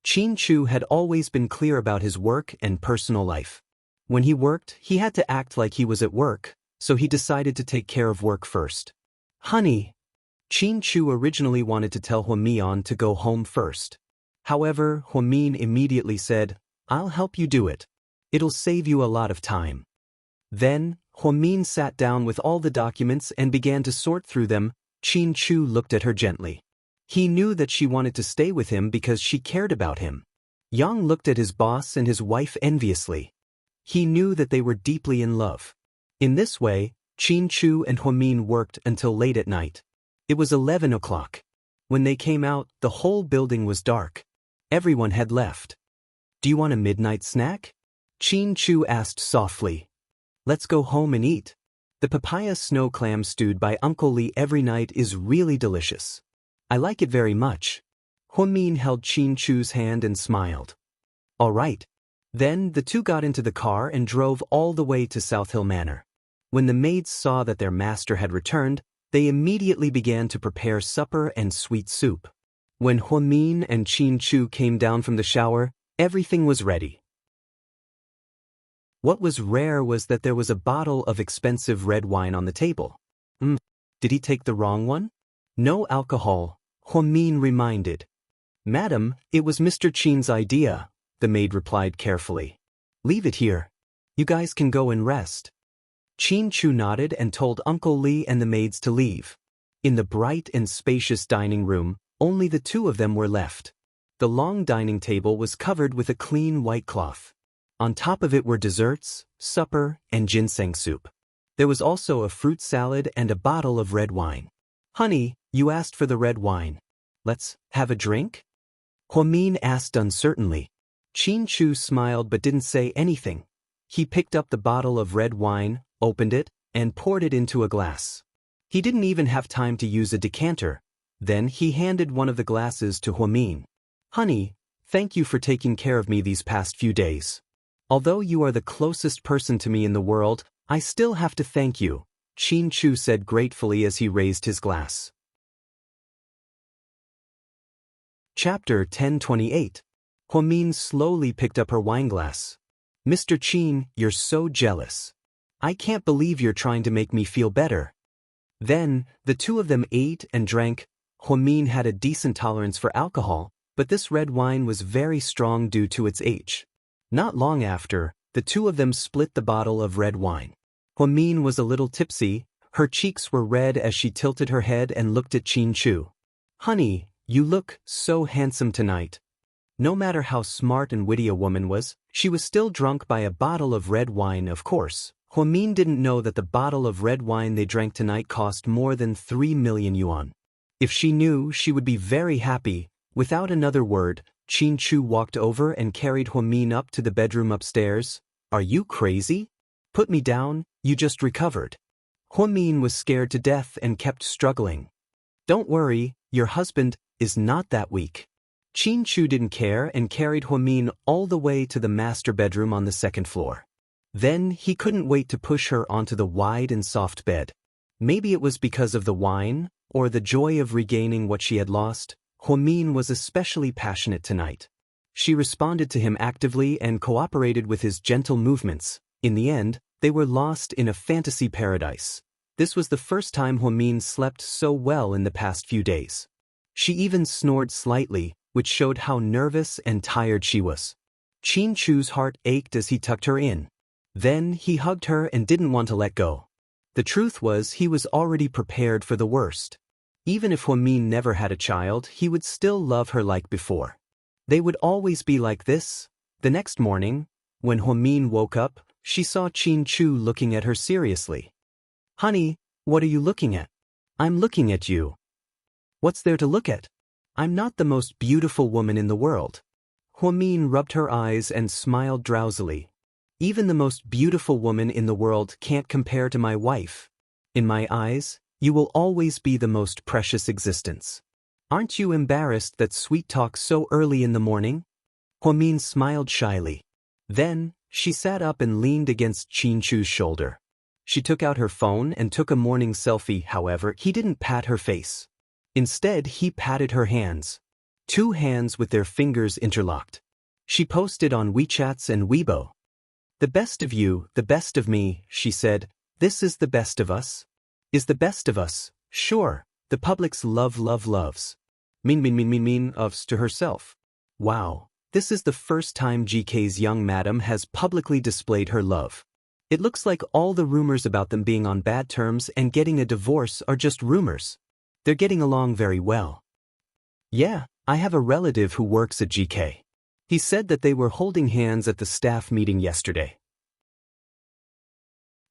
Qin Chu had always been clear about his work and personal life. When he worked, he had to act like he was at work, so he decided to take care of work first. Honey, Qin Chu originally wanted to tell Huamian to go home first. However, Huamin immediately said, I'll help you do it. It'll save you a lot of time. Then, Huamin sat down with all the documents and began to sort through them. Qin Chu looked at her gently. He knew that she wanted to stay with him because she cared about him. Yang looked at his boss and his wife enviously. He knew that they were deeply in love. In this way, Qin Chu and Huamin worked until late at night. It was 11 o'clock. When they came out, the whole building was dark. Everyone had left. Do you want a midnight snack? Qin Chu asked softly. Let's go home and eat. The papaya snow clam stewed by Uncle Li every night is really delicious. I like it very much. Huamin held Qin Chu's hand and smiled. All right. Then the two got into the car and drove all the way to South Hill Manor. When the maids saw that their master had returned, they immediately began to prepare supper and sweet soup. When Huamin and Qin Chu came down from the shower, everything was ready. What was rare was that there was a bottle of expensive red wine on the table. Did he take the wrong one? No alcohol, Huamin reminded. Madam, it was Mr. Qin's idea, the maid replied carefully. Leave it here. You guys can go and rest. Qin Chu nodded and told Uncle Li and the maids to leave. In the bright and spacious dining room, only the two of them were left. The long dining table was covered with a clean white cloth. On top of it were desserts, supper, and ginseng soup. There was also a fruit salad and a bottle of red wine. Honey, you asked for the red wine. Let's have a drink? Huamin asked uncertainly. Chu smiled but didn't say anything. He picked up the bottle of red wine, opened it, and poured it into a glass. He didn't even have time to use a decanter. Then he handed one of the glasses to Huamin. Honey, thank you for taking care of me these past few days. Although you are the closest person to me in the world, I still have to thank you, Chu said gratefully as he raised his glass. Chapter 1028. Huamin slowly picked up her wineglass. Mr. Qin, you're so jealous. I can't believe you're trying to make me feel better. Then, the two of them ate and drank. Huamin had a decent tolerance for alcohol, but this red wine was very strong due to its age. Not long after, the two of them split the bottle of red wine. Huamin was a little tipsy. Her cheeks were red as she tilted her head and looked at Chu. Honey, you look so handsome tonight. No matter how smart and witty a woman was, she was still drunk by a bottle of red wine, of course. Huamin didn't know that the bottle of red wine they drank tonight cost more than 3 million yuan. If she knew, she would be very happy. Without another word, Chu walked over and carried Huamin up to the bedroom upstairs. Are you crazy? Put me down, you just recovered. Huamin was scared to death and kept struggling. Don't worry, your husband is not that weak. Chu didn't care and carried Huamin all the way to the master bedroom on the second floor. Then he couldn't wait to push her onto the wide and soft bed. Maybe it was because of the wine, or the joy of regaining what she had lost. Huamin was especially passionate tonight. She responded to him actively and cooperated with his gentle movements. In the end, they were lost in a fantasy paradise. This was the first time Huamin slept so well in the past few days. She even snored slightly, which showed how nervous and tired she was. Chu's heart ached as he tucked her in. Then he hugged her and didn't want to let go. The truth was he was already prepared for the worst. Even if Huamin never had a child, he would still love her like before. They would always be like this. The next morning, when Huamin woke up, she saw Chu looking at her seriously. Honey, what are you looking at? I'm looking at you. What's there to look at? I'm not the most beautiful woman in the world. Huamin rubbed her eyes and smiled drowsily. Even the most beautiful woman in the world can't compare to my wife. In my eyes, you will always be the most precious existence. Aren't you embarrassed that sweet talk so early in the morning? Huamin smiled shyly. Then, she sat up and leaned against Chu's shoulder. She took out her phone and took a morning selfie. However, he didn't pat her face. Instead, he patted her hands. Two hands with their fingers interlocked. She posted on WeChats and Weibo. The best of you, the best of me, she said. This is the best of us. Is the best of us, sure, the public's loves. Ofs to herself. Wow, this is the first time GK's young madam has publicly displayed her love. It looks like all the rumors about them being on bad terms and getting a divorce are just rumors. They're getting along very well. Yeah, I have a relative who works at GK. He said that they were holding hands at the staff meeting yesterday.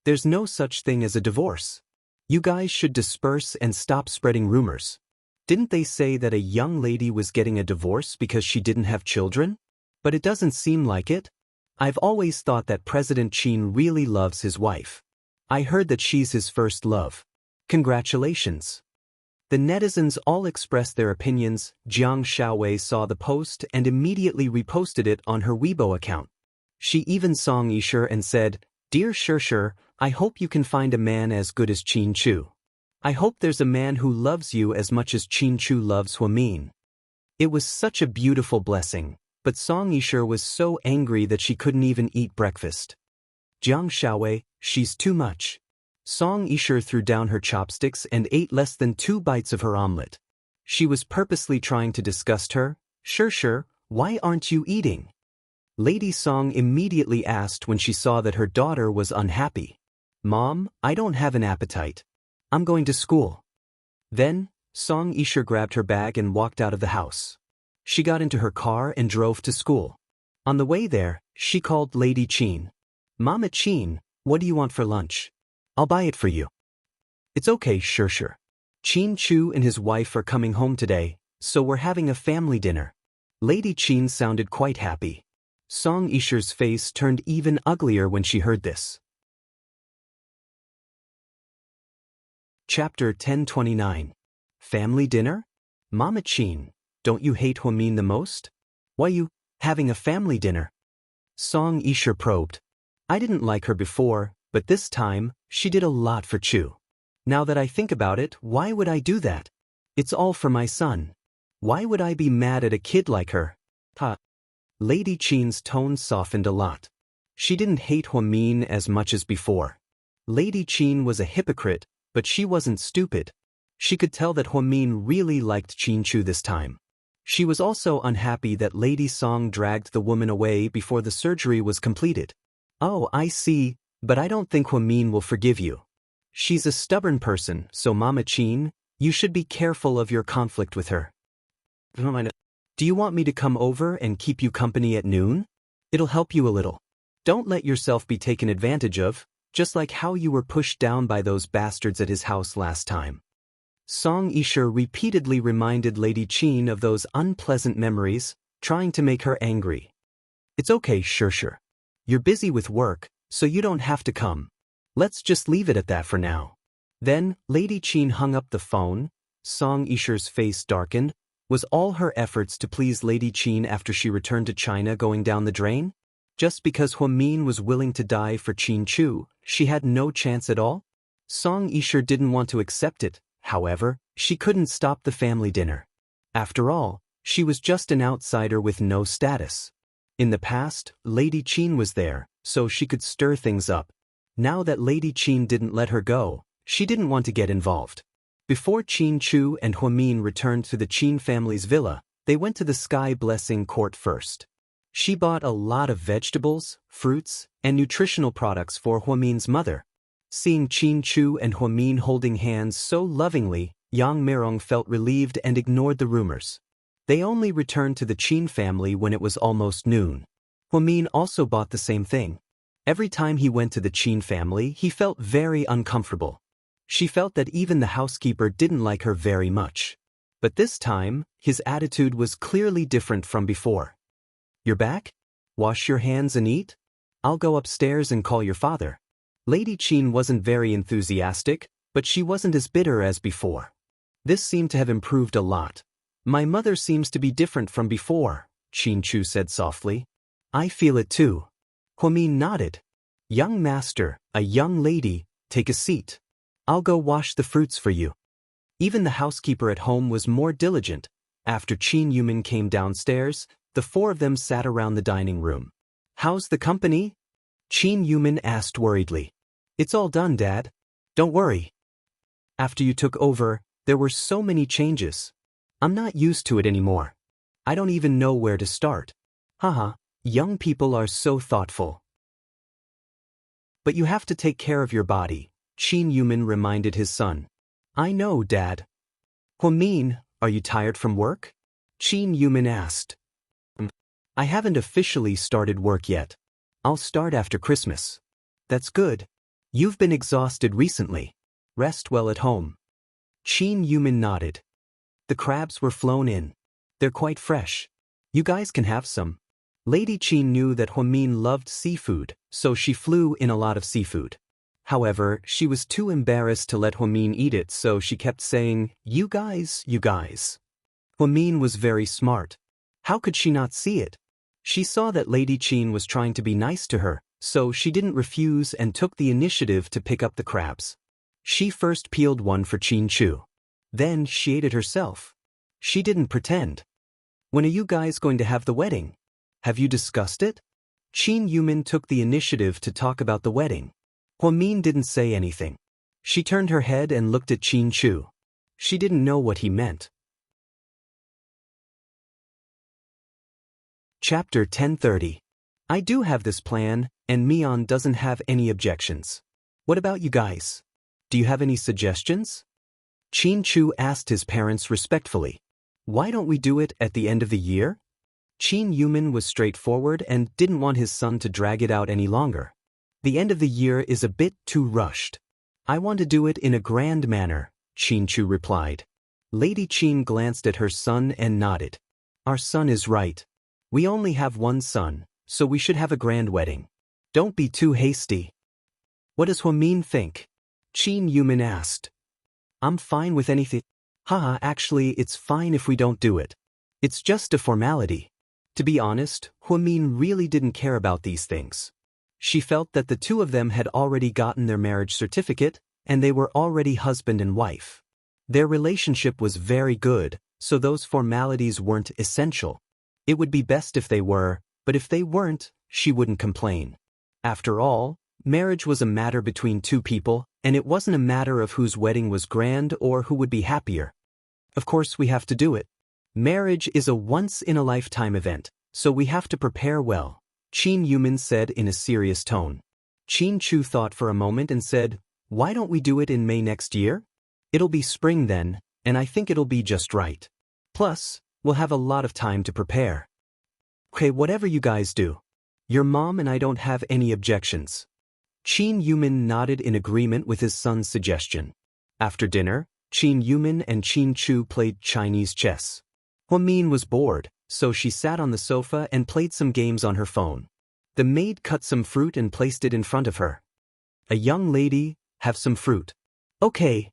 There's no such thing as a divorce. You guys should disperse and stop spreading rumors. Didn't they say that a young lady was getting a divorce because she didn't have children? But it doesn't seem like it. I've always thought that President Qin really loves his wife. I heard that she's his first love. Congratulations. The netizens all expressed their opinions. Jiang Xiaowei saw the post and immediately reposted it on her Weibo account. She even song Yisher and said, Dear Shir, I hope you can find a man as good as Chu. I hope there's a man who loves you as much as Chu loves Huamin. It was such a beautiful blessing, but Song Yisher was so angry that she couldn't even eat breakfast. Jiang Xiaowei, she's too much. Song Yisher threw down her chopsticks and ate less than 2 bites of her omelet. She was purposely trying to disgust her. Shir, why aren't you eating? Lady Song immediately asked when she saw that her daughter was unhappy. Mom, I don't have an appetite. I'm going to school. Then, Song Yisher grabbed her bag and walked out of the house. She got into her car and drove to school. On the way there, She called Lady Qin. Mama Qin, what do you want for lunch? I'll buy it for you. It's okay, sure. Qin Chu and his wife are coming home today, so we're having a family dinner. Lady Qin sounded quite happy. Song Yisher's face turned even uglier when she heard this. Chapter 1029. Family dinner? Mama Qin, don't you hate Huamin the most? Why you having a family dinner? Song Yisher probed. I didn't like her before, but this time, she did a lot for Chu. Now that I think about it, why would I do that? It's all for my son. Why would I be mad at a kid like her? Lady Qin's tone softened a lot. She didn't hate Huamin as much as before. Lady Qin was a hypocrite, but she wasn't stupid. She could tell that Huamin really liked Qin Chu this time. She was also unhappy that Lady Song dragged the woman away before the surgery was completed. Oh, I see, but I don't think Huamin will forgive you. She's a stubborn person, so Mama Qin, you should be careful of your conflict with her. Do you want me to come over and keep you company at noon? It'll help you a little. Don't let yourself be taken advantage of, just like how you were pushed down by those bastards at his house last time. Song Yisher repeatedly reminded Lady Qin of those unpleasant memories, trying to make her angry. It's okay, sure. You're busy with work, so you don't have to come. Let's just leave it at that for now. Then, Lady Qin hung up the phone. Song Yisher's face darkened. Was all her efforts to please Lady Qin after she returned to China going down the drain? Just because Huamin was willing to die for Qin Chu, she had no chance at all? Song Yisher didn't want to accept it, however, she couldn't stop the family dinner. After all, she was just an outsider with no status. In the past, Lady Qin was there, so she could stir things up. Now that Lady Qin didn't let her go, she didn't want to get involved. Before Qin Chu and Huamin returned to the Qin family's villa, they went to the Sky Blessing Court first. She bought a lot of vegetables, fruits, and nutritional products for Huamin's mother. Seeing Qin Chu and Huamin holding hands so lovingly, Yang Mirong felt relieved and ignored the rumors. They only returned to the Qin family when it was almost noon. Huamin also bought the same thing. Every time he went to the Qin family, he felt very uncomfortable. She felt that even the housekeeper didn't like her very much. But this time, his attitude was clearly different from before. You're back? Wash your hands and eat? I'll go upstairs and call your father. Lady Qin wasn't very enthusiastic, but she wasn't as bitter as before. This seemed to have improved a lot. My mother seems to be different from before, Qin Chu said softly. I feel it too. Huamin nodded. Young master, a young lady, take a seat. I'll go wash the fruits for you. Even the housekeeper at home was more diligent. After Qin Yumin came downstairs, the four of them sat around the dining room. How's the company? Qin Yumin asked worriedly. It's all done, Dad. Don't worry. After you took over, there were so many changes. I'm not used to it anymore. I don't even know where to start. Young people are so thoughtful. But you have to take care of your body, Qin Yumin reminded his son. I know, Dad. Huamin, are you tired from work? Qin Yumin asked. I haven't officially started work yet. I'll start after Christmas. That's good. You've been exhausted recently. Rest well at home. Qin Yumin nodded. The crabs were flown in. They're quite fresh. You guys can have some. Lady Qin knew that Huamin loved seafood, so she flew in a lot of seafood. However, she was too embarrassed to let Huamin eat it, so she kept saying, You guys. Huamin was very smart. How could she not see it? She saw that Lady Qin was trying to be nice to her, so she didn't refuse and took the initiative to pick up the crabs. She first peeled one for Qin Chu. Then she ate it herself. She didn't pretend. When are you guys going to have the wedding? Have you discussed it? Qin Yumin took the initiative to talk about the wedding. Huamin didn't say anything. She turned her head and looked at Qin Chu. She didn't know what he meant. Chapter 1030. I do have this plan, and Mian doesn't have any objections. What about you guys? Do you have any suggestions? Qin Chu asked his parents respectfully. Why don't we do it at the end of the year? Qin Yumin was straightforward and didn't want his son to drag it out any longer. The end of the year is a bit too rushed. I want to do it in a grand manner, Qin Chu replied. Lady Qin glanced at her son and nodded. Our son is right. We only have one son, so we should have a grand wedding. Don't be too hasty. What does Huamin think? Qin Yumin asked. I'm fine with anything. Haha, actually it's fine if we don't do it. It's just a formality. To be honest, Huamin really didn't care about these things. She felt that the two of them had already gotten their marriage certificate, and they were already husband and wife. Their relationship was very good, so those formalities weren't essential. It would be best if they were, but if they weren't, she wouldn't complain. After all, marriage was a matter between two people, and it wasn't a matter of whose wedding was grand or who would be happier. Of course we have to do it. Marriage is a once-in-a-lifetime event, so we have to prepare well, Qin Yumin said in a serious tone. Qin Chu thought for a moment and said, why don't we do it in May next year? It'll be spring then, and I think it'll be just right. Plus, we'll have a lot of time to prepare. Okay, whatever you guys do. Your mom and I don't have any objections. Qin Yumin nodded in agreement with his son's suggestion. After dinner, Qin Yumin and Qin Chu played Chinese chess. Huamin was bored, so she sat on the sofa and played some games on her phone. The maid cut some fruit and placed it in front of her. A young lady, have some fruit. Okay.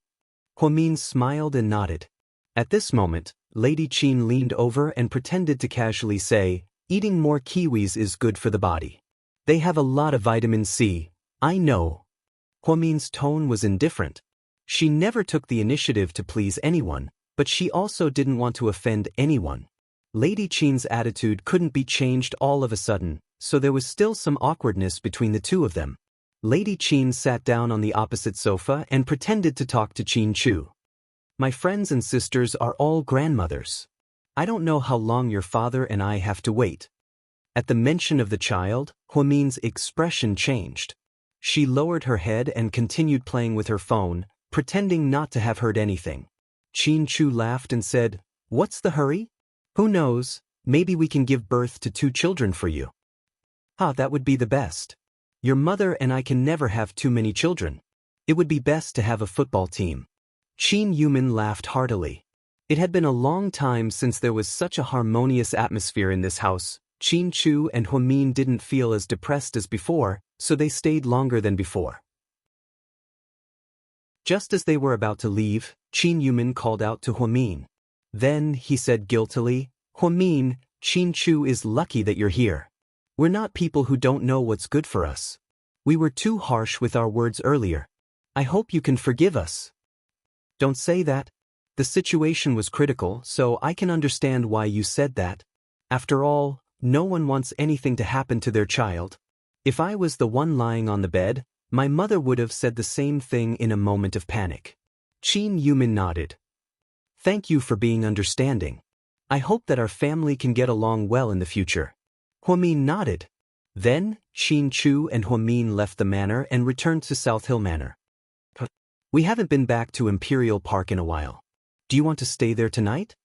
Huamin smiled and nodded. At this moment, Lady Qin leaned over and pretended to casually say, eating more kiwis is good for the body. They have a lot of vitamin C, I know. Huamin's tone was indifferent. She never took the initiative to please anyone, but she also didn't want to offend anyone. Lady Qin's attitude couldn't be changed all of a sudden, so there was still some awkwardness between the two of them. Lady Qin sat down on the opposite sofa and pretended to talk to Qin Chu. My friends and sisters are all grandmothers. I don't know how long your father and I have to wait. At the mention of the child, Huamin's expression changed. She lowered her head and continued playing with her phone, pretending not to have heard anything. Qin Chu laughed and said, what's the hurry? Who knows, maybe we can give birth to 2 children for you. That would be the best. Your mother and I can never have too many children. It would be best to have a football team. Qin Yumin laughed heartily. It had been a long time since there was such a harmonious atmosphere in this house. Qin Chu and Huamin didn't feel as depressed as before, so they stayed longer than before. Just as they were about to leave, Qin Yumin called out to Huamin. Then, he said guiltily, Huamin, Qin Chu is lucky that you're here. We're not people who don't know what's good for us. We were too harsh with our words earlier. I hope you can forgive us. Don't say that. The situation was critical, so I can understand why you said that. After all, no one wants anything to happen to their child. If I was the one lying on the bed, my mother would have said the same thing in a moment of panic. Qin Yumin nodded. Thank you for being understanding. I hope that our family can get along well in the future. Huamin nodded. Then, Qin Chu and Huamin left the manor and returned to South Hill Manor. We haven't been back to Imperial Park in a while. Do you want to stay there tonight?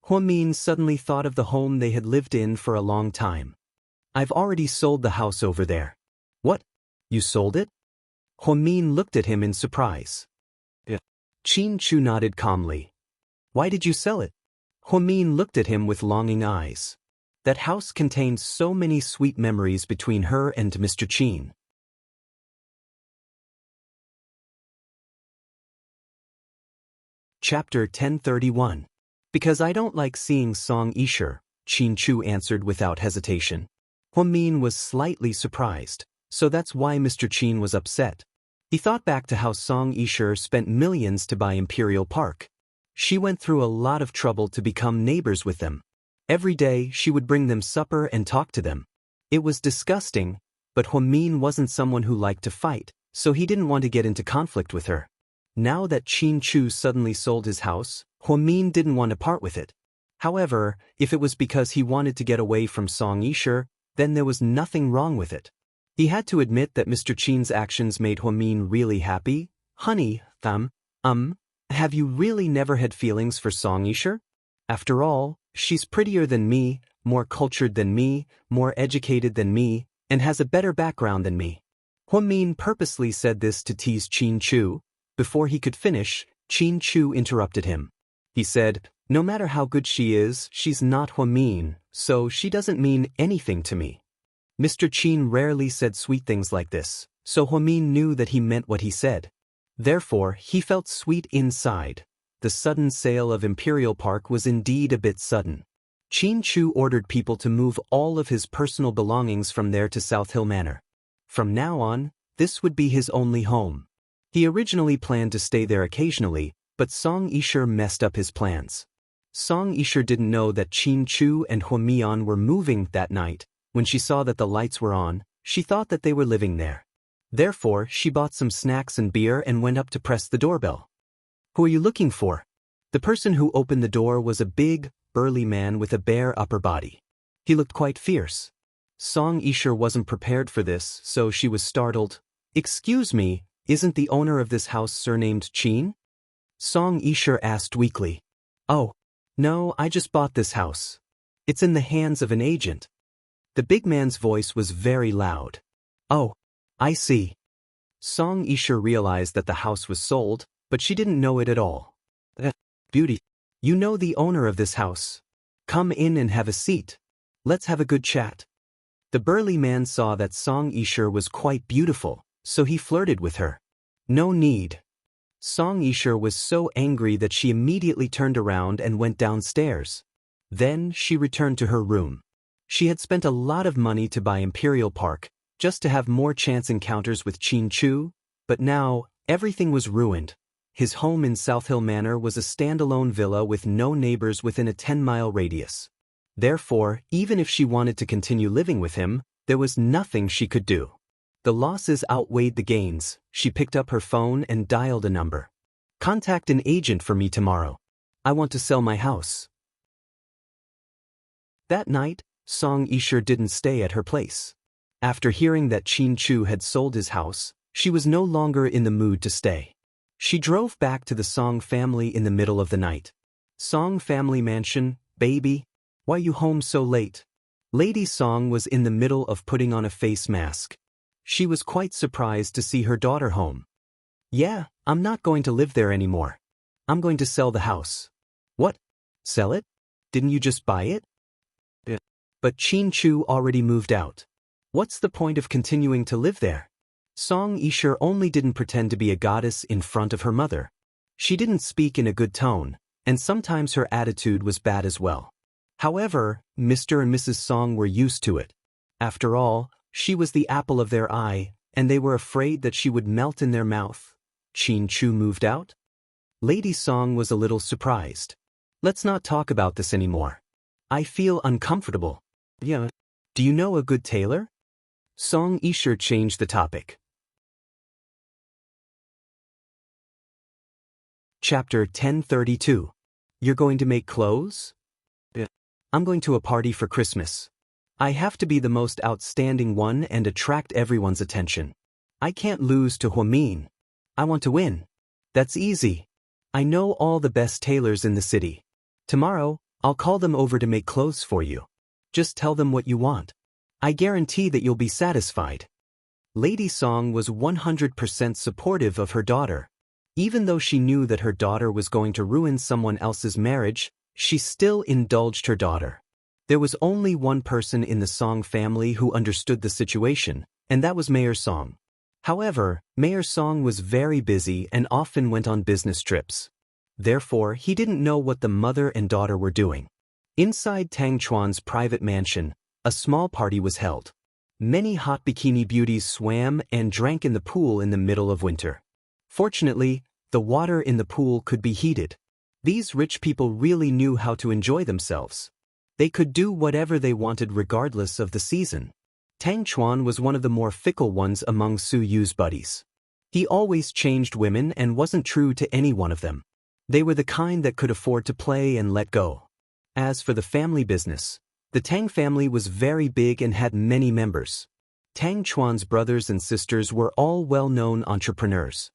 Huamin suddenly thought of the home they had lived in for a long time. I've already sold the house over there. What? You sold it? Huamin looked at him in surprise. Yeah. Qin Chu nodded calmly. Why did you sell it? Huamin looked at him with longing eyes. That house contained so many sweet memories between her and Mr. Qin. Chapter 1031. Because I don't like seeing Song Yishe, Qin Chu answered without hesitation. Huamin was slightly surprised, so that's why Mr. Qin was upset. He thought back to how Song Yishe spent millions to buy Imperial Park. She went through a lot of trouble to become neighbors with them. Every day she would bring them supper and talk to them. It was disgusting, but Huamin wasn't someone who liked to fight, so he didn't want to get into conflict with her. Now that Qin Chu suddenly sold his house, Huamin didn't want to part with it. However, if it was because he wanted to get away from Song Yishe, then there was nothing wrong with it. He had to admit that Mr. Qin's actions made Huamin really happy. Honey, have you really never had feelings for Song Yishe? After all, she's prettier than me, more cultured than me, more educated than me, and has a better background than me. Huamin purposely said this to tease Qin Chu. Before he could finish, Qin Chu interrupted him. He said, "No matter how good she is, she's not Huamin, so she doesn't mean anything to me." Mr. Qin rarely said sweet things like this, so Huamin knew that he meant what he said. Therefore, he felt sweet inside. The sudden sale of Imperial Park was indeed a bit sudden. Qin Chu ordered people to move all of his personal belongings from there to South Hill Manor. From now on, this would be his only home. He originally planned to stay there occasionally, but Song Yisher messed up his plans. Song Yisher didn't know that Qin Chu and Huamian were moving that night. When she saw that the lights were on, she thought that they were living there. Therefore, she bought some snacks and beer and went up to press the doorbell. "Who are you looking for?" The person who opened the door was a big, burly man with a bare upper body. He looked quite fierce. Song Yisher wasn't prepared for this, so she was startled. "Excuse me, isn't the owner of this house surnamed Qin?" Song Yisher asked weakly. "Oh, no, I just bought this house. It's in the hands of an agent." The big man's voice was very loud. "Oh, I see." Song Yisher realized that the house was sold, but she didn't know it at all. "Beauty, you know the owner of this house. Come in and have a seat. Let's have a good chat." The burly man saw that Song Yisher was quite beautiful, so he flirted with her. "No need." Song Yisher was so angry that she immediately turned around and went downstairs. Then she returned to her room. She had spent a lot of money to buy Imperial Park, just to have more chance encounters with Qin Chu, but now, everything was ruined. His home in South Hill Manor was a standalone villa with no neighbors within a 10-mile radius. Therefore, even if she wanted to continue living with him, there was nothing she could do. The losses outweighed the gains. She picked up her phone and dialed a number. "Contact an agent for me tomorrow. I want to sell my house." That night, Song Yisher didn't stay at her place. After hearing that Qin Chu had sold his house, she was no longer in the mood to stay. She drove back to the Song family in the middle of the night. "Song family mansion, baby? Why you home so late?" Lady Song was in the middle of putting on a face mask. She was quite surprised to see her daughter home. "Yeah, I'm not going to live there anymore. I'm going to sell the house." "What? Sell it? Didn't you just buy it?" "But Qin Chu already moved out. What's the point of continuing to live there?" Song Yisher only didn't pretend to be a goddess in front of her mother. She didn't speak in a good tone, and sometimes her attitude was bad as well. However, Mr. and Mrs. Song were used to it. After all, she was the apple of their eye, and they were afraid that she would melt in their mouth. Qin Chu moved out? Lady Song was a little surprised. "Let's not talk about this anymore. I feel uncomfortable." "Yeah. Do you know a good tailor?" Song Yisher changed the topic. Chapter 1032. You're going to make clothes? "Yeah. I'm going to a party for Christmas. I have to be the most outstanding one and attract everyone's attention. I can't lose to Huamin. I want to win. That's easy. I know all the best tailors in the city. Tomorrow, I'll call them over to make clothes for you. Just tell them what you want. I guarantee that you'll be satisfied." Lady Song was 100% supportive of her daughter. Even though she knew that her daughter was going to ruin someone else's marriage, she still indulged her daughter. There was only one person in the Song family who understood the situation, and that was Mayor Song. However, Mayor Song was very busy and often went on business trips. Therefore, he didn't know what the mother and daughter were doing. Inside Tang Chuan's private mansion, a small party was held. Many hot bikini beauties swam and drank in the pool in the middle of winter. Fortunately, the water in the pool could be heated. These rich people really knew how to enjoy themselves. They could do whatever they wanted regardless of the season. Tang Chuan was one of the more fickle ones among Su Yu's buddies. He always changed women and wasn't true to any one of them. They were the kind that could afford to play and let go. As for the family business, the Tang family was very big and had many members. Tang Chuan's brothers and sisters were all well-known entrepreneurs.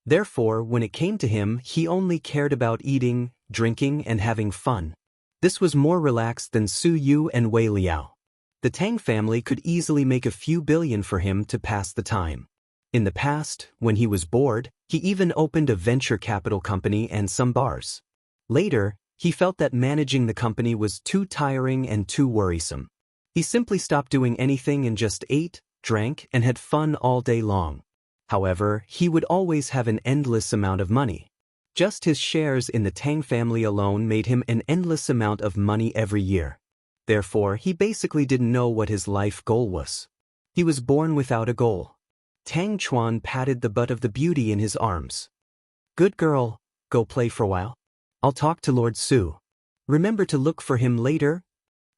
Therefore, when it came to him, he only cared about eating, drinking, and having fun. This was more relaxed than Su Yu and Wei Liao. The Tang family could easily make a few billion for him to pass the time. In the past, when he was bored, he even opened a venture capital company and some bars. Later, he felt that managing the company was too tiring and too worrisome. He simply stopped doing anything and just ate, drank, and had fun all day long. However, he would always have an endless amount of money. Just his shares in the Tang family alone made him an endless amount of money every year. Therefore, he basically didn't know what his life goal was. He was born without a goal. Tang Chuan patted the butt of the beauty in his arms. "Good girl, go play for a while. I'll talk to Lord Su. Remember to look for him later."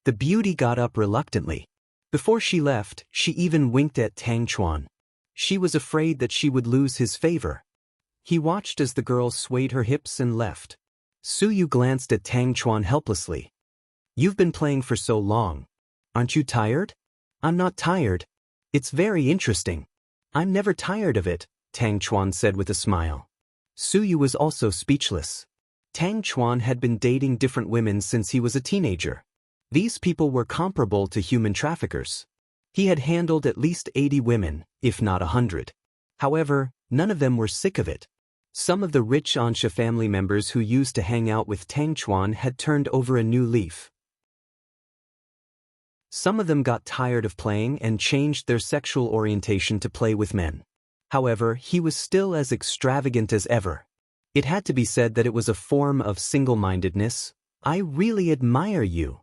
The beauty got up reluctantly. Before she left, she even winked at Tang Chuan. She was afraid that she would lose his favor. He watched as the girl swayed her hips and left. Su Yu glanced at Tang Chuan helplessly. "You've been playing for so long. Aren't you tired?" "I'm not tired. It's very interesting. I'm never tired of it," Tang Chuan said with a smile. Su Yu was also speechless. Tang Chuan had been dating different women since he was a teenager. These people were comparable to human traffickers. He had handled at least 80 women, if not 100. However, none of them were sick of it. Some of the rich Xianxia family members who used to hang out with Tang Chuan had turned over a new leaf. Some of them got tired of playing and changed their sexual orientation to play with men. However, he was still as extravagant as ever. It had to be said that it was a form of single-mindedness. "I really admire you,"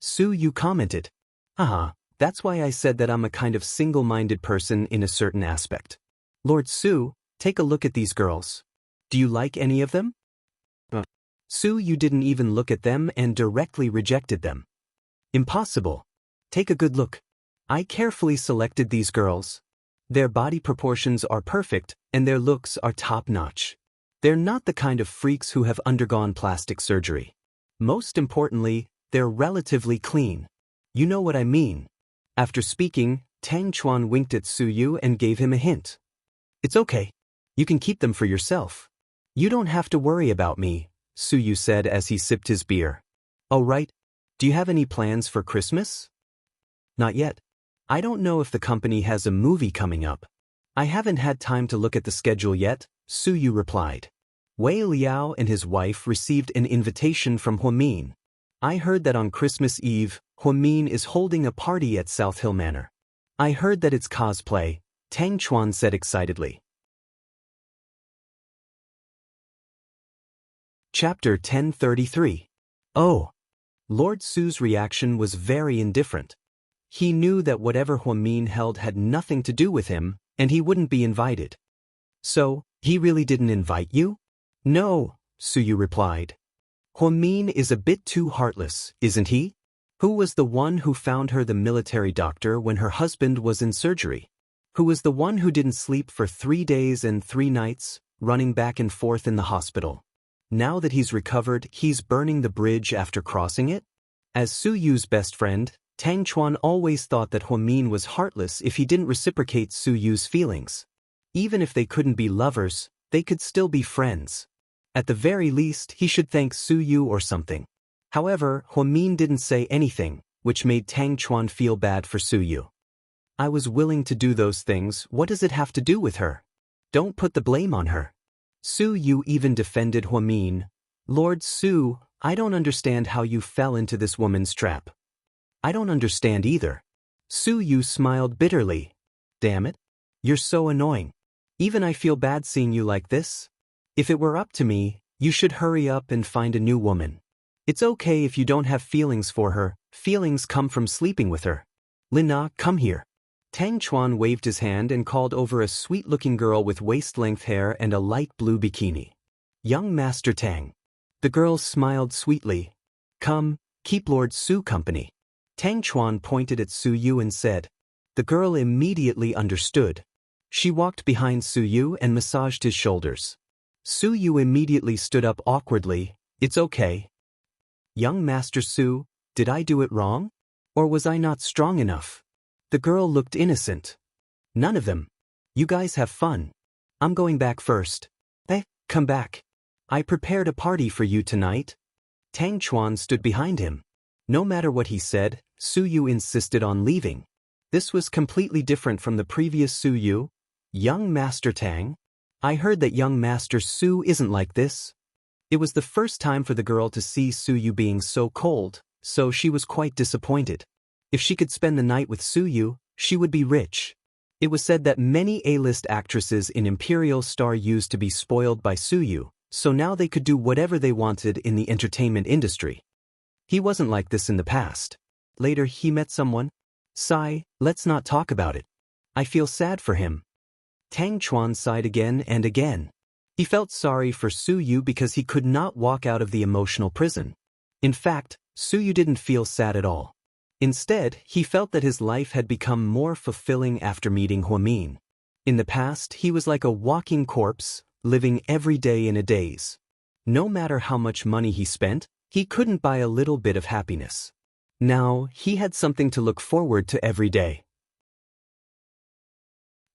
Su Yu commented. That's why I said that I'm a kind of single-minded person in a certain aspect. Lord Su, take a look at these girls. Do you like any of them?" Su Yu didn't even look at them and directly rejected them. "Impossible. Take a good look. I carefully selected these girls. Their body proportions are perfect and their looks are top-notch. They're not the kind of freaks who have undergone plastic surgery. Most importantly, they're relatively clean. You know what I mean." After speaking, Tang Chuan winked at Su Yu and gave him a hint. "It's okay. You can keep them for yourself. You don't have to worry about me," Su Yu said as he sipped his beer. "Oh right. Do you have any plans for Christmas?" "Not yet. I don't know if the company has a movie coming up. I haven't had time to look at the schedule yet," Su Yu replied. Wei Liao and his wife received an invitation from Huamin. "I heard that on Christmas Eve, Huamin is holding a party at South Hill Manor." "I heard that it's cosplay," Tang Chuan said excitedly. Chapter 1033. Oh. Lord Su's reaction was very indifferent. He knew that whatever Huamin held had nothing to do with him, and he wouldn't be invited. "So, he really didn't invite you?" "No," Su Yu replied. "Huamin is a bit too heartless, isn't he? Who was the one who found her the military doctor when her husband was in surgery? Who was the one who didn't sleep for 3 days and 3 nights, running back and forth in the hospital? Now that he's recovered, he's burning the bridge after crossing it?" As Su Yu's best friend, Tang Chuan always thought that Huamin was heartless if he didn't reciprocate Su Yu's feelings. Even if they couldn't be lovers, they could still be friends. At the very least, he should thank Su Yu or something. However, Huamin didn't say anything, which made Tang Chuan feel bad for Su Yu. "I was willing to do those things, what does it have to do with her? Don't put the blame on her." Su Yu even defended Huamin. "Lord Su, I don't understand how you fell into this woman's trap." "I don't understand either." Su Yu smiled bitterly. "Damn it. You're so annoying. Even I feel bad seeing you like this. If it were up to me, you should hurry up and find a new woman. It's okay if you don't have feelings for her, feelings come from sleeping with her. Lina, come here." Tang Chuan waved his hand and called over a sweet-looking girl with waist-length hair and a light blue bikini. "Young Master Tang." The girl smiled sweetly. "Come, keep Lord Su company." Tang Chuan pointed at Su Yu and said. The girl immediately understood. She walked behind Su Yu and massaged his shoulders. Su Yu immediately stood up awkwardly. "It's okay." "Young Master Su, did I do it wrong? Or was I not strong enough?" The girl looked innocent. "None of them. You guys have fun. I'm going back first." "Come back. I prepared a party for you tonight." Tang Chuan stood behind him. No matter what he said, Su Yu insisted on leaving. This was completely different from the previous Su Yu. Young Master Tang? I heard that young Master Su isn't like this. It was the first time for the girl to see Su Yu being so cold, so she was quite disappointed. If she could spend the night with Su Yu, she would be rich. It was said that many A-list actresses in Imperial Star used to be spoiled by Su Yu, so now they could do whatever they wanted in the entertainment industry. He wasn't like this in the past. Later he met someone. Sigh, let's not talk about it. I feel sad for him. Tang Chuan sighed again and again. He felt sorry for Su Yu because he could not walk out of the emotional prison. In fact, Su Yu didn't feel sad at all. Instead, he felt that his life had become more fulfilling after meeting Huamin. In the past, he was like a walking corpse, living every day in a daze. No matter how much money he spent, he couldn't buy a little bit of happiness. Now, he had something to look forward to every day.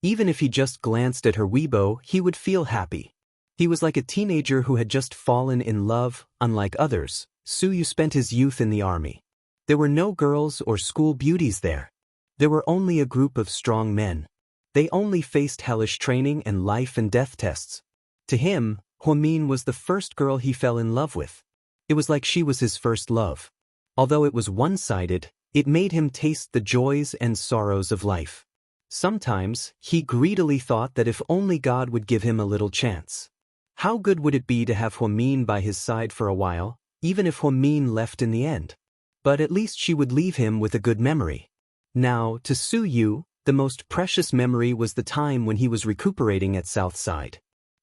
Even if he just glanced at her Weibo, he would feel happy. He was like a teenager who had just fallen in love. Unlike others, Su Yu spent his youth in the army. There were no girls or school beauties there. There were only a group of strong men. They only faced hellish training and life and death tests. To him, Huamin was the first girl he fell in love with. It was like she was his first love. Although it was one-sided, it made him taste the joys and sorrows of life. Sometimes, he greedily thought that if only God would give him a little chance. How good would it be to have Huamin by his side for a while, even if Huamin left in the end? But at least she would leave him with a good memory. Now, to Su Yu, the most precious memory was the time when he was recuperating at Southside.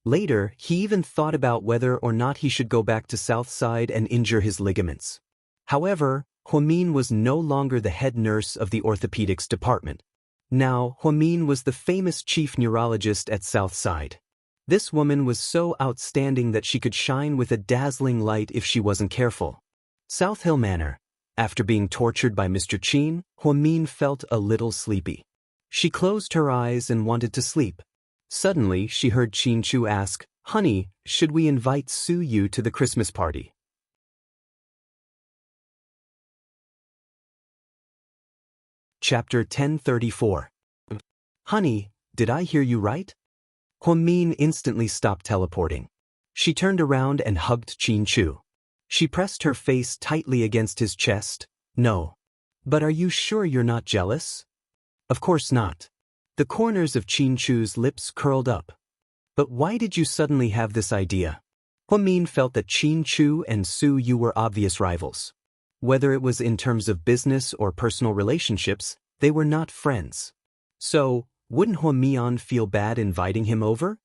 Later, he even thought about whether or not he should go back to Southside and injure his ligaments. However, Huamin was no longer the head nurse of the orthopedics department. Now, Huamin was the famous chief neurologist at Southside. This woman was so outstanding that she could shine with a dazzling light if she wasn't careful. South Hill Manor. After being tortured by Mr. Qin, Huamin felt a little sleepy. She closed her eyes and wanted to sleep. Suddenly, she heard Qin Chu ask, "Honey, should we invite Su Yu to the Christmas party?" Chapter 1034. Honey, did I hear you right? Huamin instantly stopped teleporting. She turned around and hugged Qin Chu. She pressed her face tightly against his chest. No. But are you sure you're not jealous? Of course not. The corners of Qin Chu's lips curled up. But why did you suddenly have this idea? Huamin felt that Qin Chu and Su Yu were obvious rivals. Whether it was in terms of business or personal relationships, they were not friends. So, wouldn't Huamian feel bad inviting him over?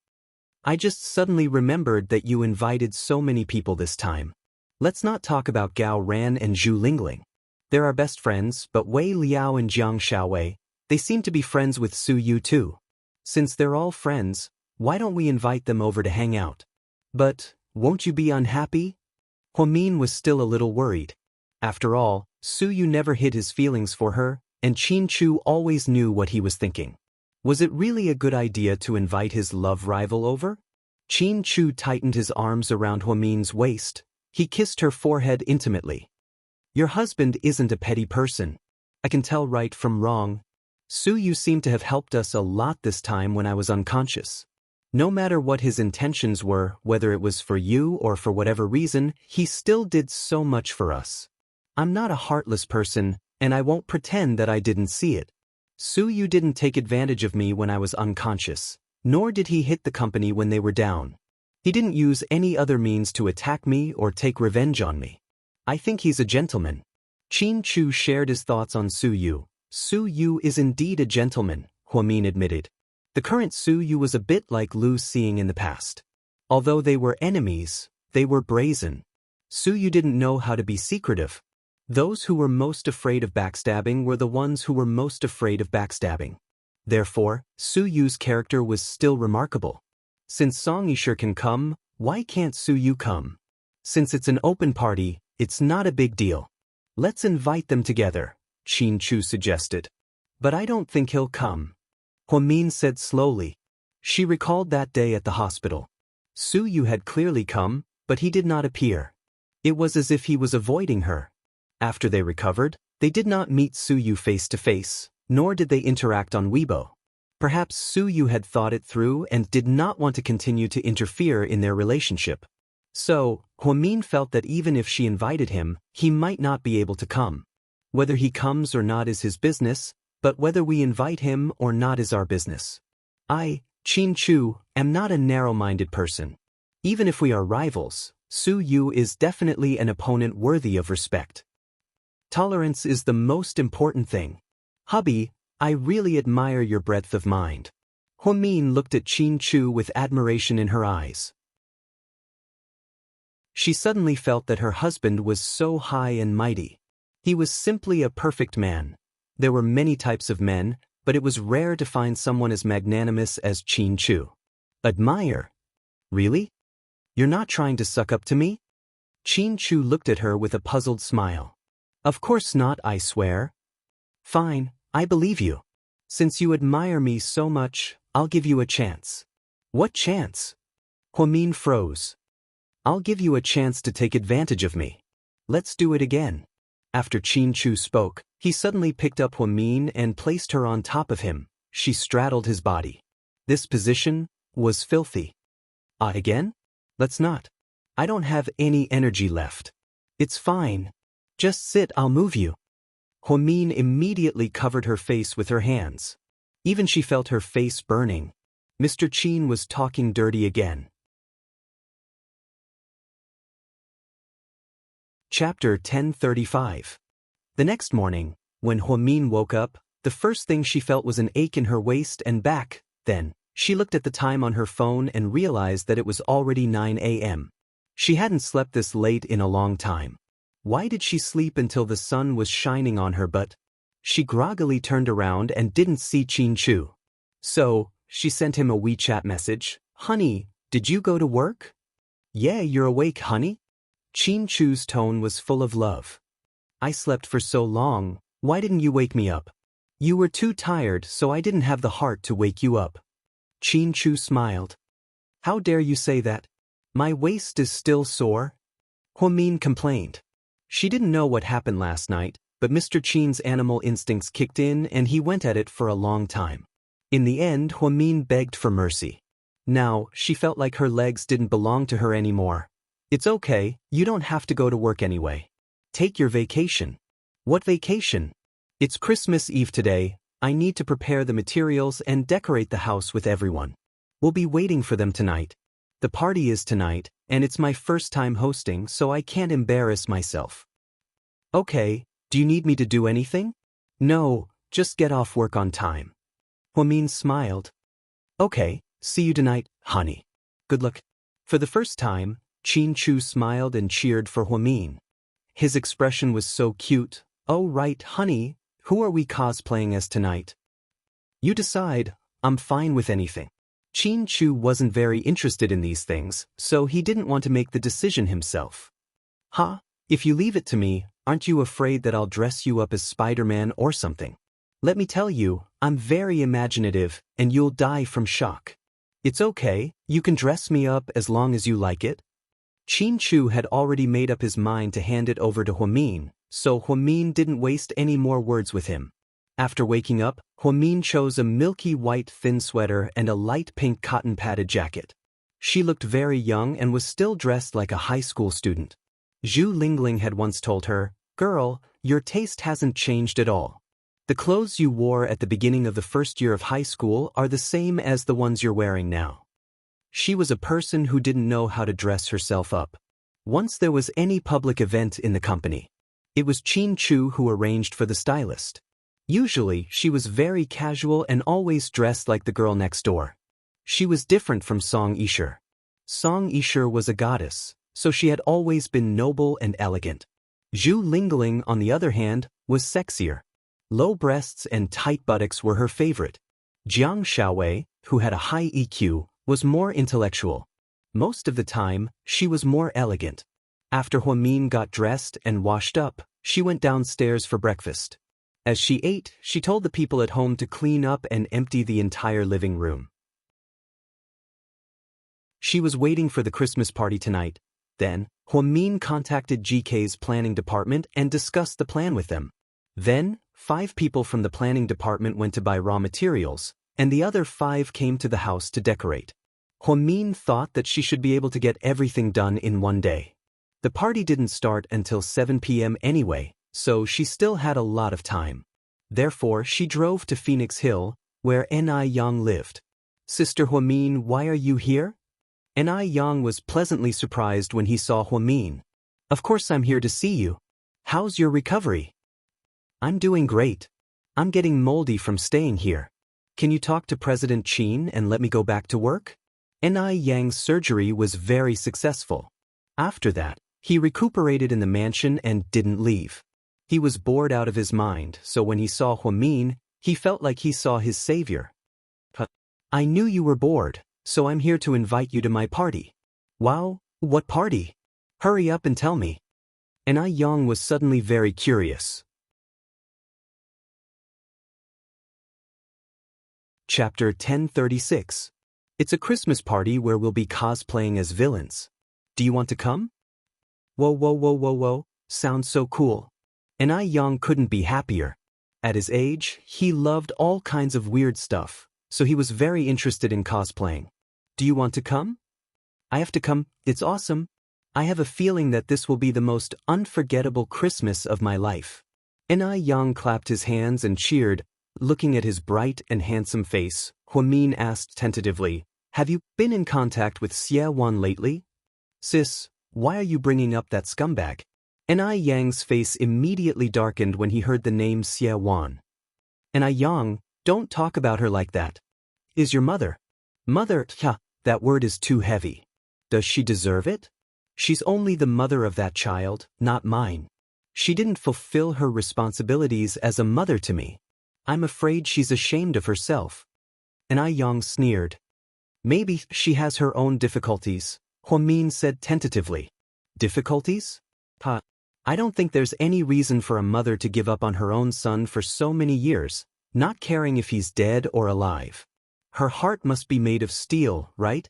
I just suddenly remembered that you invited so many people this time. Let's not talk about Gao Ran and Zhu Lingling. They're our best friends, but Wei Liao and Jiang Xiaowei, they seem to be friends with Su Yu too. Since they're all friends, why don't we invite them over to hang out? But, won't you be unhappy? Huamin was still a little worried. After all, Su Yu never hid his feelings for her, and Qin Chu always knew what he was thinking. Was it really a good idea to invite his love rival over? Qin Chu tightened his arms around Huamin's waist. He kissed her forehead intimately. Your husband isn't a petty person. I can tell right from wrong. Su Yu seemed to have helped us a lot this time when I was unconscious. No matter what his intentions were, whether it was for you or for whatever reason, he still did so much for us. I'm not a heartless person, and I won't pretend that I didn't see it. Su Yu didn't take advantage of me when I was unconscious, nor did he hit the company when they were down. He didn't use any other means to attack me or take revenge on me. I think he's a gentleman. Qin Chu shared his thoughts on Su Yu. Su Yu is indeed a gentleman, Huamin admitted. The current Su Yu was a bit like Lu Xing in the past. Although they were enemies, they were brazen. Su Yu didn't know how to be secretive. Those who were most afraid of backstabbing were the ones who were most afraid of backstabbing. Therefore, Su Yu's character was still remarkable. Since Song Yisher can come, why can't Su Yu come? Since it's an open party, it's not a big deal. Let's invite them together, Qin Chu suggested. But I don't think he'll come. Huamin said slowly. She recalled that day at the hospital. Su Yu had clearly come, but he did not appear. It was as if he was avoiding her. After they recovered, they did not meet Suyu face to face, nor did they interact on Weibo. Perhaps Suyu had thought it through and did not want to continue to interfere in their relationship. So, Huamin felt that even if she invited him, he might not be able to come. Whether he comes or not is his business, but whether we invite him or not is our business. I, Qin Chu, am not a narrow-minded person. Even if we are rivals, Su Yu is definitely an opponent worthy of respect. Tolerance is the most important thing. Hubby, I really admire your breadth of mind. Huamin looked at Qin Chu with admiration in her eyes. She suddenly felt that her husband was so high and mighty. He was simply a perfect man. There were many types of men, but it was rare to find someone as magnanimous as Qin Chu. Admire? Really? You're not trying to suck up to me? Qin Chu looked at her with a puzzled smile. Of course not, I swear. Fine, I believe you. Since you admire me so much, I'll give you a chance. What chance? Huamin froze. I'll give you a chance to take advantage of me. Let's do it again. After Qin Chu spoke, he suddenly picked up Huamin and placed her on top of him. She straddled his body. This position was filthy. Again? Let's not. I don't have any energy left. It's fine. Just sit, I'll move you. Huamin immediately covered her face with her hands. Even she felt her face burning. Mr. Qin was talking dirty again. Chapter 1035. The next morning, when Huamin woke up, the first thing she felt was an ache in her waist and back. Then, she looked at the time on her phone and realized that it was already 9 a.m. She hadn't slept this late in a long time. Why did she sleep until the sun was shining on her but? She groggily turned around and didn't see Qin Chu. So, she sent him a WeChat message. Honey, did you go to work? Yeah, you're awake, honey? Qin Chu's tone was full of love. I slept for so long, why didn't you wake me up? You were too tired, so I didn't have the heart to wake you up. Qin Chu smiled. How dare you say that? My waist is still sore? Huamin complained. She didn't know what happened last night, but Mr. Qin's animal instincts kicked in and he went at it for a long time. In the end, Huamin begged for mercy. Now, she felt like her legs didn't belong to her anymore. It's okay, you don't have to go to work anyway. Take your vacation. What vacation? It's Christmas Eve today. I need to prepare the materials and decorate the house with everyone. We'll be waiting for them tonight. The party is tonight, and it's my first time hosting, so I can't embarrass myself. Okay, do you need me to do anything? No, just get off work on time. Huamin smiled. Okay, see you tonight, honey. Good luck. For the first time, Qin Chu smiled and cheered for Huamin. His expression was so cute. Oh right, honey, who are we cosplaying as tonight? You decide, I'm fine with anything. Qin Chu wasn't very interested in these things, so he didn't want to make the decision himself. Huh? If you leave it to me, aren't you afraid that I'll dress you up as Spider-Man or something? Let me tell you, I'm very imaginative, and you'll die from shock. It's okay, you can dress me up as long as you like it. Qin Chu had already made up his mind to hand it over to Huamin, so Huamin didn't waste any more words with him. After waking up, Huamin chose a milky white thin sweater and a light pink cotton padded jacket. She looked very young and was still dressed like a high school student. Zhu Lingling had once told her, "Girl, your taste hasn't changed at all. The clothes you wore at the beginning of the first year of high school are the same as the ones you're wearing now." She was a person who didn't know how to dress herself up. Once there was any public event in the company, it was Qin Chu who arranged for the stylist. Usually, she was very casual and always dressed like the girl next door. She was different from Song Yishe. Song Yishe was a goddess, so she had always been noble and elegant. Zhu Lingling, on the other hand, was sexier. Low breasts and tight buttocks were her favorite. Jiang Xiaowei, who had a high EQ, was more intellectual. Most of the time, she was more elegant. After Huamin got dressed and washed up, she went downstairs for breakfast. As she ate, she told the people at home to clean up and empty the entire living room. She was waiting for the Christmas party tonight. Then, Min contacted GK's planning department and discussed the plan with them. Then, 5 people from the planning department went to buy raw materials, and the other 5 came to the house to decorate. Min thought that she should be able to get everything done in one day. The party didn't start until 7 p.m. anyway, so she still had a lot of time. Therefore, she drove to Phoenix Hill, where Yang lived. Sister Min, why are you here? Yang was pleasantly surprised when he saw Min. Of course I'm here to see you. How's your recovery? I'm doing great. I'm getting moldy from staying here. Can you talk to President Qin and let me go back to work? Yang's surgery was very successful. After that, he recuperated in the mansion and didn't leave. He was bored out of his mind, so when he saw Min, he felt like he saw his savior. I knew you were bored, so I'm here to invite you to my party. Wow, what party? Hurry up and tell me. Yang was suddenly very curious. Chapter 1036. It's a Christmas party where we'll be cosplaying as villains. Do you want to come? Whoa, sounds so cool. Yang couldn't be happier. At his age, he loved all kinds of weird stuff, so he was very interested in cosplaying. Do you want to come? I have to come, it's awesome. I have a feeling that this will be the most unforgettable Christmas of my life. Yang clapped his hands and cheered. Looking at his bright and handsome face, Min asked tentatively, have you been in contact with Xiaowan lately? Sis, why are you bringing up that scumbag? Yang's face immediately darkened when he heard the name Xiaowan. Yang, don't talk about her like that. Is your mother? Mother, that word is too heavy. Does she deserve it? She's only the mother of that child, not mine. She didn't fulfill her responsibilities as a mother to me. I'm afraid she's ashamed of herself. Yang sneered. Maybe she has her own difficulties, Min said tentatively. Difficulties? I don't think there's any reason for a mother to give up on her own son for so many years, not caring if he's dead or alive. Her heart must be made of steel, right?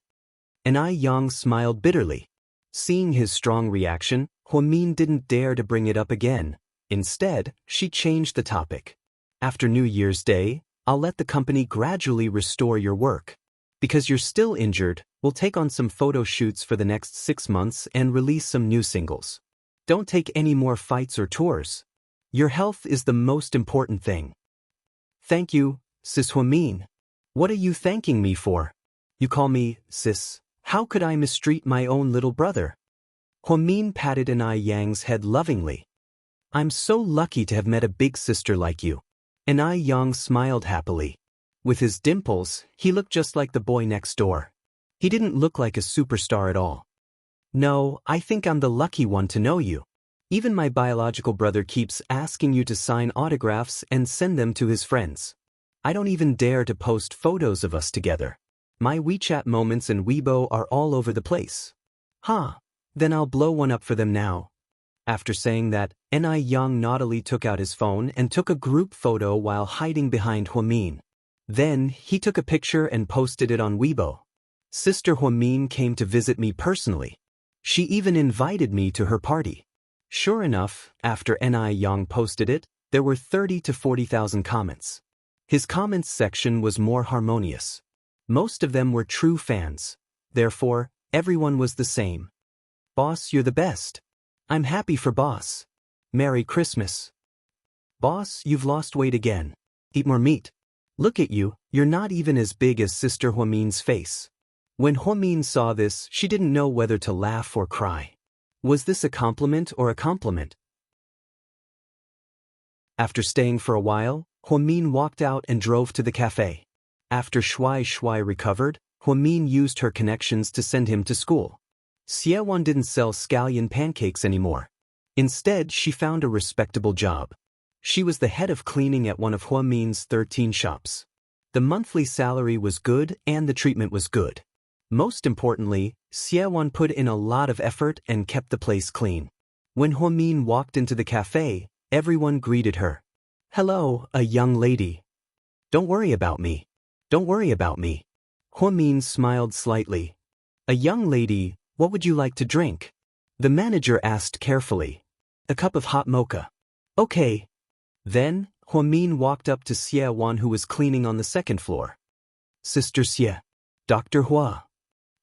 Yang smiled bitterly. Seeing his strong reaction, Min didn't dare to bring it up again. Instead, she changed the topic. After New Year's Day, I'll let the company gradually restore your work. Because you're still injured, we'll take on some photo shoots for the next 6 months and release some new singles. Don't take any more fights or tours. Your health is the most important thing. Thank you, Sis Min. What are you thanking me for? You call me Sis. How could I mistreat my own little brother? Min patted Yang's head lovingly. I'm so lucky to have met a big sister like you. Yang smiled happily. With his dimples, he looked just like the boy next door. He didn't look like a superstar at all. No, I think I'm the lucky one to know you. Even my biological brother keeps asking you to sign autographs and send them to his friends. I don't even dare to post photos of us together. My WeChat moments and Weibo are all over the place. Then I'll blow one up for them now. After saying that, Yang naughtily took out his phone and took a group photo while hiding behind Min. Then, he took a picture and posted it on Weibo. Sister Min came to visit me personally. She even invited me to her party. Sure enough, after Yang posted it, there were 30 to 40,000 comments. His comments section was more harmonious. Most of them were true fans. Therefore, everyone was the same. Boss, you're the best. I'm happy for Boss. Merry Christmas. Boss, you've lost weight again. Eat more meat. Look at you, you're not even as big as Sister Min's face. When Min saw this, she didn't know whether to laugh or cry. Was this a compliment or a compliment? After staying for a while, Min walked out and drove to the cafe. After Shui recovered, Min used her connections to send him to school. Xiaowan didn't sell scallion pancakes anymore. Instead, she found a respectable job. She was the head of cleaning at one of Min's 13 shops. The monthly salary was good and the treatment was good. Most importantly, Xiaowan put in a lot of effort and kept the place clean. When Min walked into the cafe, everyone greeted her. Hello, a young lady. Don't worry about me. Don't worry about me. Min smiled slightly. A young lady, what would you like to drink? The manager asked carefully. A cup of hot mocha. Okay. Then, Huamin walked up to Xie Wan, who was cleaning on the second floor. Sister Xie. Dr. Hua.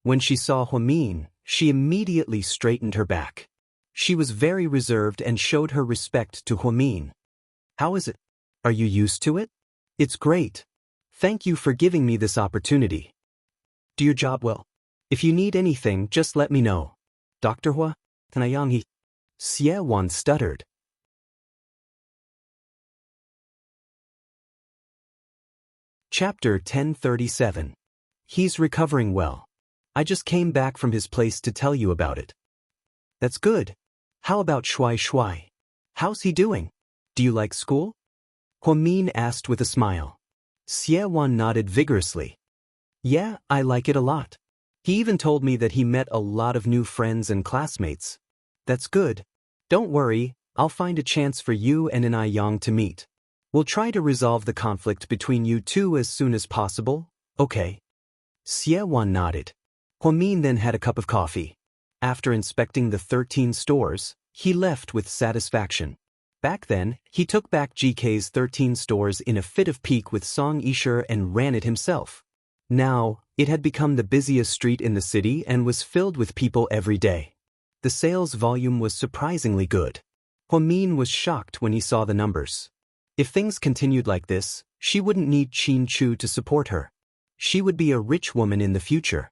When she saw Huamin, she immediately straightened her back. She was very reserved and showed her respect to Huamin. How is it? Are you used to it? It's great. Thank you for giving me this opportunity. Do your job well. If you need anything, just let me know. Dr. Hua? Tanayanghi. Xie Wan stuttered. Chapter 1037. He's recovering well. I just came back from his place to tell you about it. That's good. How about Shuai Shuai? How's he doing? Do you like school? Huamin asked with a smile. Xie Wan nodded vigorously. Yeah, I like it a lot. He even told me that he met a lot of new friends and classmates. That's good. Don't worry, I'll find a chance for you and An Yang to meet. We'll try to resolve the conflict between you two as soon as possible, okay? Xie Wan nodded. Huamin then had a cup of coffee. After inspecting the 13 stores, he left with satisfaction. Back then, he took back GK's 13 stores in a fit of pique with Song Yisher and ran it himself. Now, it had become the busiest street in the city and was filled with people every day. The sales volume was surprisingly good. Huamin was shocked when he saw the numbers. If things continued like this, she wouldn't need Qin Chu to support her. She would be a rich woman in the future.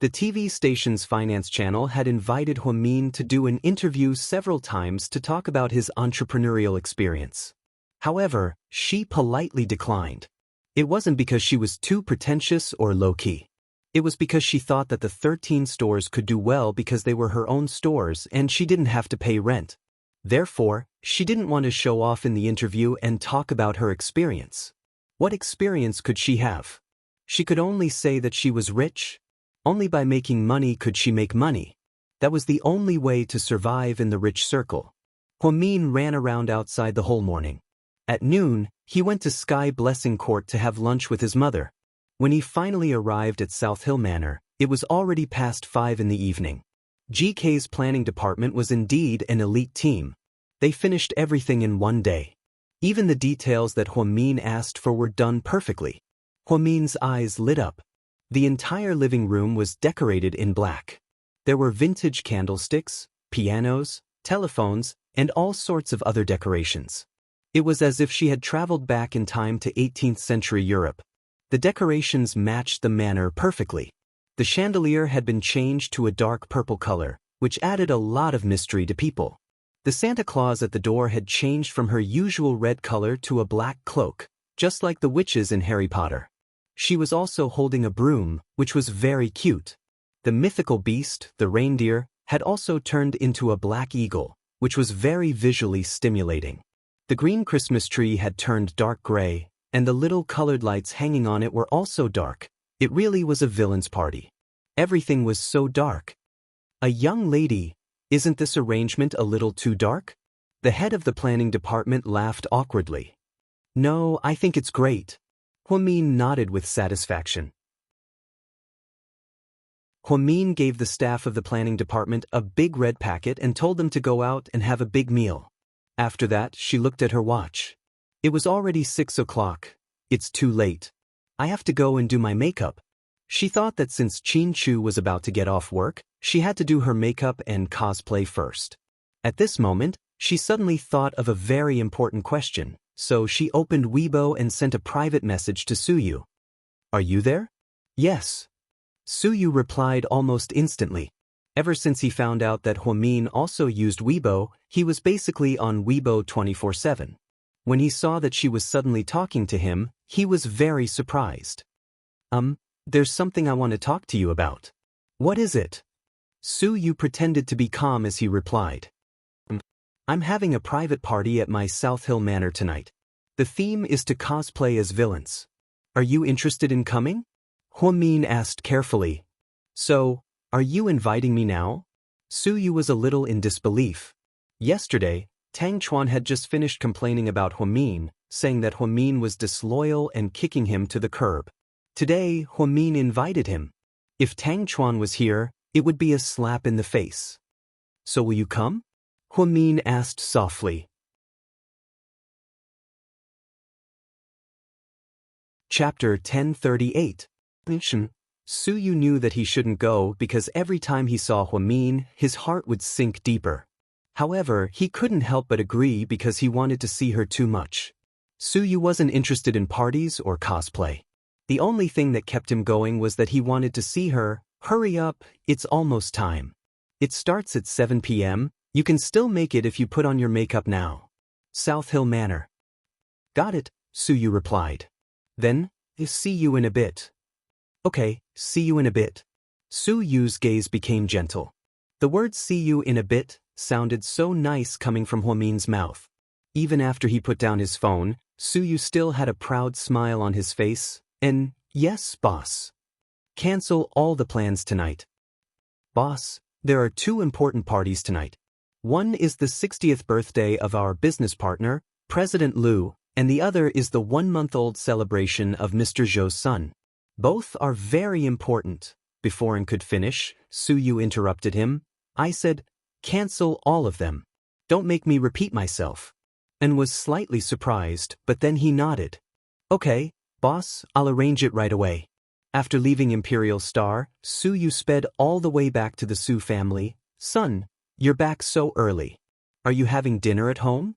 The TV station's finance channel had invited Huamin to do an interview several times to talk about his entrepreneurial experience. However, she politely declined. It wasn't because she was too pretentious or low-key. It was because she thought that the 13 stores could do well because they were her own stores and she didn't have to pay rent. Therefore, she didn't want to show off in the interview and talk about her experience. What experience could she have? She could only say that she was rich. Only by making money could she make money. That was the only way to survive in the rich circle. Huamin ran around outside the whole morning. At noon, he went to Sky Blessing Court to have lunch with his mother. When he finally arrived at South Hill Manor, it was already past 5 in the evening. GK's planning department was indeed an elite team. They finished everything in one day. Even the details that Huamin asked for were done perfectly. Huamin's eyes lit up. The entire living room was decorated in black. There were vintage candlesticks, pianos, telephones, and all sorts of other decorations. It was as if she had traveled back in time to 18th century Europe. The decorations matched the manor perfectly. The chandelier had been changed to a dark purple color, which added a lot of mystery to people. The Santa Claus at the door had changed from her usual red color to a black cloak, just like the witches in Harry Potter. She was also holding a broom, which was very cute. The mythical beast, the reindeer, had also turned into a black eagle, which was very visually stimulating. The green Christmas tree had turned dark gray, and the little colored lights hanging on it were also dark. It really was a villain's party. Everything was so dark. A young lady, isn't this arrangement a little too dark? The head of the planning department laughed awkwardly. No, I think it's great. Huamin nodded with satisfaction. Huamin gave the staff of the planning department a big red packet and told them to go out and have a big meal. After that, she looked at her watch. It was already 6 o'clock. It's too late. I have to go and do my makeup. She thought that since Qin Chu was about to get off work, she had to do her makeup and cosplay first. At this moment, she suddenly thought of a very important question, so she opened Weibo and sent a private message to Suyu. Are you there? Yes. Suyu replied almost instantly. Ever since he found out that Huamin also used Weibo, he was basically on Weibo 24/7. When he saw that she was suddenly talking to him, he was very surprised. There's something I want to talk to you about. What is it? Suyu pretended to be calm as he replied. I'm having a private party at my South Hill Manor tonight. The theme is to cosplay as villains. Are you interested in coming? Huamin asked carefully. So, are you inviting me now? Suyu was a little in disbelief. Yesterday, Tang Chuan had just finished complaining about Huamin, saying that Huamin was disloyal and kicking him to the curb. Today, Huamin invited him. If Tang Chuan was here, it would be a slap in the face. So will you come? Huamin asked softly. Chapter 1038. Suyu knew that he shouldn't go because every time he saw Huamin, his heart would sink deeper. However, he couldn't help but agree because he wanted to see her too much. Suyu wasn't interested in parties or cosplay. The only thing that kept him going was that he wanted to see her. Hurry up, it's almost time. It starts at 7 p.m., you can still make it if you put on your makeup now. South Hill Manor. Got it, Suyu replied. Then, see you in a bit. Okay, see you in a bit. Suyu's gaze became gentle. The word see you in a bit sounded so nice coming from Huamin's mouth. Even after he put down his phone, Suyu still had a proud smile on his face, and, yes, boss. Cancel all the plans tonight. Boss, there are 2 important parties tonight. One is the 60th birthday of our business partner, President Liu, and the other is the 1-month-old celebration of Mr. Zhou's son. Both are very important. Before he could finish, Suyu interrupted him. I said, cancel all of them. Don't make me repeat myself. And was slightly surprised, but then he nodded. Okay, boss, I'll arrange it right away. After leaving Imperial Star, Suyu sped all the way back to the Su family. Son, you're back so early. Are you having dinner at home?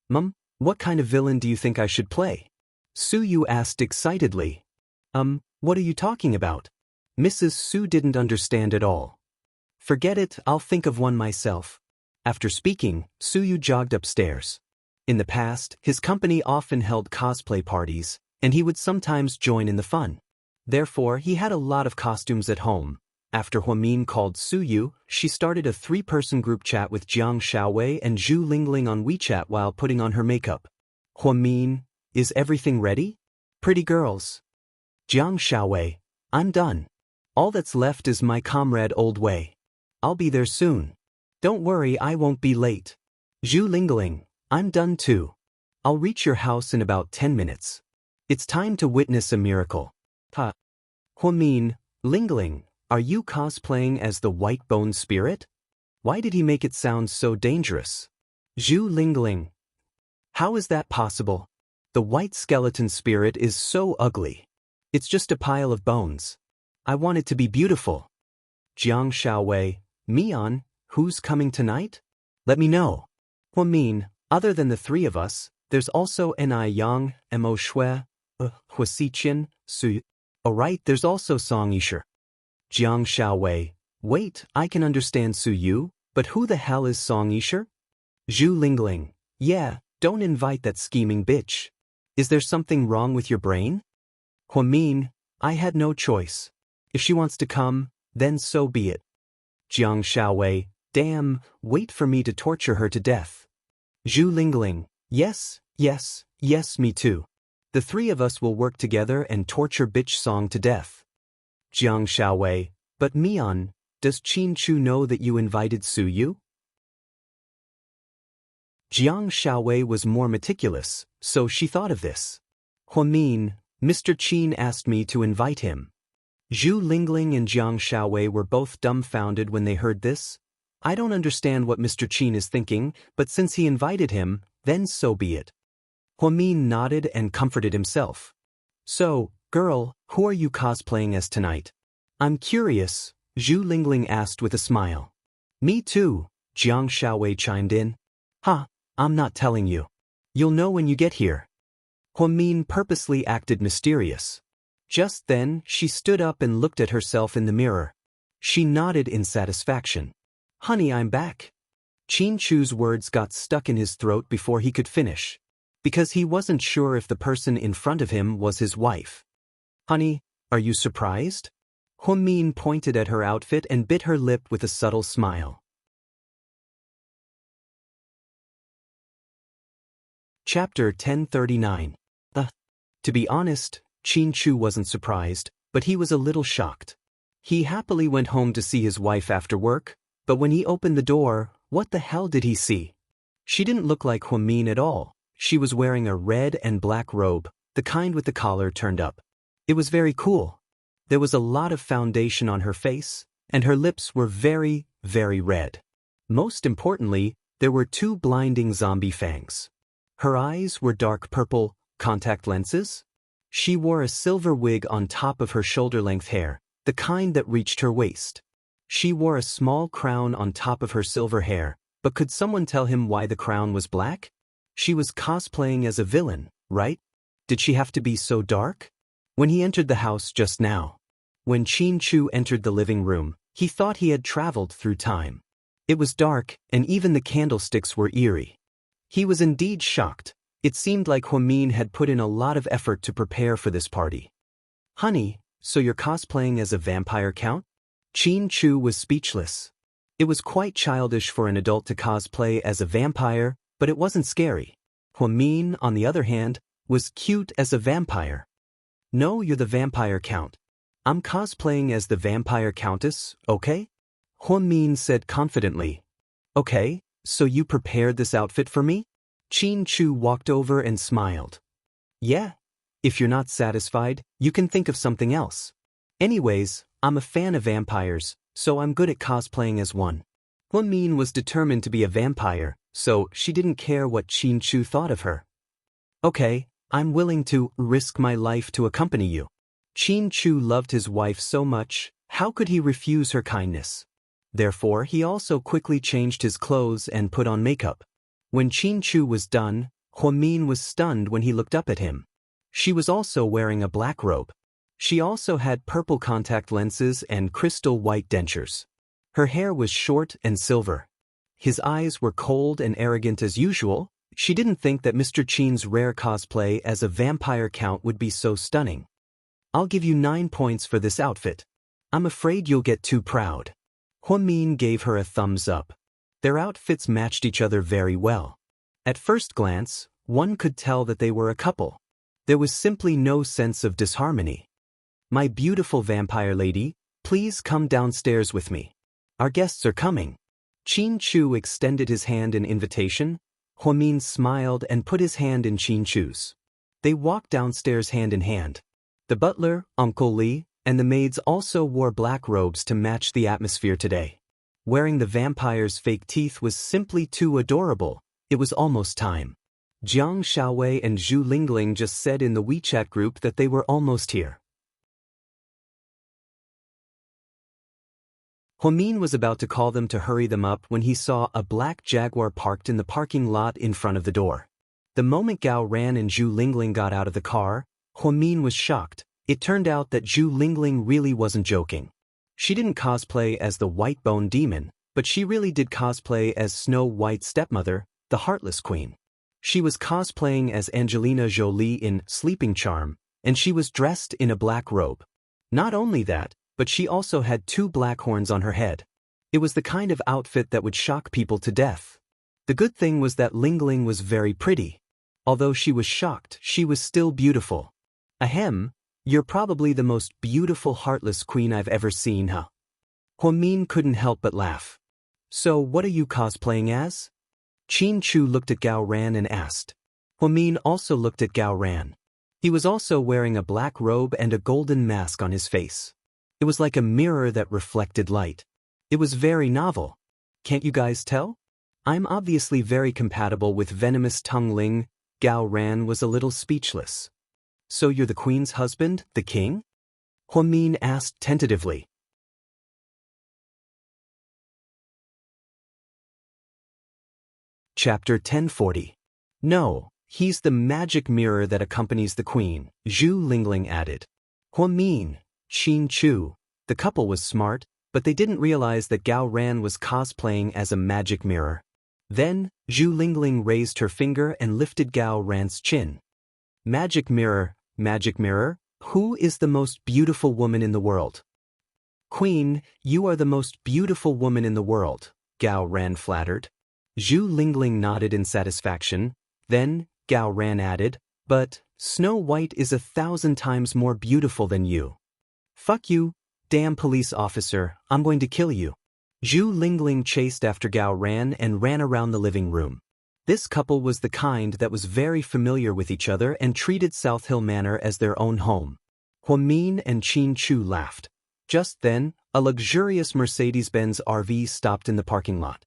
Mum, what kind of villain do you think I should play? Suyu asked excitedly. What are you talking about? Mrs. Su didn't understand at all. Forget it, I'll think of one myself. After speaking, Suyu jogged upstairs. In the past, his company often held cosplay parties, and he would sometimes join in the fun. Therefore, he had a lot of costumes at home. After Huamin called Suyu, she started a 3-person group chat with Jiang Xiaowei and Zhu Lingling on WeChat while putting on her makeup. Huamin, is everything ready? Pretty girls. Jiang Xiaowei, I'm done. All that's left is my comrade Old Wei. I'll be there soon. Don't worry, I won't be late. Zhu Lingling, I'm done too. I'll reach your house in about 10 minutes. It's time to witness a miracle. Ha. Huamin, Lingling, are you cosplaying as the white bone spirit? Why did he make it sound so dangerous? Zhu Lingling. How is that possible? The white skeleton spirit is so ugly. It's just a pile of bones. I want it to be beautiful. Jiang Xiaowei, Mian, who's coming tonight? Let me know. Huamin, other than the 3 of us, there's also Ni Yang, Mo Shui, Huasiqian, Su. Oh right, there's also Song Yisher. Jiang Xiaowei, wait, I can understand Suyu, but who the hell is Song Yisher? Zhu Lingling, yeah, don't invite that scheming bitch. Is there something wrong with your brain? Huamin, I had no choice. If she wants to come, then so be it. Jiang Xiaowei, damn, wait for me to torture her to death. Zhu Lingling, yes, yes, yes, me too. The 3 of us will work together and torture bitch Song to death. Jiang Xiaowei, but Mian, does Qin Chu know that you invited Suyu? Jiang Xiaowei was more meticulous, so she thought of this. Huamin, Mr. Qin asked me to invite him. Zhu Lingling and Jiang Xiaowei were both dumbfounded when they heard this. I don't understand what Mr. Qin is thinking, but since he invited him, then so be it. Huamin nodded and comforted himself. So, girl, who are you cosplaying as tonight? I'm curious, Zhu Lingling asked with a smile. Me too, Jiang Xiaowei chimed in. Ha, I'm not telling you. You'll know when you get here. Huamin purposely acted mysterious. Just then, she stood up and looked at herself in the mirror. She nodded in satisfaction. Honey, I'm back. Qin Chu's words got stuck in his throat before he could finish, because he wasn't sure if the person in front of him was his wife. Honey, are you surprised? Huamin pointed at her outfit and bit her lip with a subtle smile. Chapter 1039. To be honest, Qin Chu wasn't surprised, but he was a little shocked. He happily went home to see his wife after work, but when he opened the door, what the hell did he see? She didn't look like Huamin at all. She was wearing a red and black robe, the kind with the collar turned up. It was very cool. There was a lot of foundation on her face, and her lips were very, very red. Most importantly, there were 2 blinding zombie fangs. Her eyes were dark purple, contact lenses. She wore a silver wig on top of her shoulder-length hair, the kind that reached her waist. She wore a small crown on top of her silver hair, but could someone tell him why the crown was black? She was cosplaying as a villain, right? Did she have to be so dark? When he entered the house just now. When Chu entered the living room, he thought he had traveled through time. It was dark, and even the candlesticks were eerie. He was indeed shocked. It seemed like Huamin had put in a lot of effort to prepare for this party. Honey, so you're cosplaying as a vampire count? Chu was speechless. It was quite childish for an adult to cosplay as a vampire, but it wasn't scary. Huamin, on the other hand, was cute as a vampire. No, you're the vampire count. I'm cosplaying as the vampire countess, okay? Huamin said confidently. Okay, so you prepared this outfit for me? Chu walked over and smiled. Yeah. If you're not satisfied, you can think of something else. Anyways, I'm a fan of vampires, so I'm good at cosplaying as one. Huamin was determined to be a vampire, so she didn't care what Chu thought of her. Okay, I'm willing to risk my life to accompany you. Chu loved his wife so much, how could he refuse her kindness? Therefore, he also quickly changed his clothes and put on makeup. When Chu was done, Huamin was stunned when he looked up at him. She was also wearing a black robe. She also had purple contact lenses and crystal white dentures. Her hair was short and silver. His eyes were cold and arrogant as usual. She didn't think that Mr. Qin's rare cosplay as a vampire count would be so stunning. I'll give you 9 points for this outfit. I'm afraid you'll get too proud. Huamin gave her a thumbs up. Their outfits matched each other very well. At first glance, one could tell that they were a couple. There was simply no sense of disharmony. My beautiful vampire lady, please come downstairs with me. Our guests are coming. Chu extended his hand in invitation. Huamin smiled and put his hand in Chu's. They walked downstairs hand in hand. The butler, Uncle Li, and the maids also wore black robes to match the atmosphere today. Wearing the vampire's fake teeth was simply too adorable. It was almost time. Jiang Xiaowei and Zhu Lingling just said in the WeChat group that they were almost here. Huamin was about to call them to hurry them up when he saw a black Jaguar parked in the parking lot in front of the door. The moment Gao Ran and Zhu Lingling got out of the car, Huamin was shocked. It turned out that Zhu Lingling really wasn't joking. She didn't cosplay as the White Bone Demon, but she really did cosplay as Snow White's stepmother, the Heartless Queen. She was cosplaying as Angelina Jolie in Sleeping Charm, and she was dressed in a black robe. Not only that, but she also had 2 black horns on her head. It was the kind of outfit that would shock people to death. The good thing was that Lingling was very pretty. Although she was shocked, she was still beautiful. Ahem, you're probably the most beautiful Heartless Queen I've ever seen, huh? Huamin couldn't help but laugh. So what are you cosplaying as? Chu looked at Gao Ran and asked. Huamin also looked at Gao Ran. He was also wearing a black robe and a golden mask on his face. It was like a mirror that reflected light. It was very novel. Can't you guys tell? I'm obviously very compatible with venomous Tung Ling. Gao Ran was a little speechless. So you're the queen's husband, the king? Huamin asked tentatively. Chapter 1040. No, he's the magic mirror that accompanies the queen, Zhu Lingling added. Huamin, Chu. The couple was smart, but they didn't realize that Gao Ran was cosplaying as a magic mirror. Then, Zhu Lingling raised her finger and lifted Gao Ran's chin. Magic mirror, who is the most beautiful woman in the world? Queen, you are the most beautiful woman in the world, Gao Ran flattered. Zhu Lingling nodded in satisfaction. Then, Gao Ran added, but Snow White is 1,000 times more beautiful than you. Fuck you, damn police officer, I'm going to kill you. Zhu Lingling chased after Gao Ran and ran around the living room. This couple was the kind that was very familiar with each other and treated South Hill Manor as their own home. Huamin and Chu laughed. Just then, a luxurious Mercedes-Benz RV stopped in the parking lot.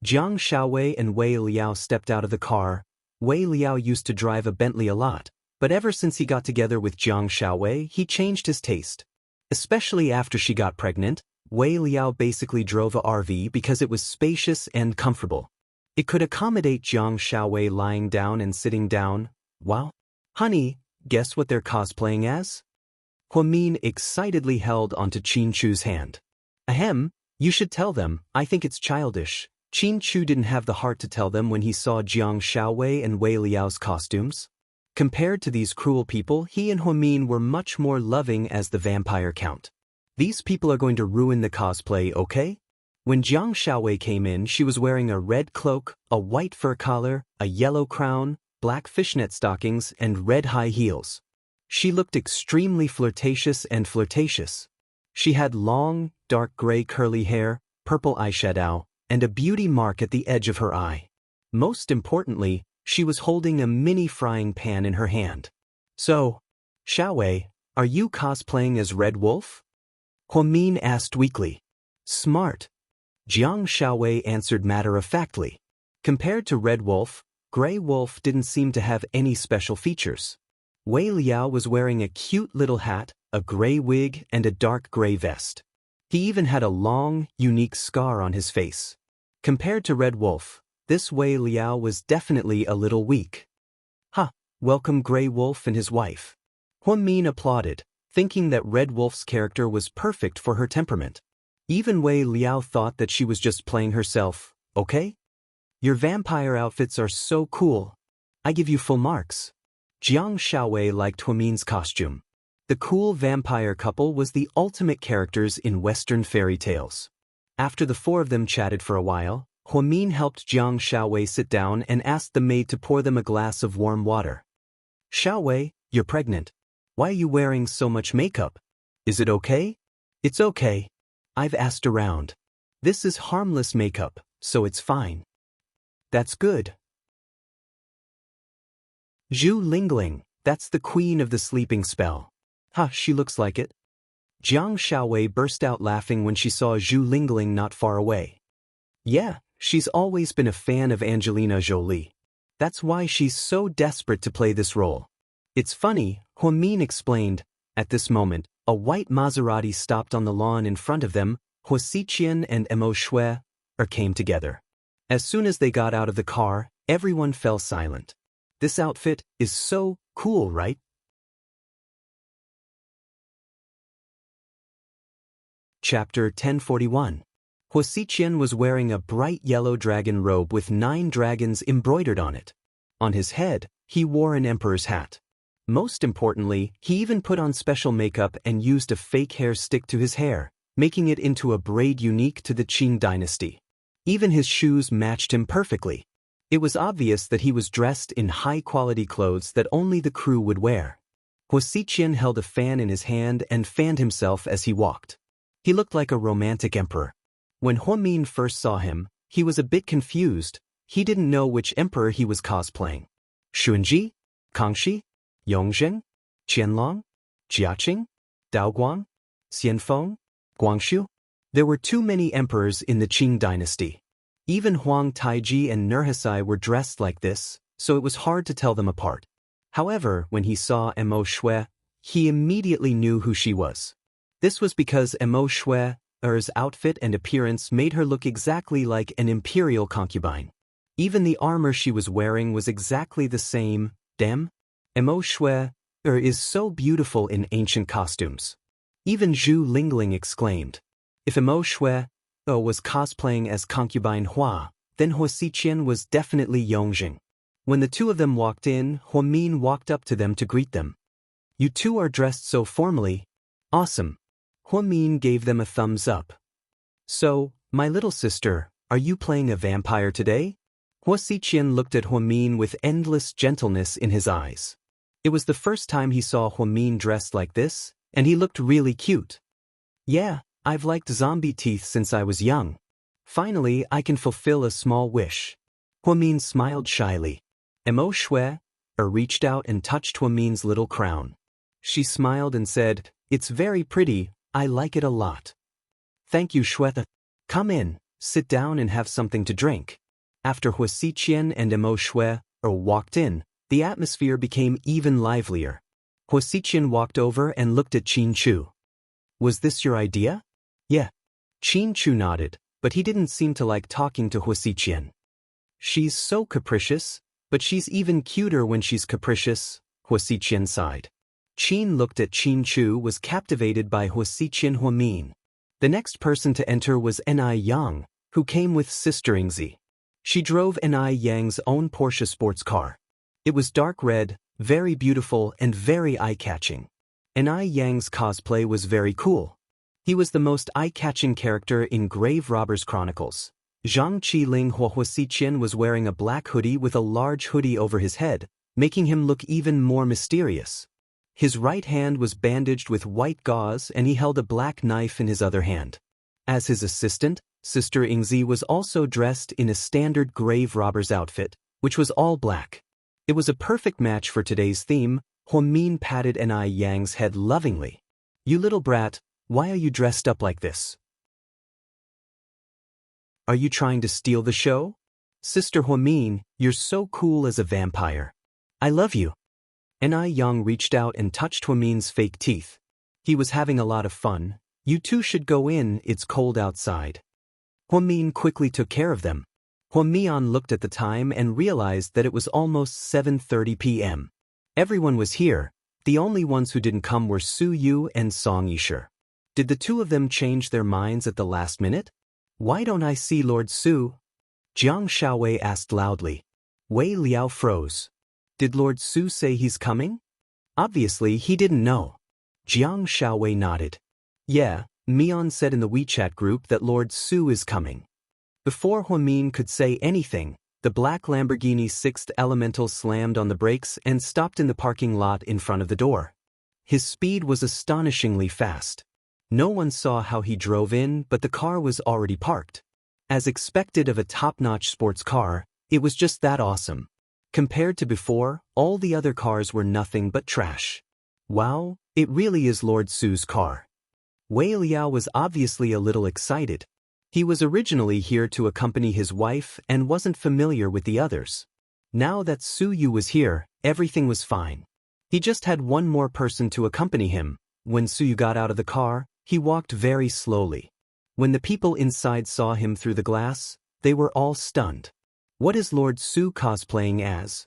Jiang Xiaowei and Wei Liao stepped out of the car. Wei Liao used to drive a Bentley a lot, but ever since he got together with Jiang Xiaowei, he changed his taste. Especially after she got pregnant, Wei Liao basically drove a RV because it was spacious and comfortable. It could accommodate Jiang Xiaowei lying down and sitting down. Wow. Honey, guess what they're cosplaying as? Huamin excitedly held onto Qin Chu's hand. Ahem, you should tell them, I think it's childish. Qin Chu didn't have the heart to tell them when he saw Jiang Xiaowei and Wei Liao's costumes. Compared to these cruel people, he and Huamin were much more loving as the vampire count. These people are going to ruin the cosplay, okay? When Jiang Xiaowei came in, she was wearing a red cloak, a white fur collar, a yellow crown, black fishnet stockings, and red high heels. She looked extremely flirtatious. She had long, dark gray curly hair, purple eyeshadow, and a beauty mark at the edge of her eye. Most importantly, she was holding a mini frying pan in her hand. So, Xiaowei, are you cosplaying as Red Wolf? Huamin asked weakly. Smart. Jiang Xiaowei answered matter-of-factly. Compared to Red Wolf, Gray Wolf didn't seem to have any special features. Wei Liao was wearing a cute little hat, a gray wig, and a dark gray vest. He even had a long, unique scar on his face. Compared to Red Wolf, this Wei Liao was definitely a little weak. Welcome Gray Wolf and his wife. Huamin applauded, thinking that Red Wolf's character was perfect for her temperament. Even Wei Liao thought that she was just playing herself, okay? Your vampire outfits are so cool. I give you full marks. Jiang Xiaowei liked Huamin's costume. The cool vampire couple was the ultimate characters in Western fairy tales. After the four of them chatted for a while, Huamin helped Jiang Xiaowei sit down and asked the maid to pour them a glass of warm water. Xiaowei, you're pregnant. Why are you wearing so much makeup? Is it okay? It's okay. I've asked around. This is harmless makeup, so it's fine. That's good. Zhu Lingling, that's the queen of the sleeping spell. She looks like it. Jiang Xiaowei burst out laughing when she saw Zhu Lingling not far away. Yeah, she's always been a fan of Angelina Jolie. That's why she's so desperate to play this role. It's funny, Huamin explained. At this moment, a white Maserati stopped on the lawn in front of them. Huasiqian and Emo Shui came together. As soon as they got out of the car, everyone fell silent. This outfit is so cool, right? Chapter 1041. Huasiqian was wearing a bright yellow dragon robe with 9 dragons embroidered on it. On his head, he wore an emperor's hat. Most importantly, he even put on special makeup and used a fake hair stick to his hair, making it into a braid unique to the Qing dynasty. Even his shoes matched him perfectly. It was obvious that he was dressed in high-quality clothes that only the crew would wear. Huasiqian held a fan in his hand and fanned himself as he walked. He looked like a romantic emperor. When Huamin first saw him, he was a bit confused. He didn't know which emperor he was cosplaying. Xunji? Kangxi? Yongzheng? Qianlong? Jiaqing? Daoguang? Xianfeng? Guangxu? There were too many emperors in the Qing dynasty. Even Huang Taiji and Nurhasai were dressed like this, so it was hard to tell them apart. However, when he saw Emo Shui, he immediately knew who she was. This was because Emo Shui's outfit and appearance made her look exactly like an imperial concubine. Even the armor she was wearing was exactly the same. Damn, Emo Shui is so beautiful in ancient costumes. Even Zhu Lingling exclaimed. If Emo Shui was cosplaying as concubine Hua, then Huasiqian was definitely Yongzheng. When the two of them walked in, Huamin walked up to them to greet them. You two are dressed so formally. Awesome. Huamin gave them a thumbs up. So, my little sister, are you playing a vampire today? Huasiqian looked at Huamin with endless gentleness in his eyes. It was the first time he saw Huamin dressed like this, and he looked really cute. Yeah, I've liked zombie teeth since I was young. Finally, I can fulfill a small wish. Huamin smiled shyly. Emo Shui reached out and touched Huamin's little crown. She smiled and said, "It's very pretty, I like it a lot." Thank you, Shui. Come in, sit down and have something to drink. After Huasiqian and Emo Shui walked in, the atmosphere became even livelier. Huasiqian walked over and looked at Qin Chu. Was this your idea? Yeah. Qin Chu nodded, but he didn't seem to like talking to Huasiqian. She's so capricious, but she's even cuter when she's capricious, Huasiqian sighed. Qin looked at Qin Chu was captivated by Huasiqian Huamin. The next person to enter was Ni Yang, who came with Sister Yingzi. She drove Ni Yang's own Porsche sports car. It was dark red, very beautiful and very eye-catching. Ni Yang's cosplay was very cool. He was the most eye-catching character in Grave Robbers Chronicles. Zhang Qiling Huasiqian was wearing a black hoodie with a large hoodie over his head, making him look even more mysterious. His right hand was bandaged with white gauze and he held a black knife in his other hand. As his assistant, Sister Yingzi was also dressed in a standard Grave Robbers outfit, which was all black. It was a perfect match for today's theme. Huamin patted Ni Yang's head lovingly. You little brat, why are you dressed up like this? Are you trying to steal the show? Sister Huamin, you're so cool as a vampire. I love you. Ni Yang reached out and touched Huamin's fake teeth. He was having a lot of fun. You two should go in, it's cold outside. Huamin quickly took care of them. Huamian looked at the time and realized that it was almost 7:30 p.m. Everyone was here. The only ones who didn't come were Su Yu and Song Yisher. Did the two of them change their minds at the last minute? Why don't I see Lord Su? Jiang Shaowei asked loudly. Wei Liao froze. Did Lord Su say he's coming? Obviously he didn't know. Jiang Shaowei nodded. Yeah, Mian said in the WeChat group that Lord Su is coming. Before Huamin could say anything, the black Lamborghini's sixth elemental slammed on the brakes and stopped in the parking lot in front of the door. His speed was astonishingly fast. No one saw how he drove in, but the car was already parked. As expected of a top-notch sports car, it was just that awesome. Compared to before, all the other cars were nothing but trash. Wow, it really is Lord Su's car. Wei Liao was obviously a little excited. He was originally here to accompany his wife and wasn't familiar with the others. Now that Su Yu was here, everything was fine. He just had one more person to accompany him. When Su Yu got out of the car, he walked very slowly. When the people inside saw him through the glass, they were all stunned. What is Lord Su cosplaying as?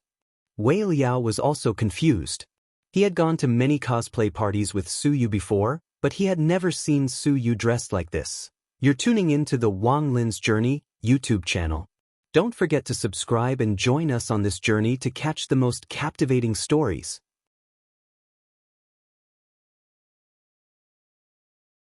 Wei Liao was also confused. He had gone to many cosplay parties with Su Yu before, but he had never seen Su Yu dressed like this. You're tuning in to the Wang Lin's Journey YouTube channel. Don't forget to subscribe and join us on this journey to catch the most captivating stories.